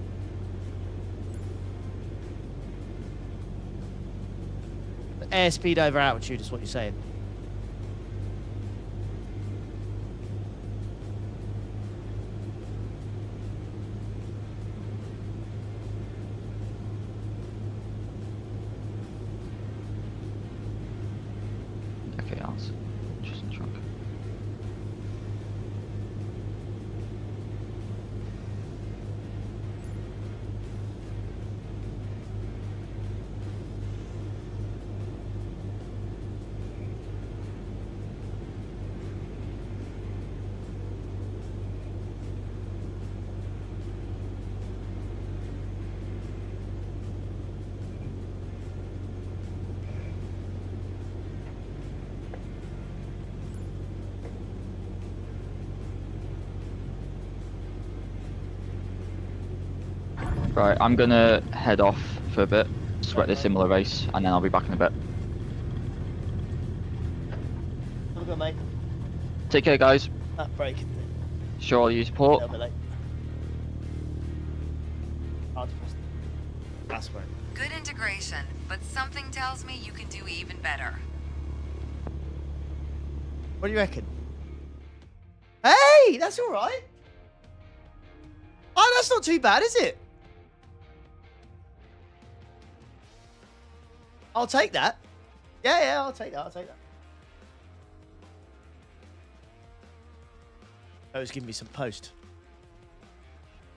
A: Airspeed over altitude is what you're saying.
E: Okay, I'll just in trunk. Right, I'm gonna head off for a bit, sweat this similar race, and then I'll be back in a bit.
A: Have a good, mate.
E: Take care, guys.
A: That break.
E: Sure, I'll use
A: A
E: support.
A: little bit late. Hard to press. That's where.
D: Good integration, but something tells me you can do even better.
A: What do you reckon? Hey, that's all right. Oh, that's not too bad, is it? I'll take that. Yeah, I'll take that. I'll take that. Oh, it's giving me some post.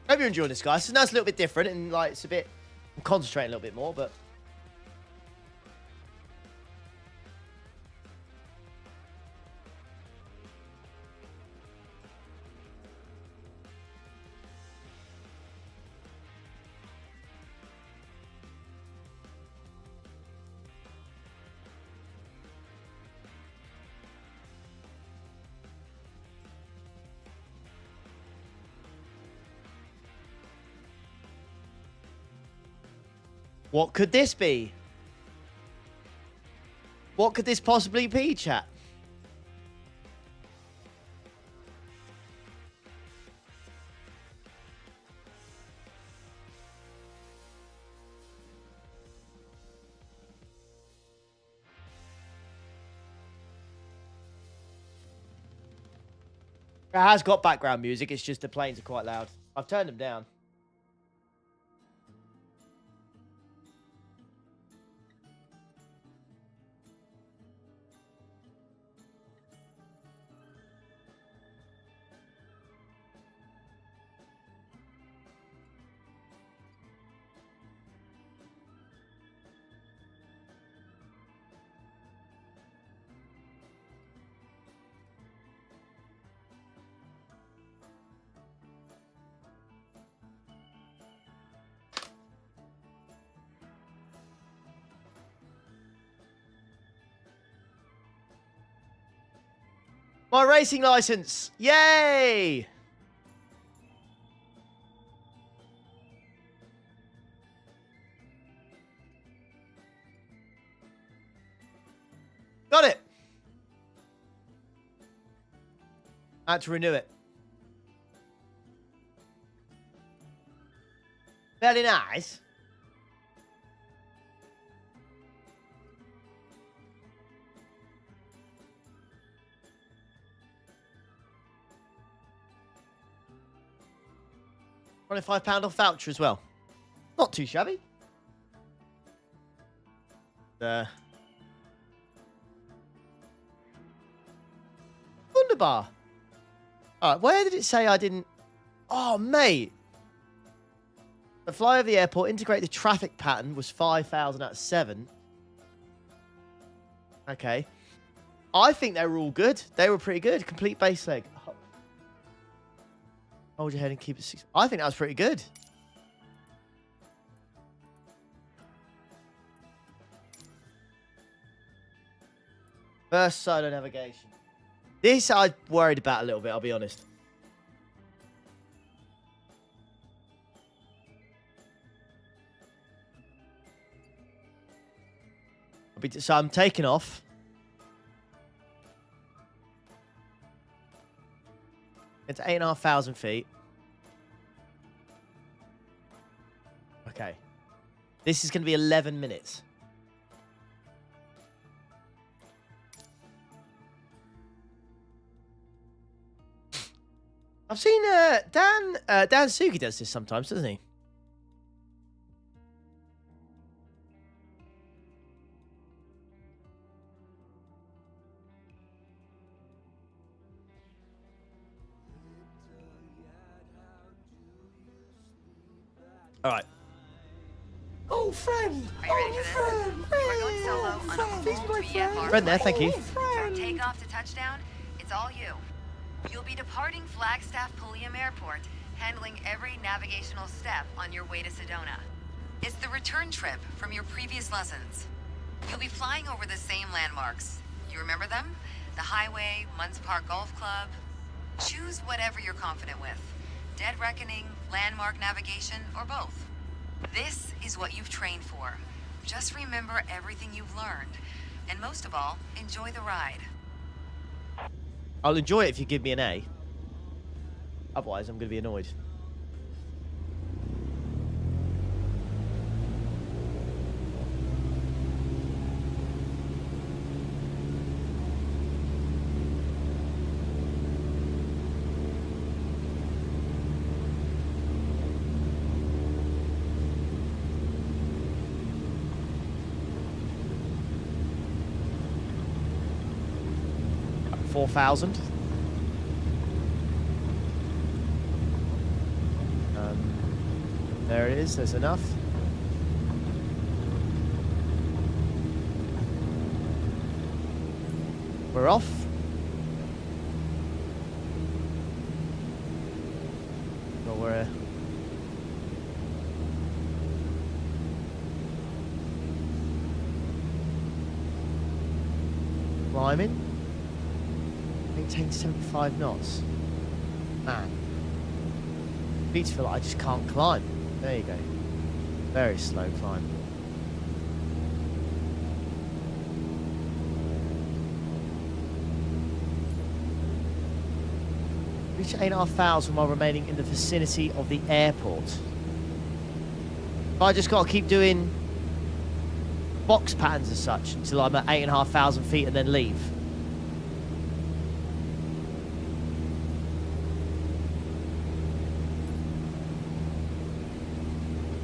A: Hope you're enjoying this, guys. So now it's a little bit different and like it's a bit. I'm concentrating a little bit more, but. What could this be? What could this possibly be, chat? It has got background music, it's just the planes are quite loud. I've turned them down. My racing license! Yay! I had to renew it. Very nice. £25 off voucher as well. Not too shabby. Wunderbar. All right, where did it say I didn't? Oh, mate. The fly over the airport, integrate the traffic pattern was 5,000 out of 7. Okay. I think they were all good. They were pretty good. Complete base leg. Hold your head and keep it 6. I think that was pretty good. First solo navigation. This I worried about a little bit, I'll be honest. So I'm taking off. It's 8,500 feet. Okay. This is going to be 11 minutes. I've seen Dan Suki does this sometimes, doesn't he? All right.
B: Oh, friend!
D: Are you ready for this? You are going solo on a full VFR.
A: Friend there, thank you.
D: From takeoff to touchdown, it's all you. You'll be departing Flagstaff Pulliam Airport, handling every navigational step on your way to Sedona. It's the return trip from your previous lessons. You'll be flying over the same landmarks. You remember them? The highway, Munns Park Golf Club. Choose whatever you're confident with. Dead Reckoning, landmark navigation, or both. This is what you've trained for. Just remember everything you've learned. And most of all, enjoy the ride.
A: I'll enjoy it if you give me an A. Otherwise, I'm going to be annoyed. $4,000. There it is. There's enough. We're off. Well, we're climbing. Maintain 75 knots. Man. Beautiful. I just can't climb. There you go. Very slow climb. Reach 8,500 while remaining in the vicinity of the airport. I just got to keep doing box patterns as such until I'm at 8,500 feet and then leave.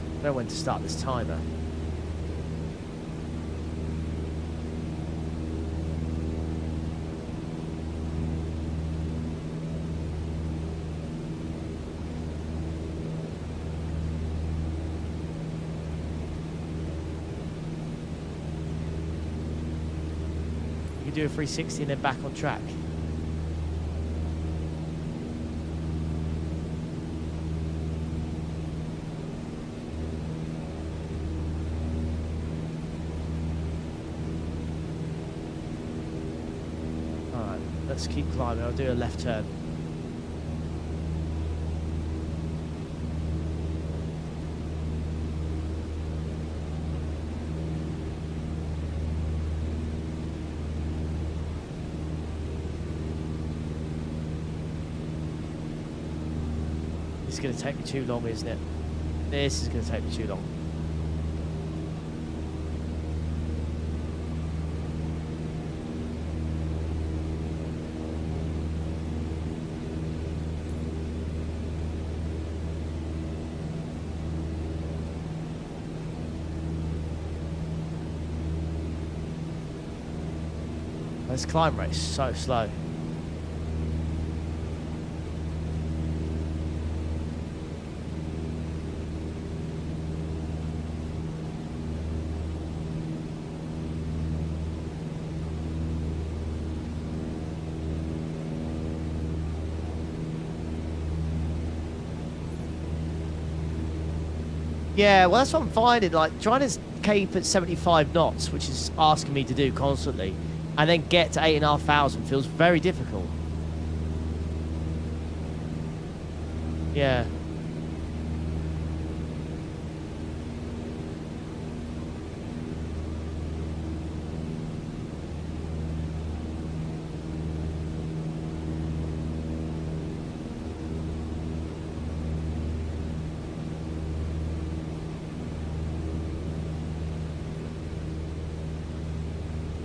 A: I don't know when to start this timer. You can do a 360 and then back on track. Let's keep climbing. I'll do a left turn. It's going to take me too long, isn't it? This is going to take me too long. This climb rate is so slow. Yeah, well, that's what I'm finding. Like, trying to keep at 75 knots, which is asking me to do constantly, and then get to 8,500 feels very difficult. Yeah.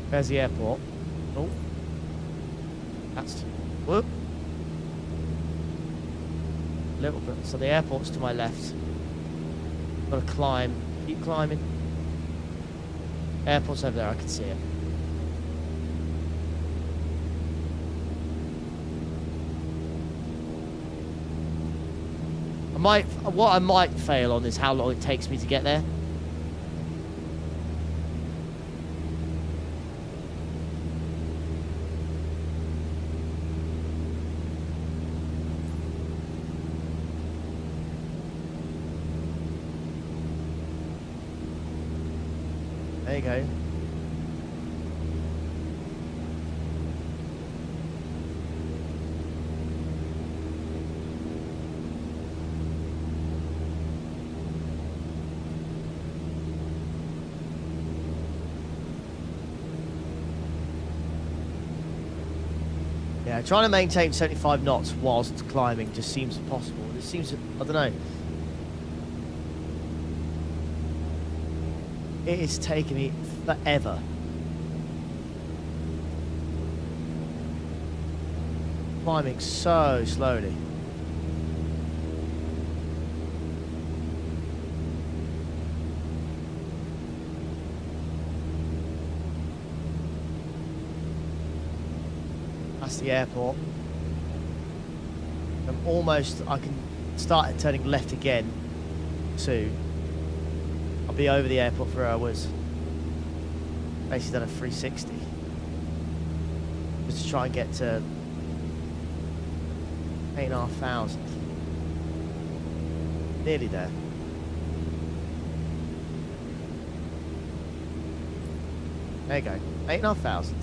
A: There's the airport. Oh. That's... Whoop. A little bit. So the airport's to my left. Gotta climb. Keep climbing. Airport's over there. I can see it. What I might fail on is how long it takes me to get there. There you go. Yeah, trying to maintain 75 knots whilst climbing just seems impossible. It seems, I don't know. It is taking me forever. Climbing so slowly. That's the airport. I can start turning left again soon. I'll be over the airport for hours. Basically done a 360. Just to try and get to 8,500. Nearly there. There you go. 8,500.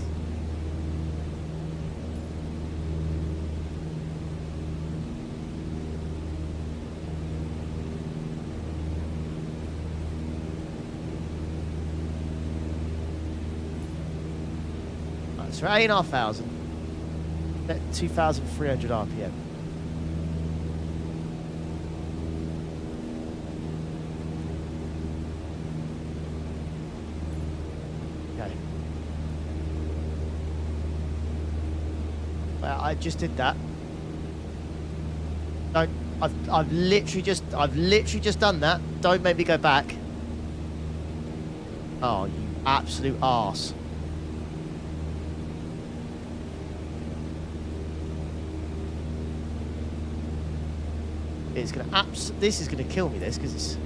A: So 8,500 at 2,300 RPM. Okay. Well, I just did that. Don't. I've literally just done that. Don't make me go back. Oh, you absolute arse. It's gonna this is gonna kill me, this, because it's too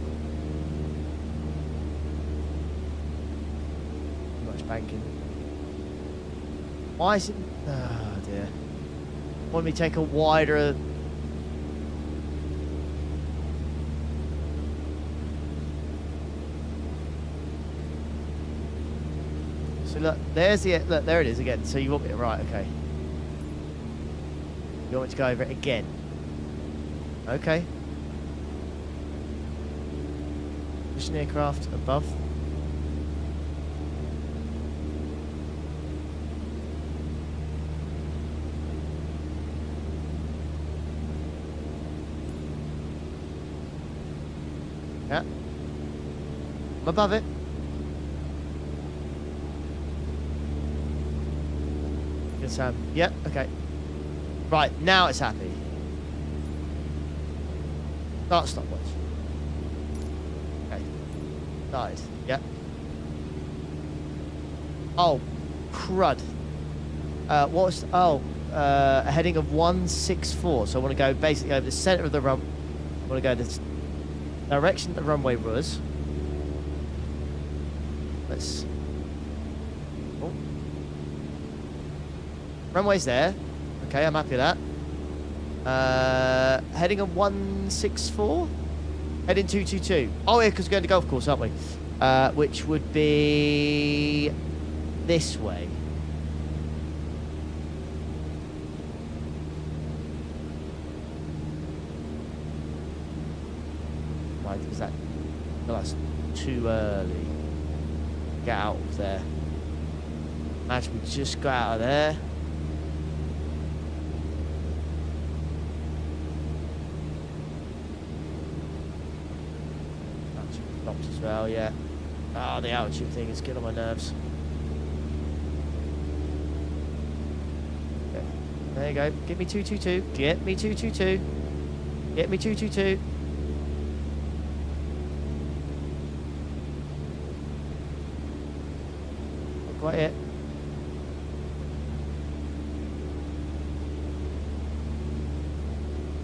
A: much banking. Why is it? Oh dear. Want me to take a wider? So look, there's the look. There it is again. So you want me to, right? Okay. You want me to go over it again? Okay. Mission aircraft above. Yeah. I'm above it. Good, Sam. Yep, okay. Right, now it's happy. Start stopwatch. Okay. Started. Yep. Oh, crud. What's... Oh, a heading of 164. So I want to go basically over the center of the run. I want to go this direction the runway was. Let's... Oh. Runway's there. Okay, I'm happy with that. Heading of 164. Heading 222. Oh, yeah, because we're going to golf course, aren't we? Which would be this way. Right, is that... No, that's too early. Get out of there. Imagine we just got out of there. Stopped as well, yeah. Oh, the altitude thing is getting on my nerves. Okay. There you go. Get me 222. Get me 222. Get me 222. Not quite yet.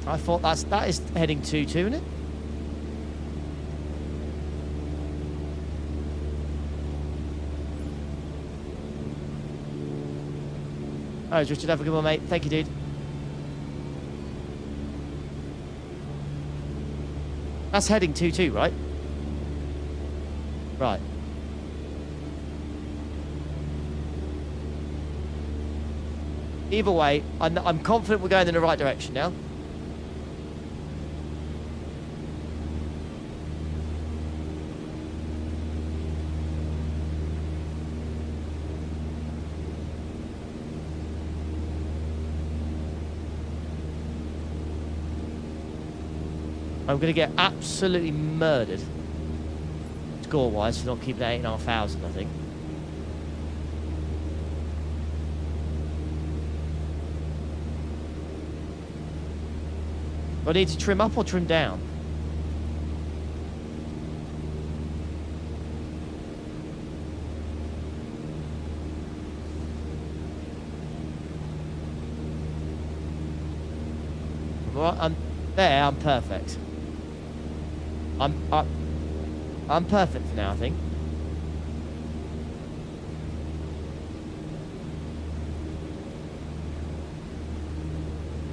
A: I thought that is heading 22, isn't it? Oh, Richard, have a good one, mate. Thank you, dude. That's heading 22, right? Right. Either way, I'm confident we're going in the right direction now. I'm going to get absolutely murdered score-wise for not keeping that 8,500, I think. Do I need to trim up or trim down? Well, I'm perfect. I'm perfect for now, I think.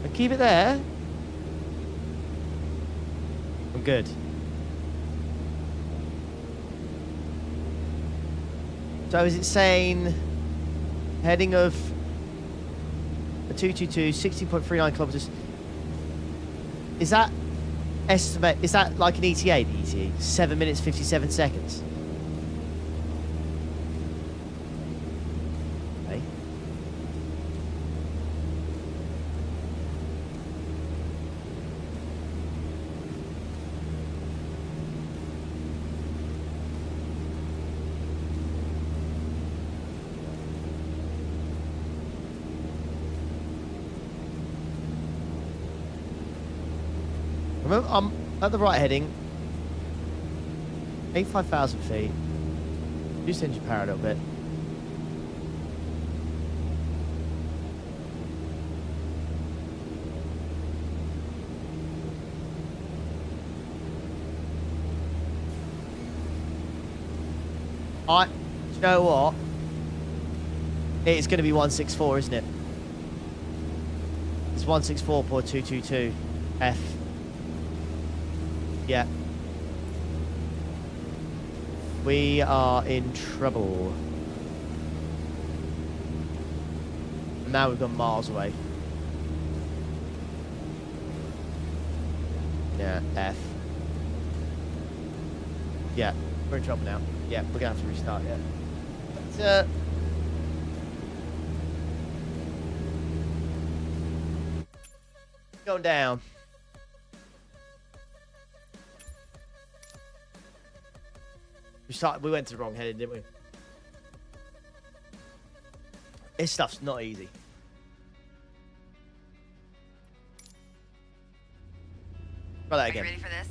A: And keep it there. I'm good. So is it saying heading of a 222, 16.39 kilometers? Is that estimate? Is that like an ETA? The ETA 7 minutes 57 seconds. Okay. Remember, I'm at the right heading. 85,000 feet. Reduce engine power a little bit. Do you know what? It's going to be 164, isn't it? It's 164.222 F. Yeah. We are in trouble. Now we've gone miles away. Yeah, F. Yeah, we're in trouble now. Yeah, we're gonna have to restart, yeah. But, going down. We went to the wrong heading, didn't we? This stuff's not easy. Try that
D: Are you
A: again.
D: ready for this?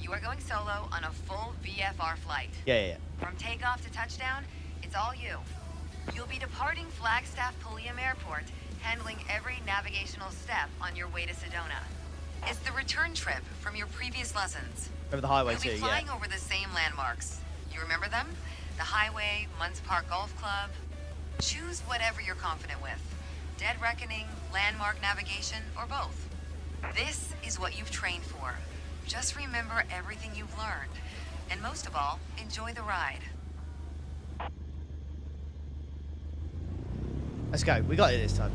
D: You are going solo on a full VFR flight.
A: Yeah.
D: From takeoff to touchdown, it's all you. You'll be departing Flagstaff Pulliam Airport, handling every navigational step on your way to Sedona. It's the return trip from your previous lessons.
A: Remember the highway
D: You'll
A: too,
D: be
A: yeah.
D: flying over the same landmarks. You remember them? The highway, Munns Park Golf Club. Choose whatever you're confident with. Dead Reckoning, landmark navigation, or both. This is what you've trained for. Just remember everything you've learned. And most of all, enjoy the ride.
A: Let's go. We got it this time.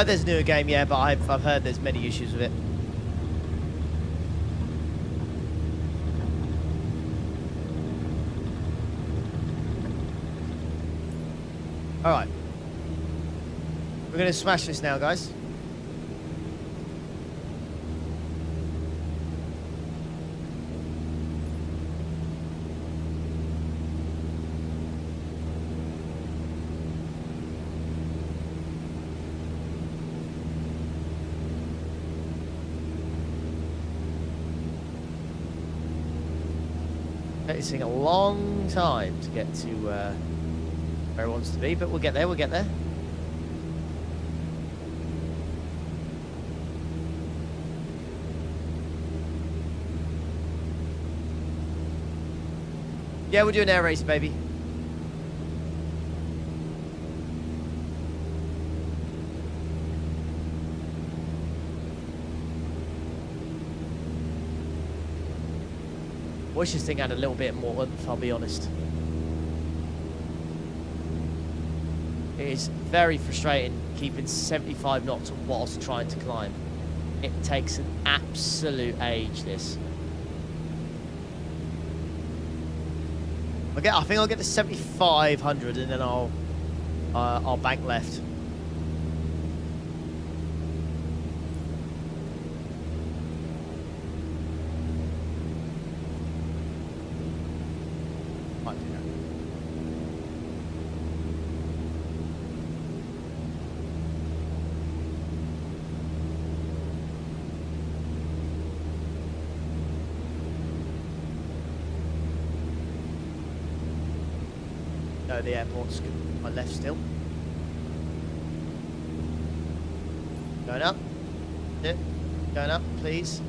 A: There's a newer game, yeah, but I've heard there's many issues with it. All right, we're gonna smash this now, guys. It's taking a long time to get to where it wants to be, but we'll get there, we'll get there. Yeah, we'll do an air race, baby. Wish this thing had a little bit more oomph, I'll be honest. It is very frustrating keeping 75 knots whilst trying to climb. It takes an absolute age, this. I think I'll get to 7,500 and then I'll bank left. Might do that. No, the airport's my left still. Going up. Yep. Going up, please.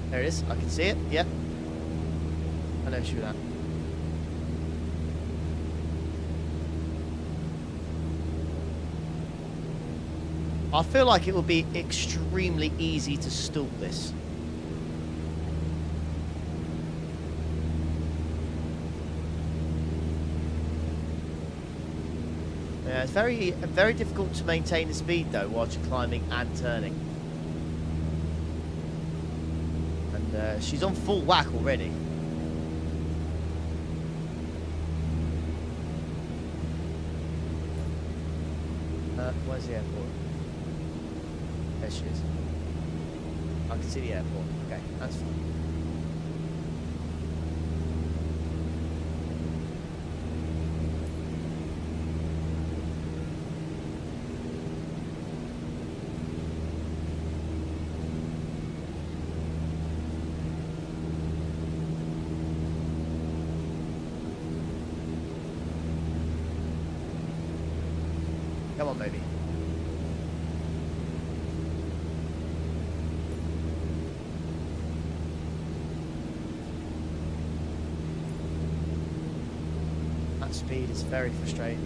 A: There it is. I can see it. Yep. I know shoot that. I feel like it will be extremely easy to stall this. Yeah, it's very difficult to maintain the speed though whilst you're climbing and turning. And she's on full whack already. Where's the airport? There she is. I can see the airport. Okay, that's fine. Come on, baby. That speed is very frustrating.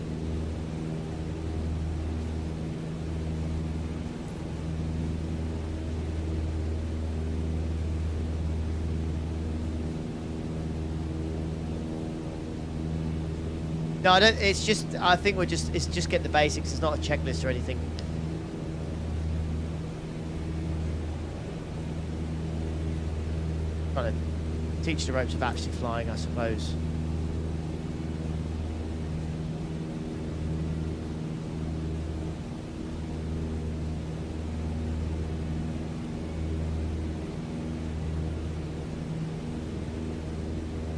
A: No, I don't. It's just. I think it's just get the basics. It's not a checklist or anything. Trying to teach the ropes of actually flying, I suppose.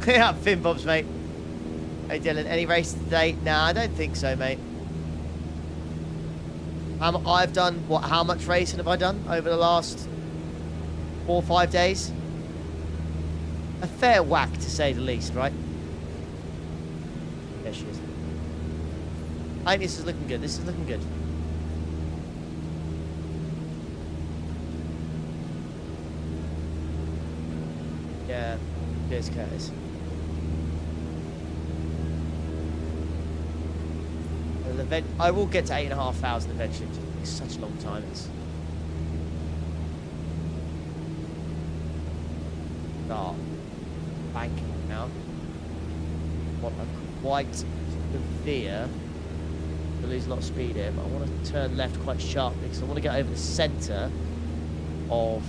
A: Yeah, fin bobs, mate. Hey Dylan, any races today? Nah, I don't think so, mate. I've done what? How much racing have I done over the last 4 or 5 days? A fair whack, to say the least, right? There she is. I think this is looking good. This is looking good. Yeah, cheers, Curtis. I will get to 8,500 eventually. It's such a long time. It's start banking now. Want a quite severe. I lose a lot of speed here, but I want to turn left quite sharply because I want to get over the centre of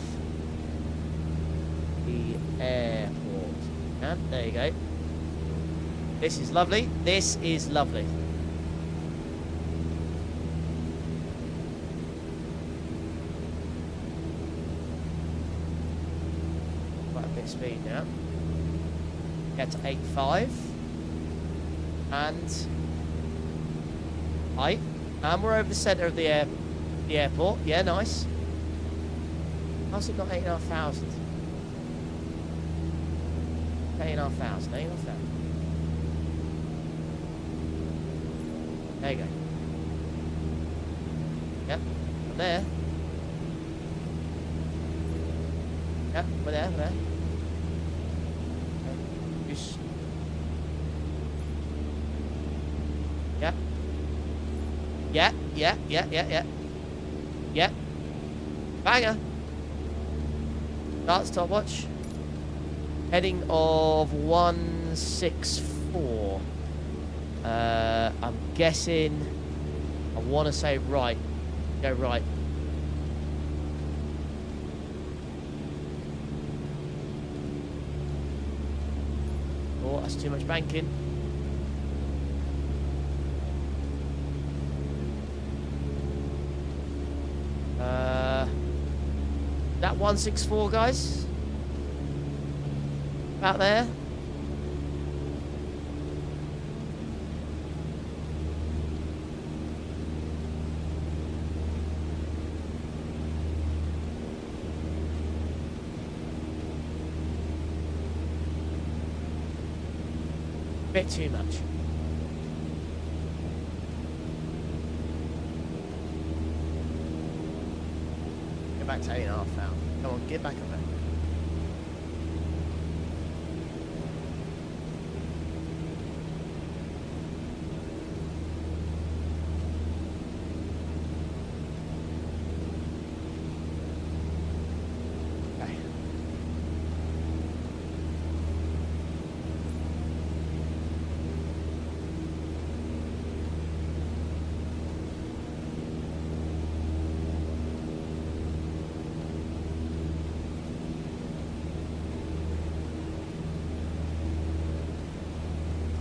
A: the airport. And there you go. This is lovely. This is lovely. Speed now. Get to 8.5 and height, and we're over the centre of the airport. Yeah, nice. How's it got 8,500? 8,500. 8,500. There you go. Yep, I'm there. Yep, we're there. We're there. Yeah. Banger. Start stopwatch. Heading of 164. I'm guessing. I want to say right. Go right. Oh, that's too much banking. That 164, guys. About there. Bit too much. Get back to 8.5 now. Come on, get back up there. Okay.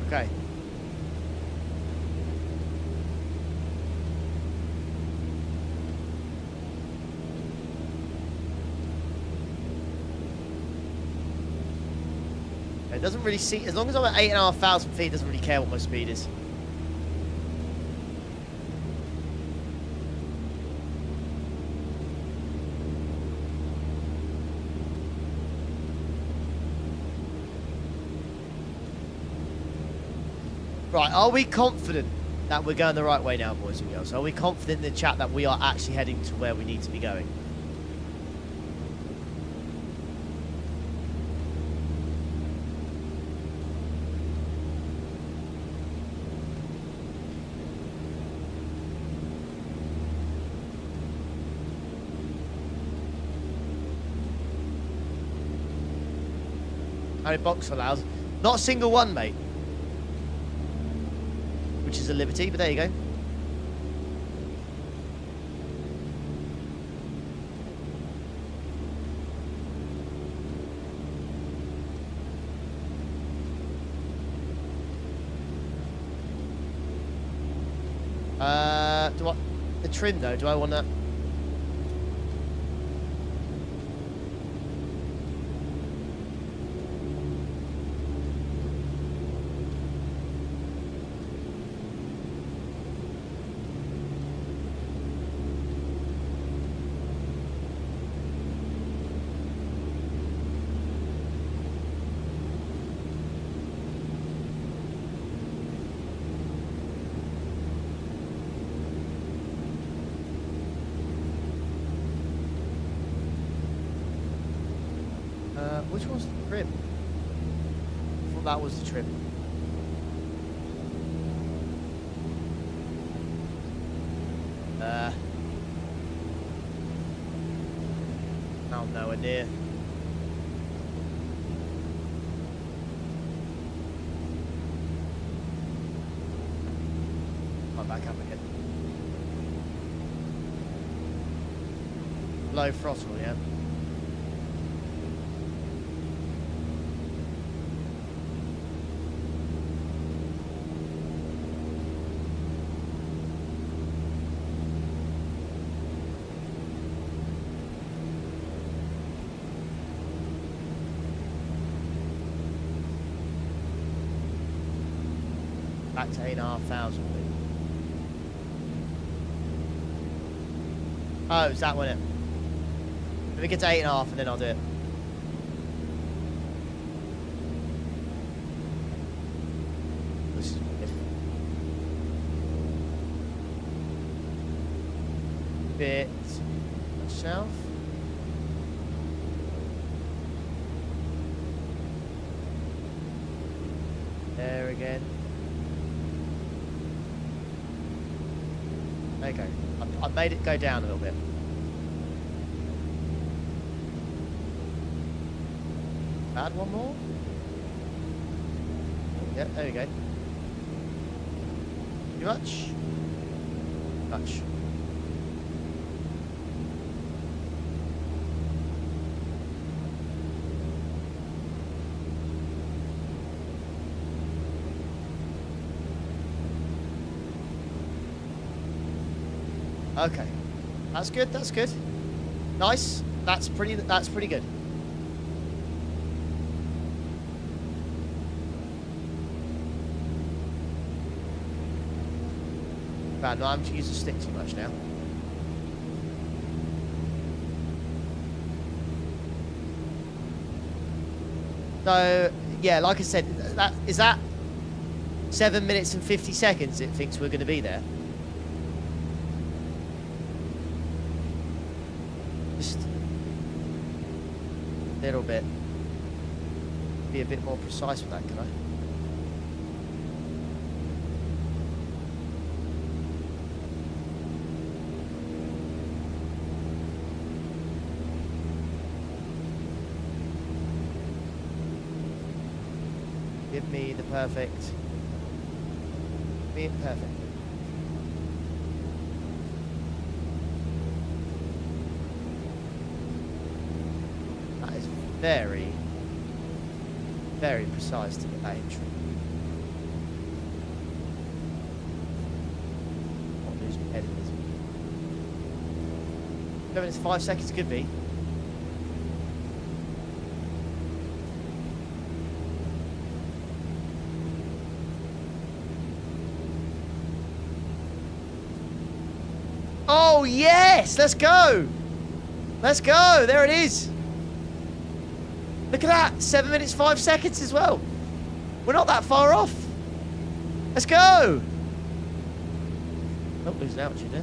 A: Okay. It doesn't really see, as long as I'm at 8,500 feet, it doesn't really care what my speed is. Right, are we confident that we're going the right way now, boys and girls? Are we confident in the chat that we are actually heading to where we need to be going? How many box allows? Not a single one, mate. which is a liberty, but there you go. Do I... The trim, though, do I want that? Which one's the trim? I thought that was the trim. Oh, no idea. I'm back up again. Low throttle, yeah. Back to 8,500. Oh, is that one it? Let me get to 8.5 and then I'll do it. This is good. Bit south. There again. There you go. I made it go down a little bit. Add one more. Yep, there we go. Too much? Much. Okay, that's good. That's good. Nice. That's pretty good. Bad. No, I'm having to use the stick too much now. So yeah, like I said, that is that 7 minutes and 50 seconds. It thinks we're going to be there. Little bit. Be a bit more precise with that, can I? Give me the perfect. Give me it perfect. Very, very precise to get that entry. Not lose my head in this. 7 minutes 5 seconds could be. Oh yes, let's go. Let's go. There it is. Look at that, 7 minutes 5 seconds as well. We're not that far off. Let's go. Oh, losing altitude there.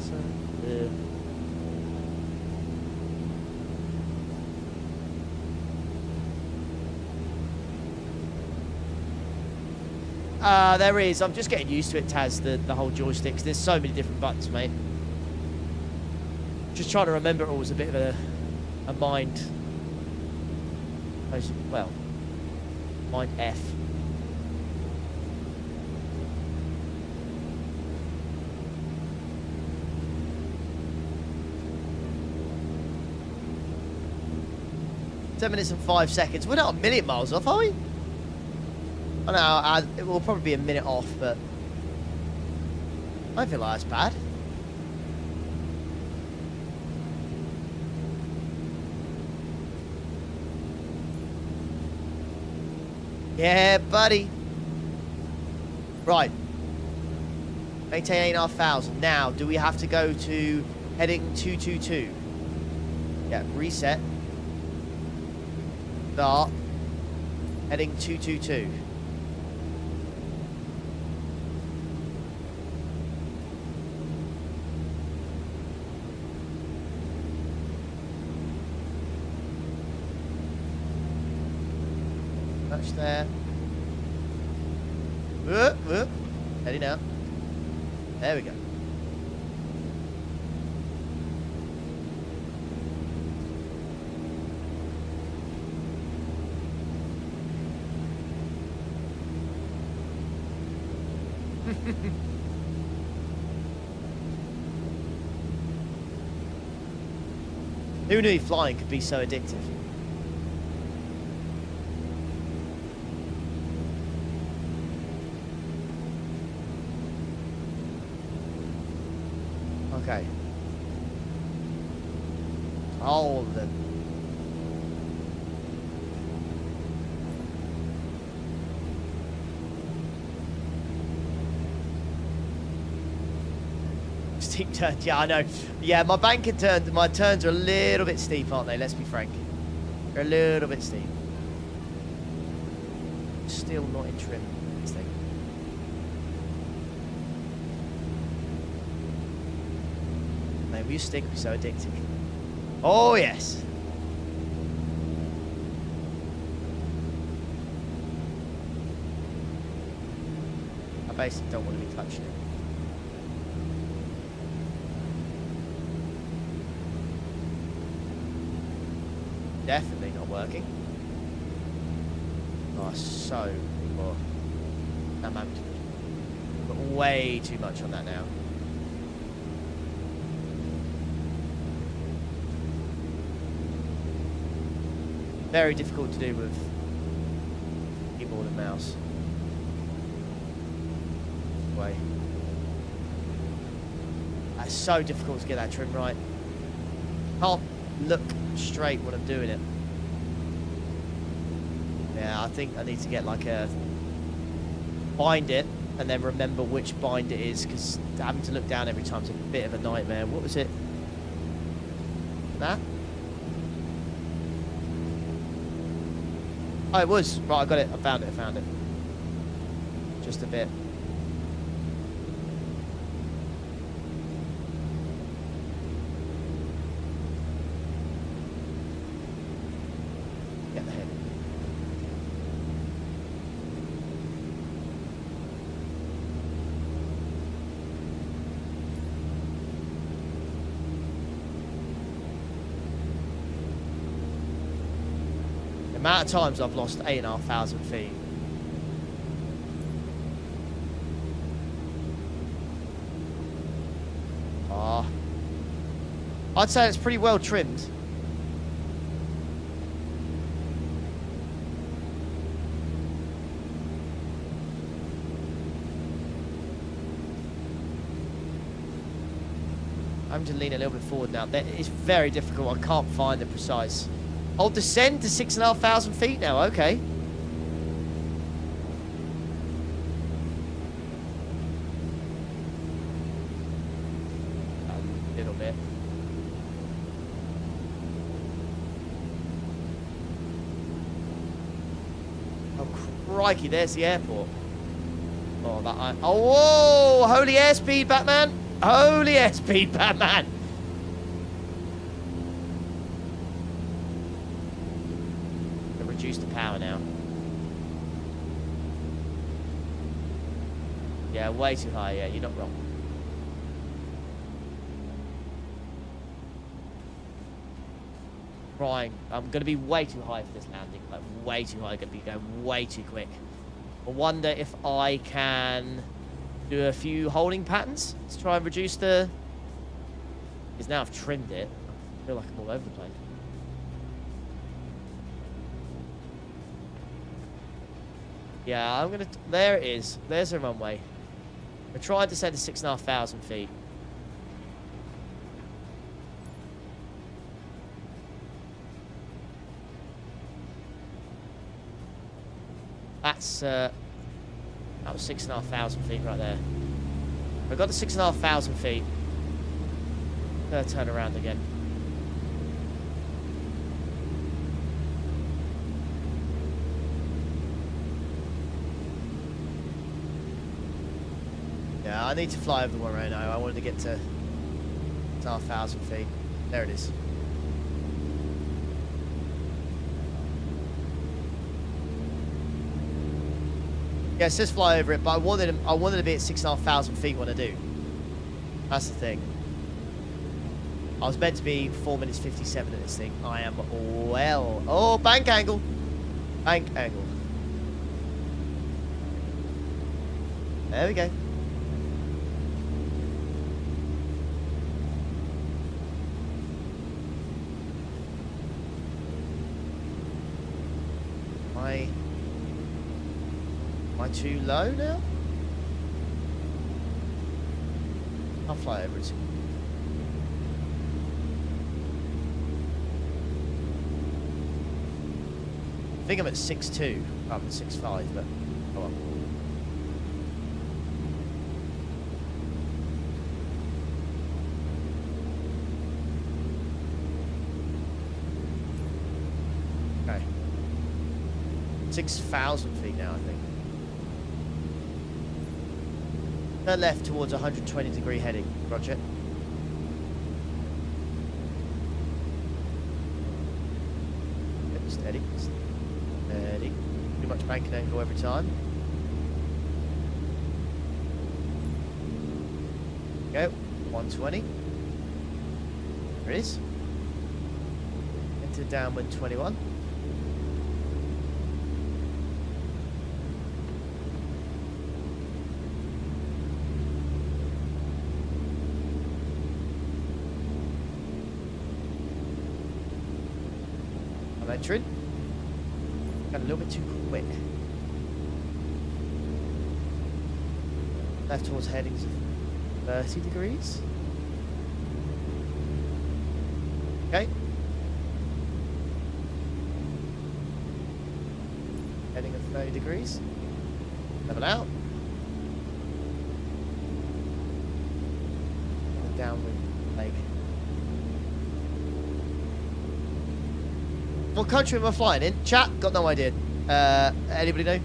A: There is. I'm just getting used to it, Taz, the whole joysticks. There's so many different buttons, mate. Just trying to remember it all was a bit of a mind. Well, mind F. 10 minutes and 5 seconds. We're not a million miles off, are we? I know, it will probably be a minute off, but I don't feel like that's bad. Yeah, buddy. Right. Maintain 8,500. Now, do we have to go to heading 222? Yeah, reset. Start. Heading 222. Touch there. Whoop, whoop. Heading out. There we go. Who knew flying could be so addictive? Okay. All of them. Steep turns, yeah, I know. Yeah, my banking turns, my turns are a little bit steep, aren't they? Let's be frank. They're a little bit steep. Still not in trim, this thing. Will you stick be so addictive? Oh yes. I basically don't want to be touching it. Definitely not working. Oh, so poor. That man, but way too much on that now. Very difficult to do with keyboard and mouse. Way. It's so difficult to get that trim right. Can't look straight when I'm doing it. Yeah, I think I need to get like a bind it and then remember which bind it is, because having to look down every time is a bit of a nightmare. What was it? That? Oh, it was. Right, I got it. I found it. I found it. Just a bit. Get the head. The amount of times I've lost 8,500 feet. Ah, I'd say it's pretty well trimmed. I'm to lean a little bit forward now. It's very difficult. I can't find the precise. I'll descend to 6,500 feet now. Okay. A little bit. Oh crikey! There's the airport. Oh, that. Oh, whoa! Holy airspeed, Batman! Holy airspeed, Batman! Reduce the power now. Yeah, way too high. Yeah, you're not wrong. Trying. I'm going to be way too high for this landing. Like, way too high. Going to be going way too quick. I wonder if I can do a few holding patterns to try and reduce the... Because now I've trimmed it. I feel like I'm all over the place. Yeah, I'm gonna. There it is. There's a runway. We're trying to descend to 6,500 feet. That's that was 6,500 feet right there. I got to 6,500 feet. Gonna turn around again. Yeah, I need to fly over the one right now. I wanted to get to 1,000 feet. There it is. Yeah, it says fly over it, but I wanted to be at 6,500 feet when I do. That's the thing. I was meant to be 4 minutes 57 in this thing. I am well. Oh, bank angle. Bank angle. There we go. Am I too low now? I'll fly over it. I think I'm at 6.2 rather than 6.5, but oh well. Okay. 6,000 feet now, I think. Turn left towards 120-degree heading, roger. Steady, steady. Pretty much banking angle every time. Go, 120. There it is. Into downwind 21. Entering. Got a little bit too quick. Left towards headings of 30 degrees. Okay. Heading of 30 degrees. Level out. And downward leg. What country am I flying in? Chat? Got no idea. Anybody know?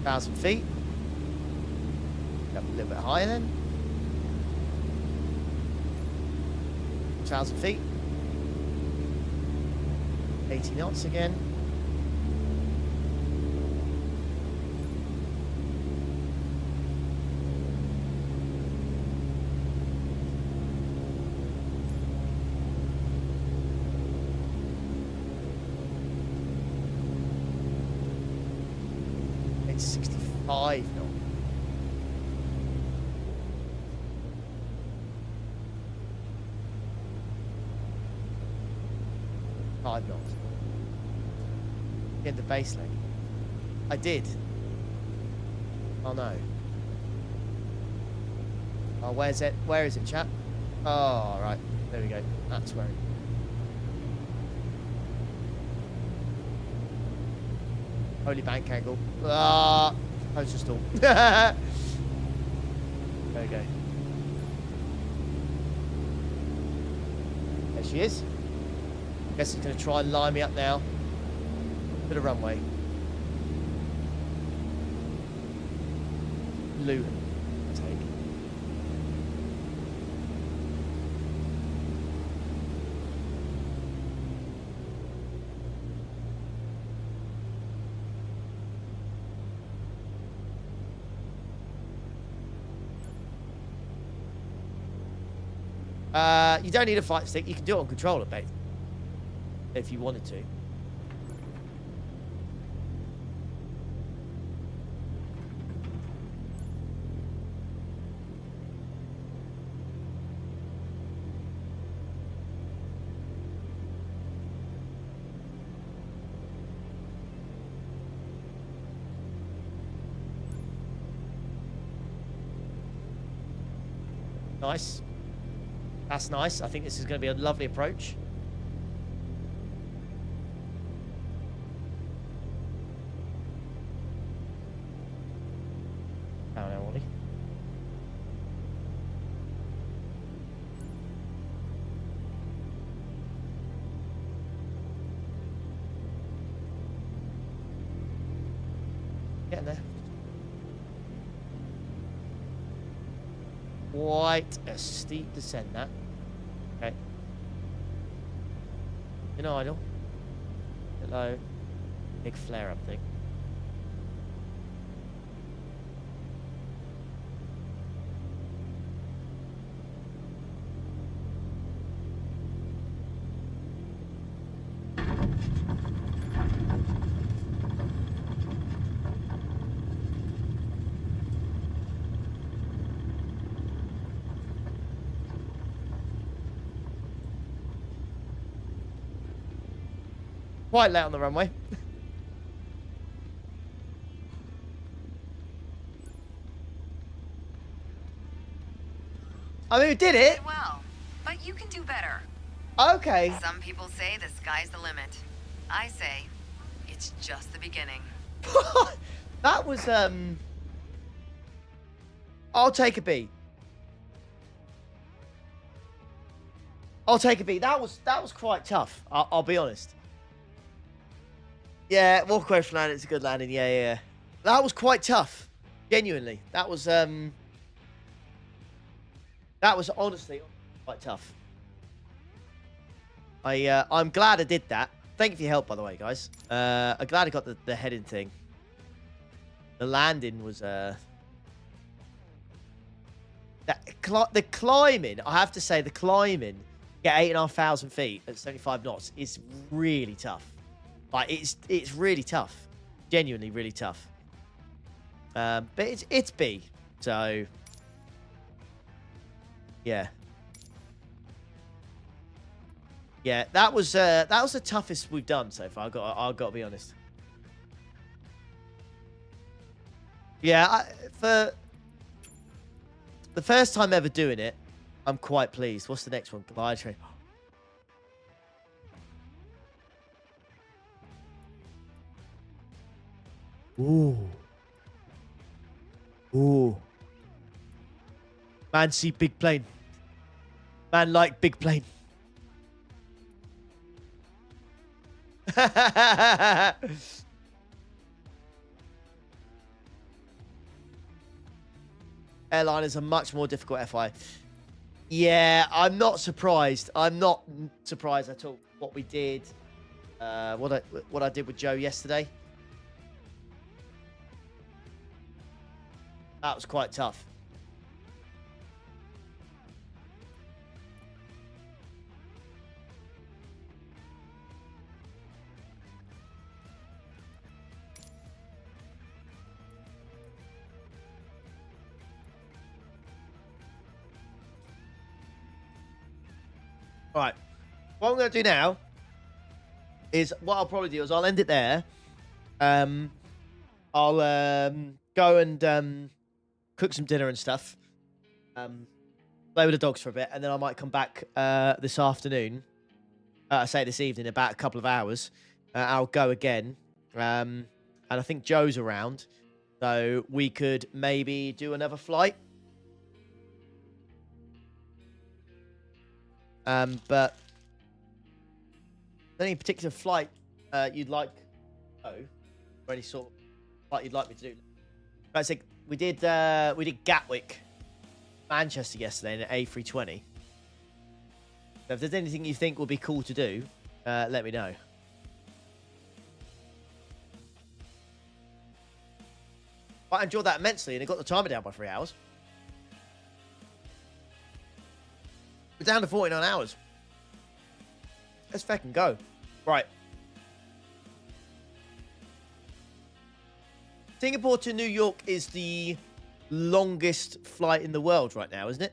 A: 1,000 feet. Up a little bit higher then. 1,000 feet. 80 knots again. It's 65 knots. Knots. Get the base leg. I did. Oh no. Oh, where's it? Where is it, chap? Oh, right. There we go. That's where it is. Holy bank angle. Ah, poster stall. There we go. There she is. Guess it's going to try and line me up now. Bit of runway. Luton. Take. You don't need a flight stick. You can do it on controller, babe. If you wanted to. Nice. That's nice. I think this is going to be a lovely approach. Down now, Ollie. Getting there. Quite a steep descent, that. Okay. In idle. Bit low. Big flare up thing. Quite late on the runway. I mean, we did it.
D: Well, but you can do better.
A: Okay.
D: Some people say the sky's the limit. I say it's just the beginning.
A: That was I'll take a B. I'll take a B. That was quite tough. I'll be honest. Yeah, walk away from landing. It's a good landing. Yeah. That was quite tough. Genuinely, that was honestly quite tough. I'm glad I did that. Thank you for your help, by the way, guys. I'm glad I got the heading thing. The landing was the climbing. I have to say, the climbing, get 8,500 feet at 75 knots is really tough. Like it's really tough, genuinely really tough. But it's B, so yeah. Yeah, that was the toughest we've done so far. I've got to be honest. Yeah, for the first time ever doing it, I'm quite pleased. What's the next one? Glide train. Ooh. Ooh. Man see big plane. Man like big plane. Airline is a much more difficult FI. Yeah, I'm not surprised. I'm not surprised at all what we did. What I did with Joe yesterday. That was quite tough. All right. What I'm going to do now is what I'll probably do is I'll end it there. I'll go and cook some dinner and stuff. Play with the dogs for a bit, and then I might come back this afternoon. I say this evening, about a couple of hours. I'll go again. And I think Joe's around, so we could maybe do another flight. But any particular flight you'd like to go, or any sort of flight you'd like me to do? Right, so we did Gatwick, Manchester yesterday in an A320. So if there's anything you think would be cool to do, let me know. I enjoyed that immensely, and it got the timer down by 3 hours. We're down to 49 hours. Let's fucking go. Right. Singapore to New York is the longest flight in the world right now, isn't it?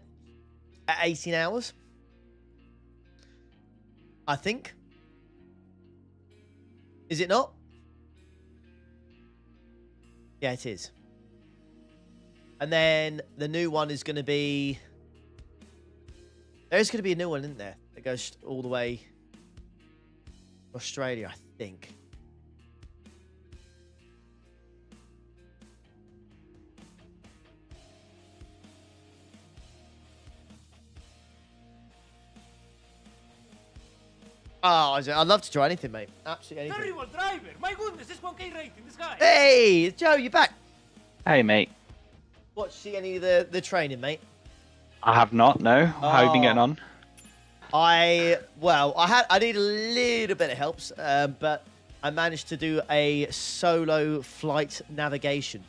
A: At 18 hours. I think. Is it not? Yeah, it is. And then the new one is going to be There's going to be a new one, isn't there? That goes all the way to Australia, I think. Oh, I'd love to try anything, mate. Absolutely anything.
B: Terrible driver! My goodness, this 1K rating, this guy!
A: Hey, Joe, you're back.
C: Hey, mate.
A: See any of the training, mate?
C: I have not. No. How have you been getting on?
A: I need a little bit of help, but I managed to do a solo flight navigation.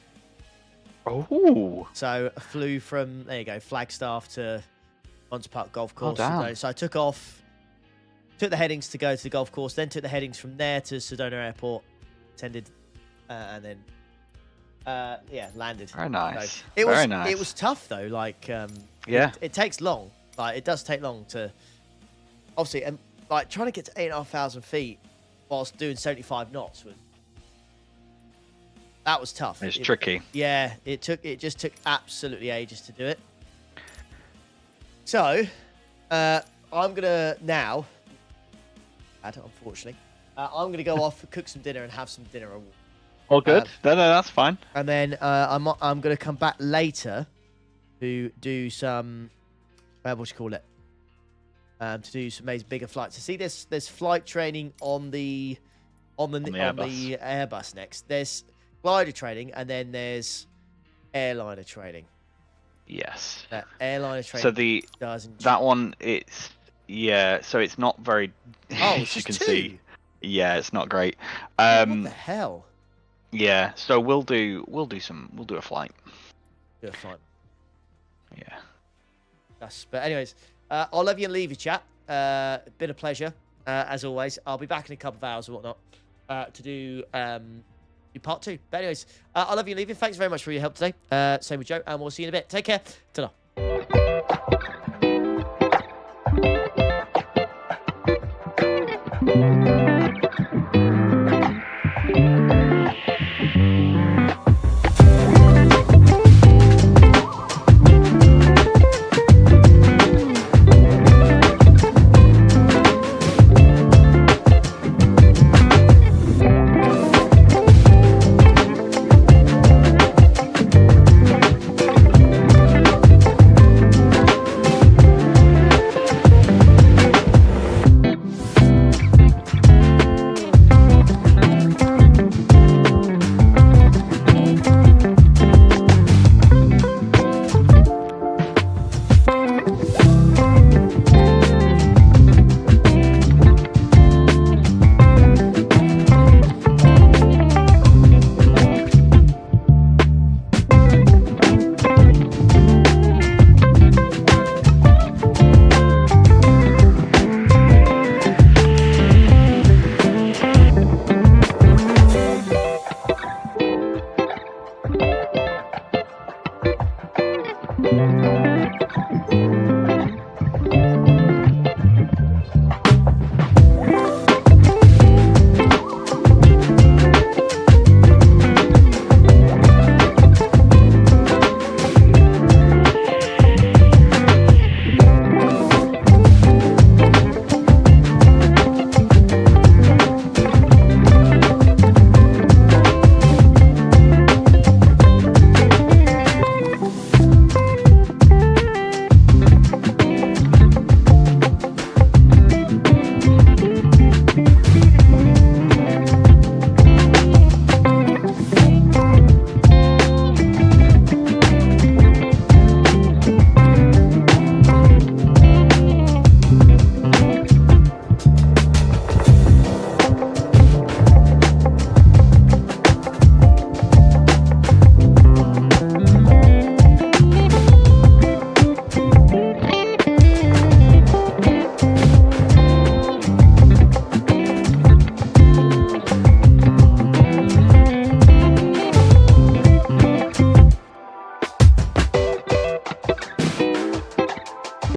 C: Oh.
A: So I flew from Flagstaff to Monster Park Golf Course.
C: damn.
A: So I took off, took the headings to go to the golf course, then took the headings from there to Sedona Airport, attended, and then landed.
C: Very nice.
A: So it
C: Very nice.
A: It was tough though. Like
C: Yeah.
A: it takes long. Like it does take long to obviously, and like trying to get to 8,500 feet whilst doing 75 knots was tough.
C: It's tricky.
A: Yeah, it just took absolutely ages to do it. So, I'm gonna now, unfortunately, I'm gonna go off, cook some dinner, and have some dinner.
C: All good. No, that's fine.
A: And then I'm gonna come back later to do some to do some bigger flights. So see, there's flight training on the Airbus next. There's glider training, and then there's airliner training.
C: Yes.
A: Airliner training.
C: So that one, so it's not very.
A: Oh,
C: as you can see. Yeah, it's not great.
A: What the hell?
C: Yeah. So we'll do a flight.
A: Do a flight.
C: Yeah.
A: But anyways, I'll love you and leave you, chat. Been a pleasure as always. I'll be back in a couple of hours or whatnot to do part 2. But anyways, I love you and leave you. Thanks very much for your help today. Same with Joe, and we'll see you in a bit. Take care. Ta-da.